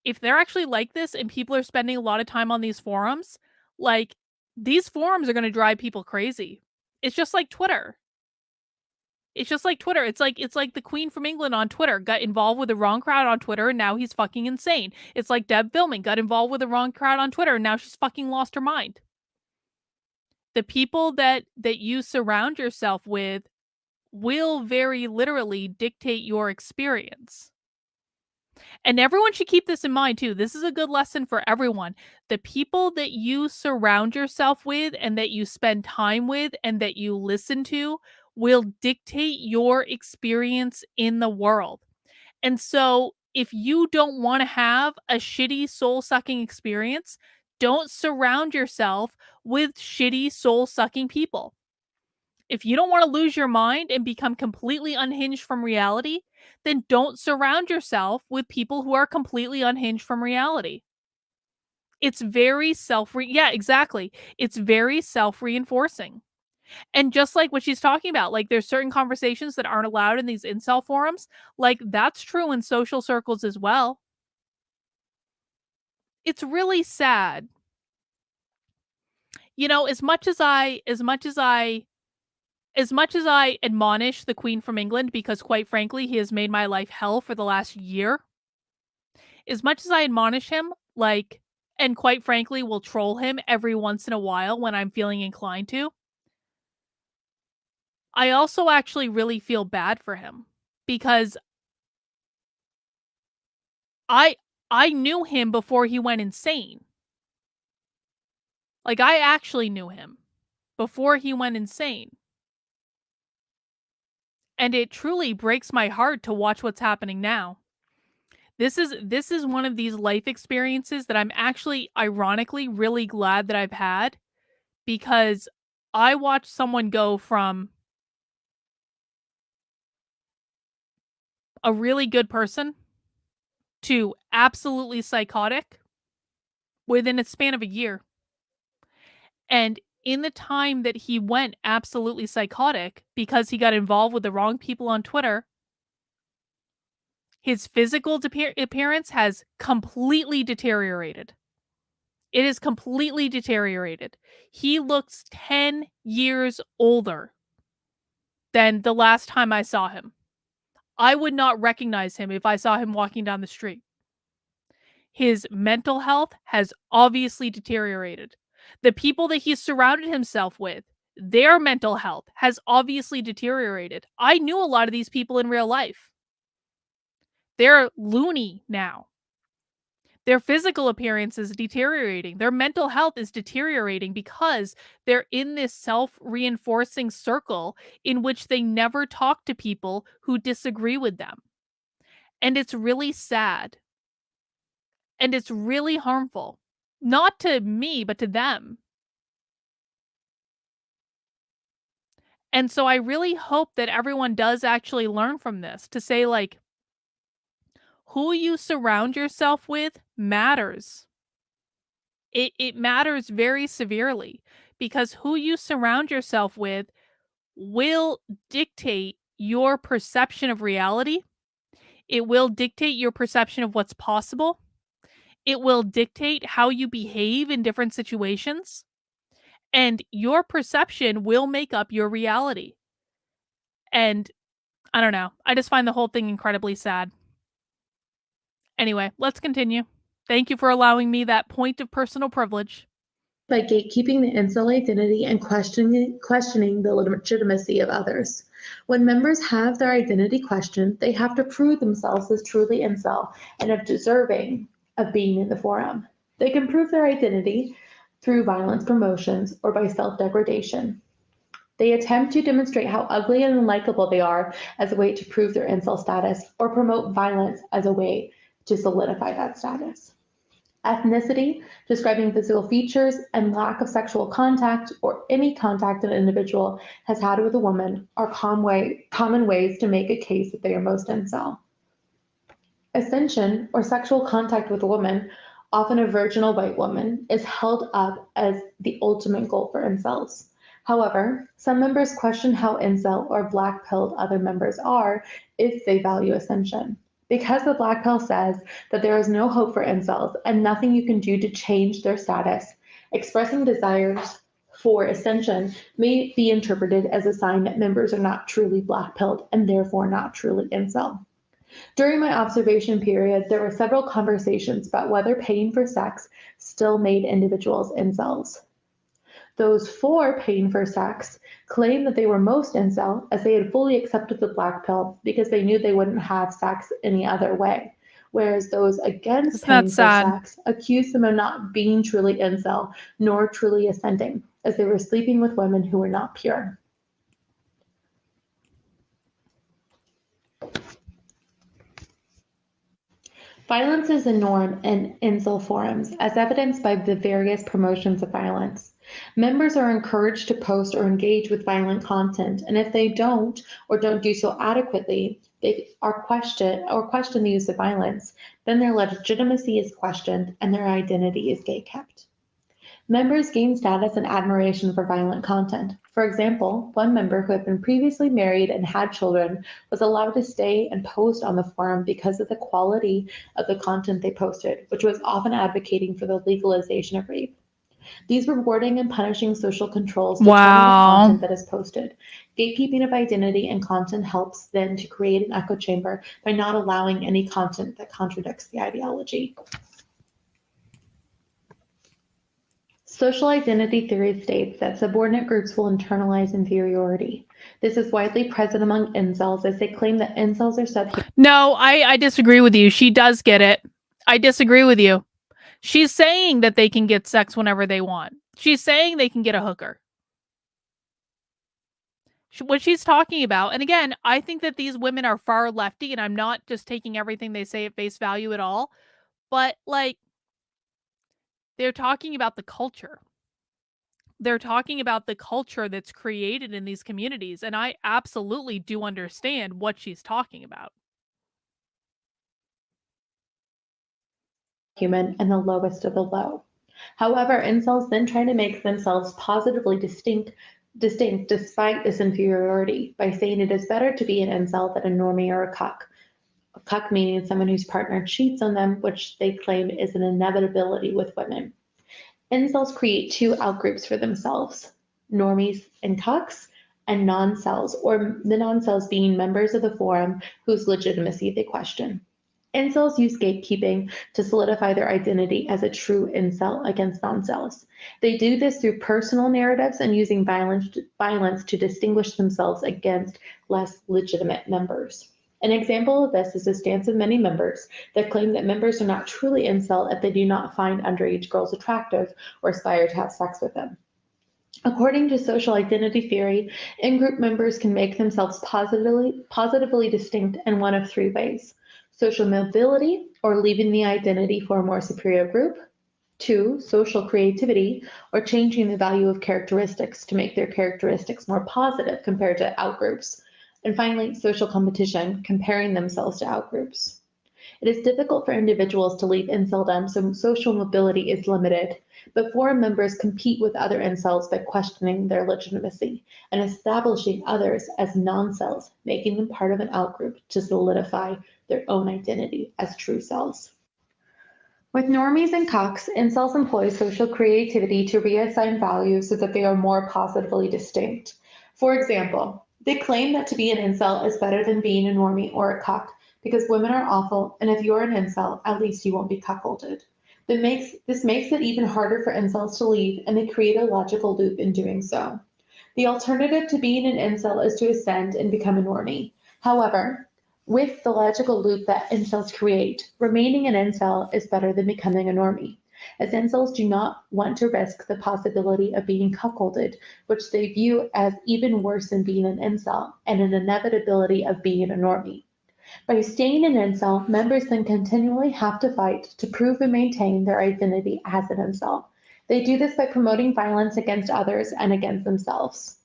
Speaker 1: If they're actually like this and people are spending a lot of time on these forums, like, these forums are going to drive people crazy. It's just like Twitter. It's just like Twitter. It's like the Queen from England on Twitter got involved with the wrong crowd on Twitter and now he's fucking insane. It's like Deb Filming got involved with the wrong crowd on Twitter and now she's fucking lost her mind. The people that you surround yourself with will very literally dictate your experience. And everyone should keep this in mind too. This is a good lesson for everyone. The people that you surround yourself with and that you spend time with and that you listen to will dictate your experience in the world. And so if you don't want to have a shitty soul-sucking experience, don't surround yourself with shitty soul-sucking people. If you don't want to lose your mind and become completely unhinged from reality, then don't surround yourself with people who are completely unhinged from reality. It's very yeah, exactly. It's very self-reinforcing. And just like what she's talking about, like, there's certain conversations that aren't allowed in these incel forums. Like, that's true in social circles as well. It's really sad. You know, as much as I admonish the Queen from England, because quite frankly, he has made my life hell for the last year. As much as I admonish him, like, and quite frankly, will troll him every once in a while when I'm feeling inclined to, I also actually really feel bad for him because I knew him before he went insane. Like, I actually knew him before he went insane. And it truly breaks my heart to watch what's happening now. This is one of these life experiences that I'm actually, ironically, really glad that I've had, because I watched someone go from a really good person to absolutely psychotic within a span of a year. And in the time that he went absolutely psychotic because he got involved with the wrong people on Twitter, his physical appearance has completely deteriorated. It is completely deteriorated. He looks 10 years older than the last time I saw him. I would not recognize him if I saw him walking down the street. His mental health has obviously deteriorated. The people that he's surrounded himself with, their mental health has obviously deteriorated. I knew a lot of these people in real life. They're loony now. Their physical appearance is deteriorating. Their mental health is deteriorating because they're in this self-reinforcing circle in which they never talk to people who disagree with them. And it's really sad. And it's really harmful. Not to me, but to them. And so I really hope that everyone does actually learn from this to say, like, who you surround yourself with matters. It matters very severely, because who you surround yourself with will dictate your perception of reality. It will dictate your perception of what's possible. It will dictate how you behave in different situations. And your perception will make up your reality. And I don't know. I just find the whole thing incredibly sad. Anyway, let's continue. Thank you for allowing me that point of personal privilege.
Speaker 7: By gatekeeping the incel identity and questioning the legitimacy of others. When members have their identity questioned, they have to prove themselves as truly incel and of deserving of being in the forum. They can prove their identity through violence promotions or by self-degradation. They attempt to demonstrate how ugly and unlikable they are as a way to prove their incel status, or promote violence as a way to solidify that status. ethnicity, describing physical features, and lack of sexual contact or any contact an individual has had with a woman are common ways to make a case that they are most incel. Ascension, or sexual contact with a woman, often a virginal white woman, is held up as the ultimate goal for incels. However, some members question how incel or black-pilled other members are if they value ascension. Because the black pill says that there is no hope for incels and nothing you can do to change their status, expressing desires for ascension may be interpreted as a sign that members are not truly black-pilled and therefore not truly incel. During my observation period, there were several conversations about whether paying for sex still made individuals incels. Those for paying for sex claimed that they were most incel as they had fully accepted the black pill because they knew they wouldn't have sex any other way. Whereas those against
Speaker 1: Isn't that
Speaker 7: paying for
Speaker 1: sad?
Speaker 7: sex accused them of not being truly incel nor truly ascending, as they were sleeping with women who were not pure. Violence is a norm in incel forums, as evidenced by the various promotions of violence. Members are encouraged to post or engage with violent content, and if they don't or don't do so adequately, they are question the use of violence, then their legitimacy is questioned and their identity is gatekept. Members gain status and admiration for violent content. For example, one member who had been previously married and had children was allowed to stay and post on the forum because of the quality of the content they posted, which was often advocating for the legalization of rape. These rewarding and punishing social controls determine the content that is posted. Gatekeeping of identity and content helps then to create an echo chamber by not allowing any content that contradicts the ideology. Social identity theory states that subordinate groups will internalize inferiority. This is widely present among incels as they claim that incels are subhuman.
Speaker 1: No, I disagree with you. She does get it. I disagree with you. She's saying that they can get sex whenever they want. She's saying they can get a hooker. What she's talking about, and again, I think that these women are far lefty, and I'm not just taking everything they say at face value at all, but like, they're talking about the culture. They're talking about the culture that's created in these communities, and I absolutely do understand what she's talking about.
Speaker 7: Human and the lowest of the low. However, incels then try to make themselves positively distinct despite this inferiority by saying it is better to be an incel than a normie or a cuck. A cuck meaning someone whose partner cheats on them, which they claim is an inevitability with women. Incels create two outgroups for themselves, normies and cucks, and non-cells, or the non-cells being members of the forum whose legitimacy they question. Incels use gatekeeping to solidify their identity as a true incel against non-cells. They do this through personal narratives and using violence to distinguish themselves against less legitimate members. An example of this is the stance of many members that claim that members are not truly incel if they do not find underage girls attractive or aspire to have sex with them. According to social identity theory, in-group members can make themselves positively distinct in one of three ways: social mobility, or leaving the identity for a more superior group; 2, social creativity, or changing the value of characteristics to make their characteristics more positive compared to outgroups; and finally, social competition, comparing themselves to outgroups. It is difficult for individuals to leave inceldom, so social mobility is limited, but forum members compete with other incels by questioning their legitimacy and establishing others as non-cells, making them part of an outgroup to solidify their own identity as true selves. With normies and cucks, incels employ social creativity to reassign values so that they are more positively distinct. For example, they claim that to be an incel is better than being a normie or a cuck because women are awful, and if you're an incel, at least you won't be cuckolded. This makes it even harder for incels to leave, and they create a logical loop in doing so. The alternative to being an incel is to ascend and become a normie. However, with the logical loop that incels create, remaining an incel is better than becoming a normie, as incels do not want to risk the possibility of being cuckolded, which they view as even worse than being an incel and an inevitability of being a normie. By staying an incel, members then continually have to fight to prove and maintain their identity as an incel. They do this by promoting violence against others and against themselves.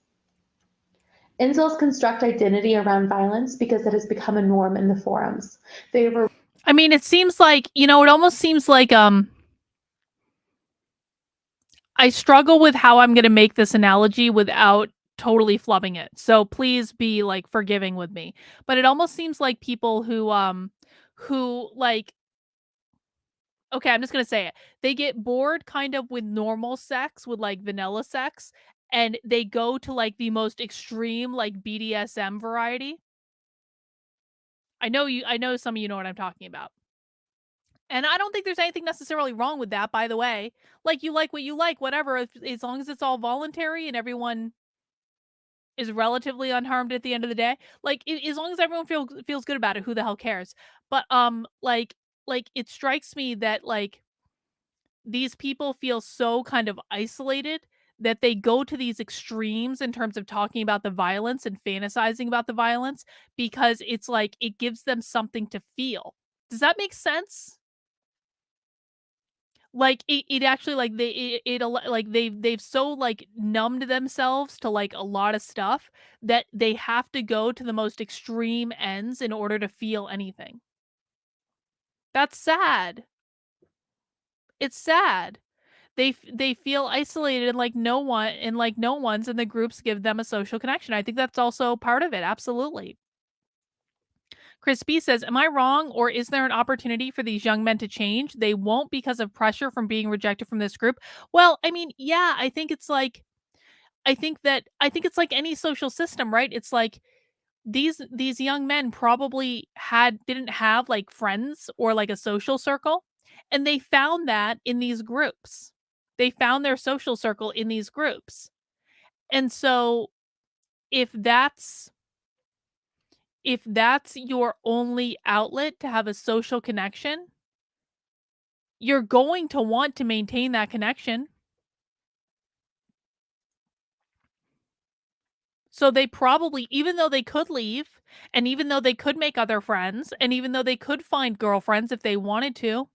Speaker 7: Incels construct identity around violence because it has become a norm in the forums.
Speaker 1: I mean, it seems like, it almost seems like I struggle with how I'm going to make this analogy without totally flubbing it. So please be like forgiving with me. But it almost seems like people who like, okay, I'm just going to say it. They get bored kind of with normal sex, with like vanilla sex, and they go to like the most extreme like BDSM variety. I know some of you know what I'm talking about. And I don't think there's anything necessarily wrong with that, by the way. Like, you like what you like, whatever, as long as it's all voluntary and everyone is relatively unharmed at the end of the day. Like, as long as everyone feels good about it, who the hell cares? But like it strikes me that like these people feel so kind of isolated that they go to these extremes in terms of talking about the violence and fantasizing about the violence because it's like it gives them something to feel. Does that make sense? Like, it actually, like, they've so, like, numbed themselves to, like, a lot of stuff that they have to go to the most extreme ends in order to feel anything. That's sad. It's sad. They feel isolated and like no one's in the groups give them a social connection. I think that's also part of it, absolutely. Chris B says, am I wrong, or is there an opportunity for these young men to change? They won't because of pressure from being rejected from this group. Well, I mean, yeah, I think it's like it's like any social system, right? It's like these young men probably didn't have like friends or like a social circle, and they found that in these groups. They found their social circle in these groups. And so if that's your only outlet to have a social connection, you're going to want to maintain that connection. So they probably, even though they could leave, and even though they could make other friends, and even though they could find girlfriends if they wanted to,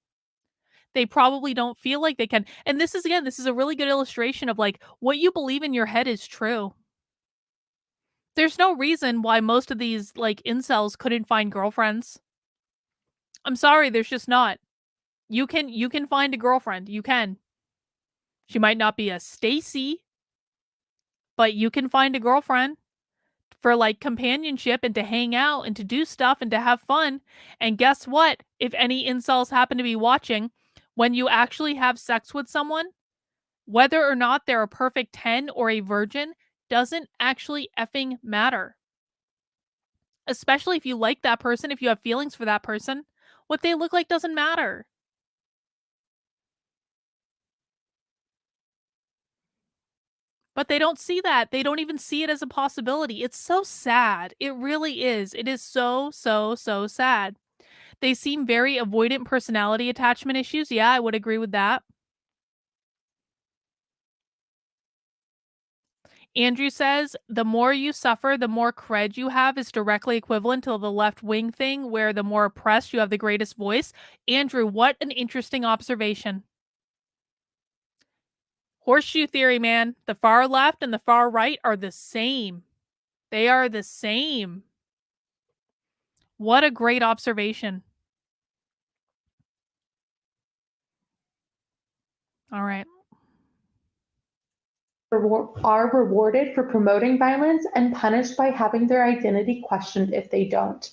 Speaker 1: they probably don't feel like they can. And this is a really good illustration of like what you believe in your head is true. There's no reason why most of these like incels couldn't find girlfriends. I'm sorry, there's just not. You can find a girlfriend. You can. She might not be a Stacy, but you can find a girlfriend for like companionship and to hang out and to do stuff and to have fun. And guess what? If any incels happen to be watching, when you actually have sex with someone, whether or not they're a perfect 10 or a virgin doesn't actually effing matter. Especially if you like that person, if you have feelings for that person, what they look like doesn't matter. But they don't see that. They don't even see it as a possibility. It's so sad. It really is. It is so, so, so sad. They seem very avoidant personality attachment issues. Yeah, I would agree with that. Andrew says, the more you suffer, the more cred you have is directly equivalent to the left wing thing where the more oppressed you have the greatest voice. Andrew, what an interesting observation. Horseshoe theory, man. The far left and the far right are the same. They are the same. What a great observation. All right.
Speaker 7: Are rewarded for promoting violence and punished by having their identity questioned if they don't.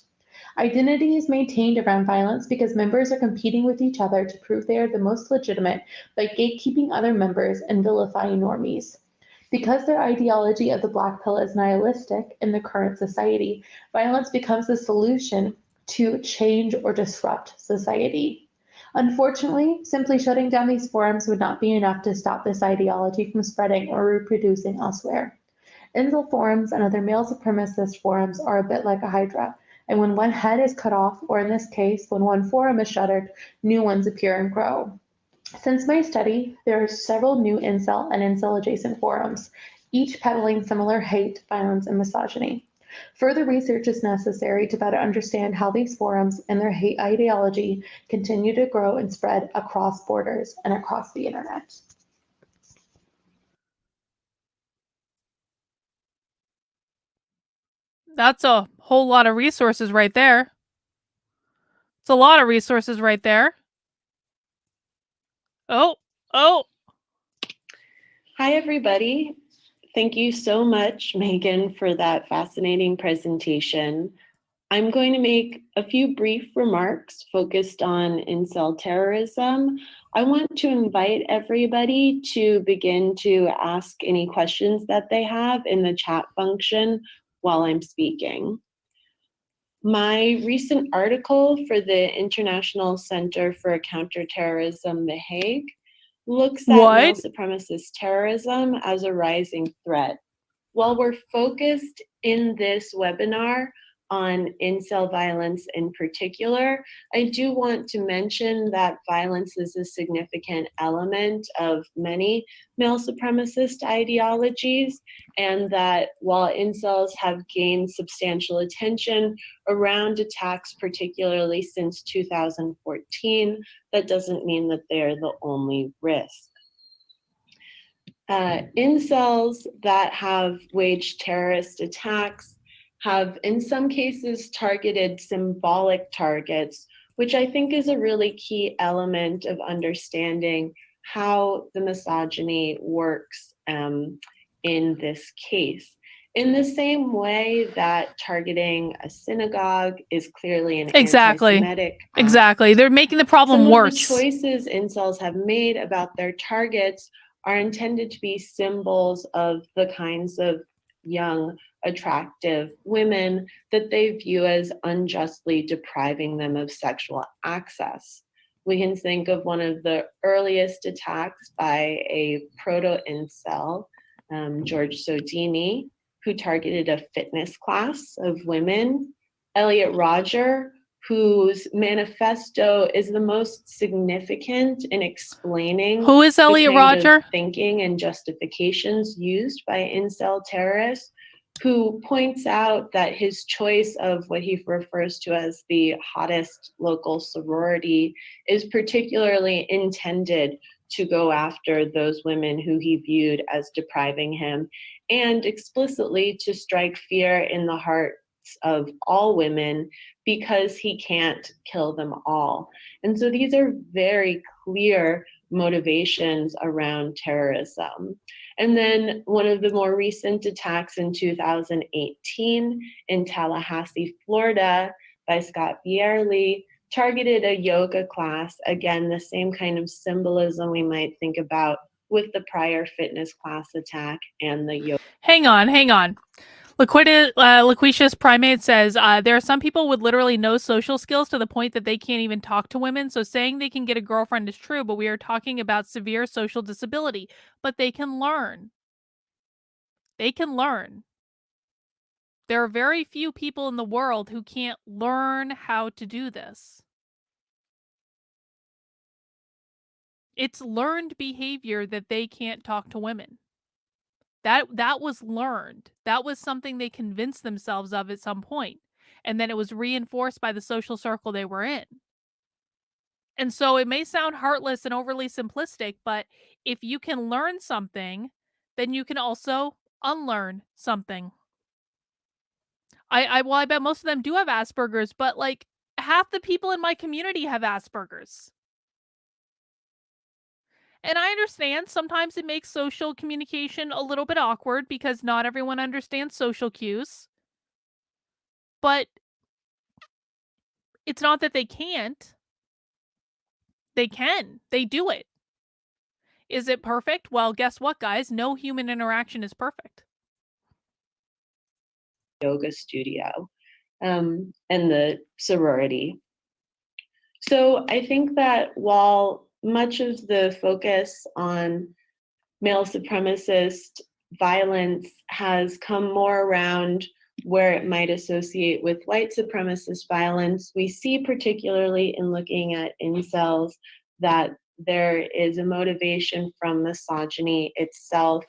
Speaker 7: Identity is maintained around violence because members are competing with each other to prove they are the most legitimate by gatekeeping other members and vilifying normies. Because their ideology of the Black Pill is nihilistic in the current society, violence becomes the solution to change or disrupt society. Unfortunately, simply shutting down these forums would not be enough to stop this ideology from spreading or reproducing elsewhere. Incel forums and other male supremacist forums are a bit like a hydra, and when one head is cut off, or in this case, when one forum is shuttered, new ones appear and grow. Since my study, there are several new incel and incel-adjacent forums, each peddling similar hate, violence, and misogyny. Further research is necessary to better understand how these forums and their hate ideology continue to grow and spread across borders and across the internet.
Speaker 1: That's a whole lot of resources right there. It's a lot of resources right there. Oh.
Speaker 2: Hi, everybody. Thank you so much, Megan, for that fascinating presentation. I'm going to make a few brief remarks focused on incel terrorism. I want to invite everybody to begin to ask any questions that they have in the chat function while I'm speaking. My recent article for the International Center for Counterterrorism, The Hague, looks at male supremacist terrorism as a rising threat. While we're focused in this webinar on incel violence in particular, I do want to mention that violence is a significant element of many male supremacist ideologies, and that while incels have gained substantial attention around attacks, particularly since 2014, that doesn't mean that they're the only risk. Incels that have waged terrorist attacks have in some cases targeted symbolic targets, which I think is a really key element of understanding how the misogyny works in this case. In the same way that targeting a synagogue is clearly an anti-Semitic act,
Speaker 1: Exactly. They're making the problem worse.
Speaker 2: Some of the choices incels have made about their targets are intended to be symbols of the kinds of young, attractive women that they view as unjustly depriving them of sexual access. We can think of one of the earliest attacks by a proto-incel, George Sodini, who targeted a fitness class of women. Elliot Rodger, whose manifesto is the most significant in explaining
Speaker 1: Who is Elliot Rodger?
Speaker 2: Thinking and justifications used by incel terrorists, who points out that his choice of what he refers to as the hottest local sorority is particularly intended to go after those women who he viewed as depriving him, and explicitly to strike fear in the hearts of all women because he can't kill them all. And so these are very clear motivations around terrorism. And then one of the more recent attacks in 2018 in Tallahassee, Florida, by Scott Bierley, targeted a yoga class. Again, the same kind of symbolism we might think about with the prior fitness class attack and the yoga.
Speaker 1: Hang on. Loquicious Primate says, there are some people with literally no social skills to the point that they can't even talk to women. So saying they can get a girlfriend is true, but we are talking about severe social disability. But they can learn. They can learn. There are very few people in the world who can't learn how to do this. It's learned behavior that they can't talk to women. That was learned. That was something they convinced themselves of at some point. And then it was reinforced by the social circle they were in. And so it may sound heartless and overly simplistic, but if you can learn something, then you can also unlearn something. I bet most of them do have Asperger's, but like half the people in my community have Asperger's. And I understand sometimes it makes social communication a little bit awkward because not everyone understands social cues. But it's not that they can't. They can. They do it. Is it perfect? Well, guess what, guys? No human interaction is perfect.
Speaker 2: Yoga studio and the sorority. So I think that while much of the focus on male supremacist violence has come more around where it might associate with white supremacist violence, we see particularly in looking at incels that there is a motivation from misogyny itself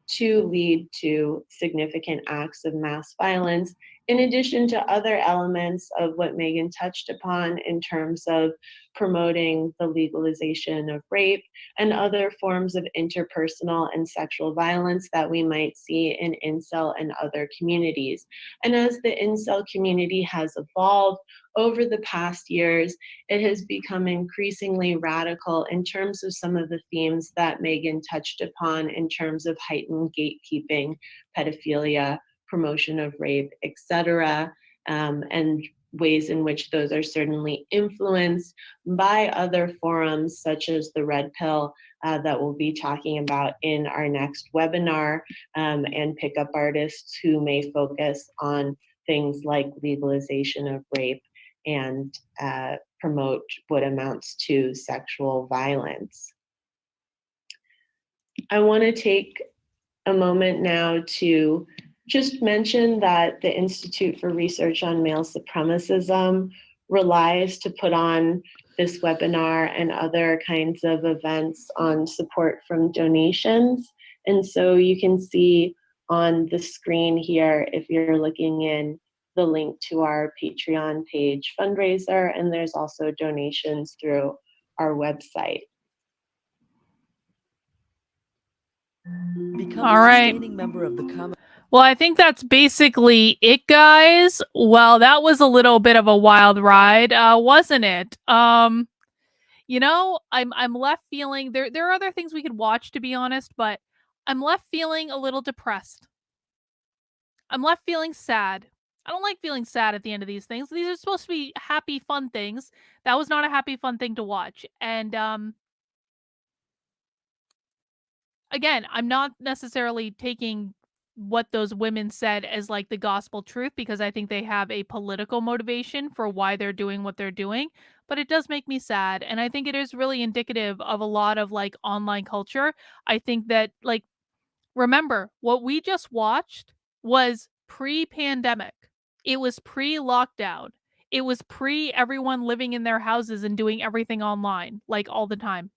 Speaker 2: to lead to significant acts of mass violence in addition to other elements of what Megan touched upon in terms of promoting the legalization of rape and other forms of interpersonal and sexual violence that we might see in incel and other communities. And as the incel community has evolved over the past years, it has become increasingly radical in terms of some of the themes that Megan touched upon in terms of heightened gatekeeping, pedophilia, promotion of rape, etc., and ways in which those are certainly influenced by other forums such as the Red Pill that we'll be talking about in our next webinar, and pickup artists who may focus on things like legalization of rape and promote what amounts to sexual violence. I want to take a moment now to just mention that the Institute for Research on Male Supremacism relies to put on this webinar and other kinds of events on support from donations. And so you can see on the screen here, if you're looking in, the link to our Patreon page fundraiser, and there's also donations through our website.
Speaker 8: Become
Speaker 1: All
Speaker 8: a
Speaker 1: right.
Speaker 8: sustaining member of the common.
Speaker 1: Well, I think that's basically it, guys. Well, that was a little bit of a wild ride, wasn't it? You know, I'm left feeling there are other things we could watch, to be honest, but I'm left feeling a little depressed. I'm left feeling sad. I don't like feeling sad at the end of these things. These are supposed to be happy, fun things. That was not a happy, fun thing to watch. And again, I'm not necessarily taking what those women said as like the gospel truth, because I think they have a political motivation for why they're doing what they're doing, but it does make me sad, and I think it is really indicative of a lot of like online culture. I think that, like, remember what we just watched was pre-pandemic. It was pre-lockdown. It was pre everyone living in their houses and doing everything online like all the time.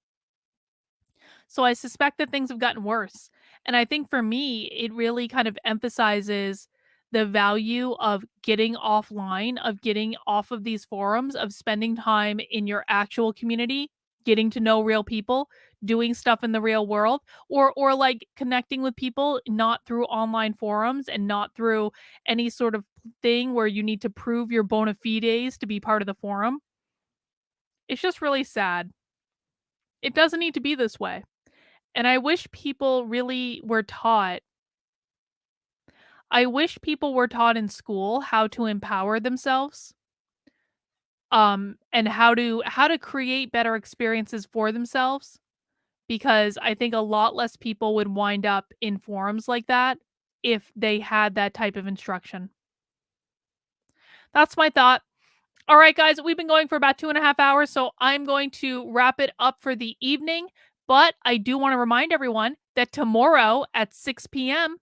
Speaker 1: So I suspect that things have gotten worse. And I think for me, it really kind of emphasizes the value of getting offline, of getting off of these forums, of spending time in your actual community, getting to know real people, doing stuff in the real world, or like connecting with people not through online forums and not through any sort of thing where you need to prove your bona fides to be part of the forum. It's just really sad. It doesn't need to be this way. And I wish people really were taught. I wish people were taught in school how to empower themselves, and how to create better experiences for themselves, because I think a lot less people would wind up in forums like that if they had that type of instruction. That's my thought. All right, guys, we've been going for about 2.5 hours, so I'm going to wrap it up for the evening. But I do want to remind everyone that tomorrow at 6 p.m.,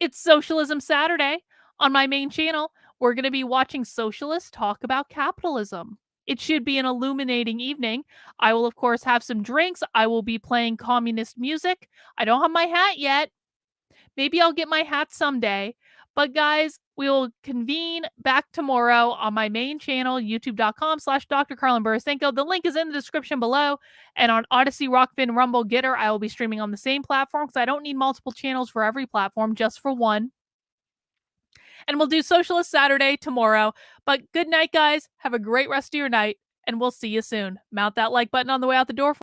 Speaker 1: it's Socialism Saturday on my main channel. We're going to be watching socialists talk about capitalism. It should be an illuminating evening. I will, of course, have some drinks. I will be playing communist music. I don't have my hat yet. Maybe I'll get my hat someday. But guys, we will convene back tomorrow on my main channel, youtube.com/Dr. Karlyn Borysenko. The link is in the description below. And on Odyssey, Rockfin, Rumble, Gitter, I will be streaming on the same platform because I don't need multiple channels for every platform, just for one. And we'll do Socialist Saturday tomorrow. But good night, guys. Have a great rest of your night, and we'll see you soon. Mount that like button on the way out the door.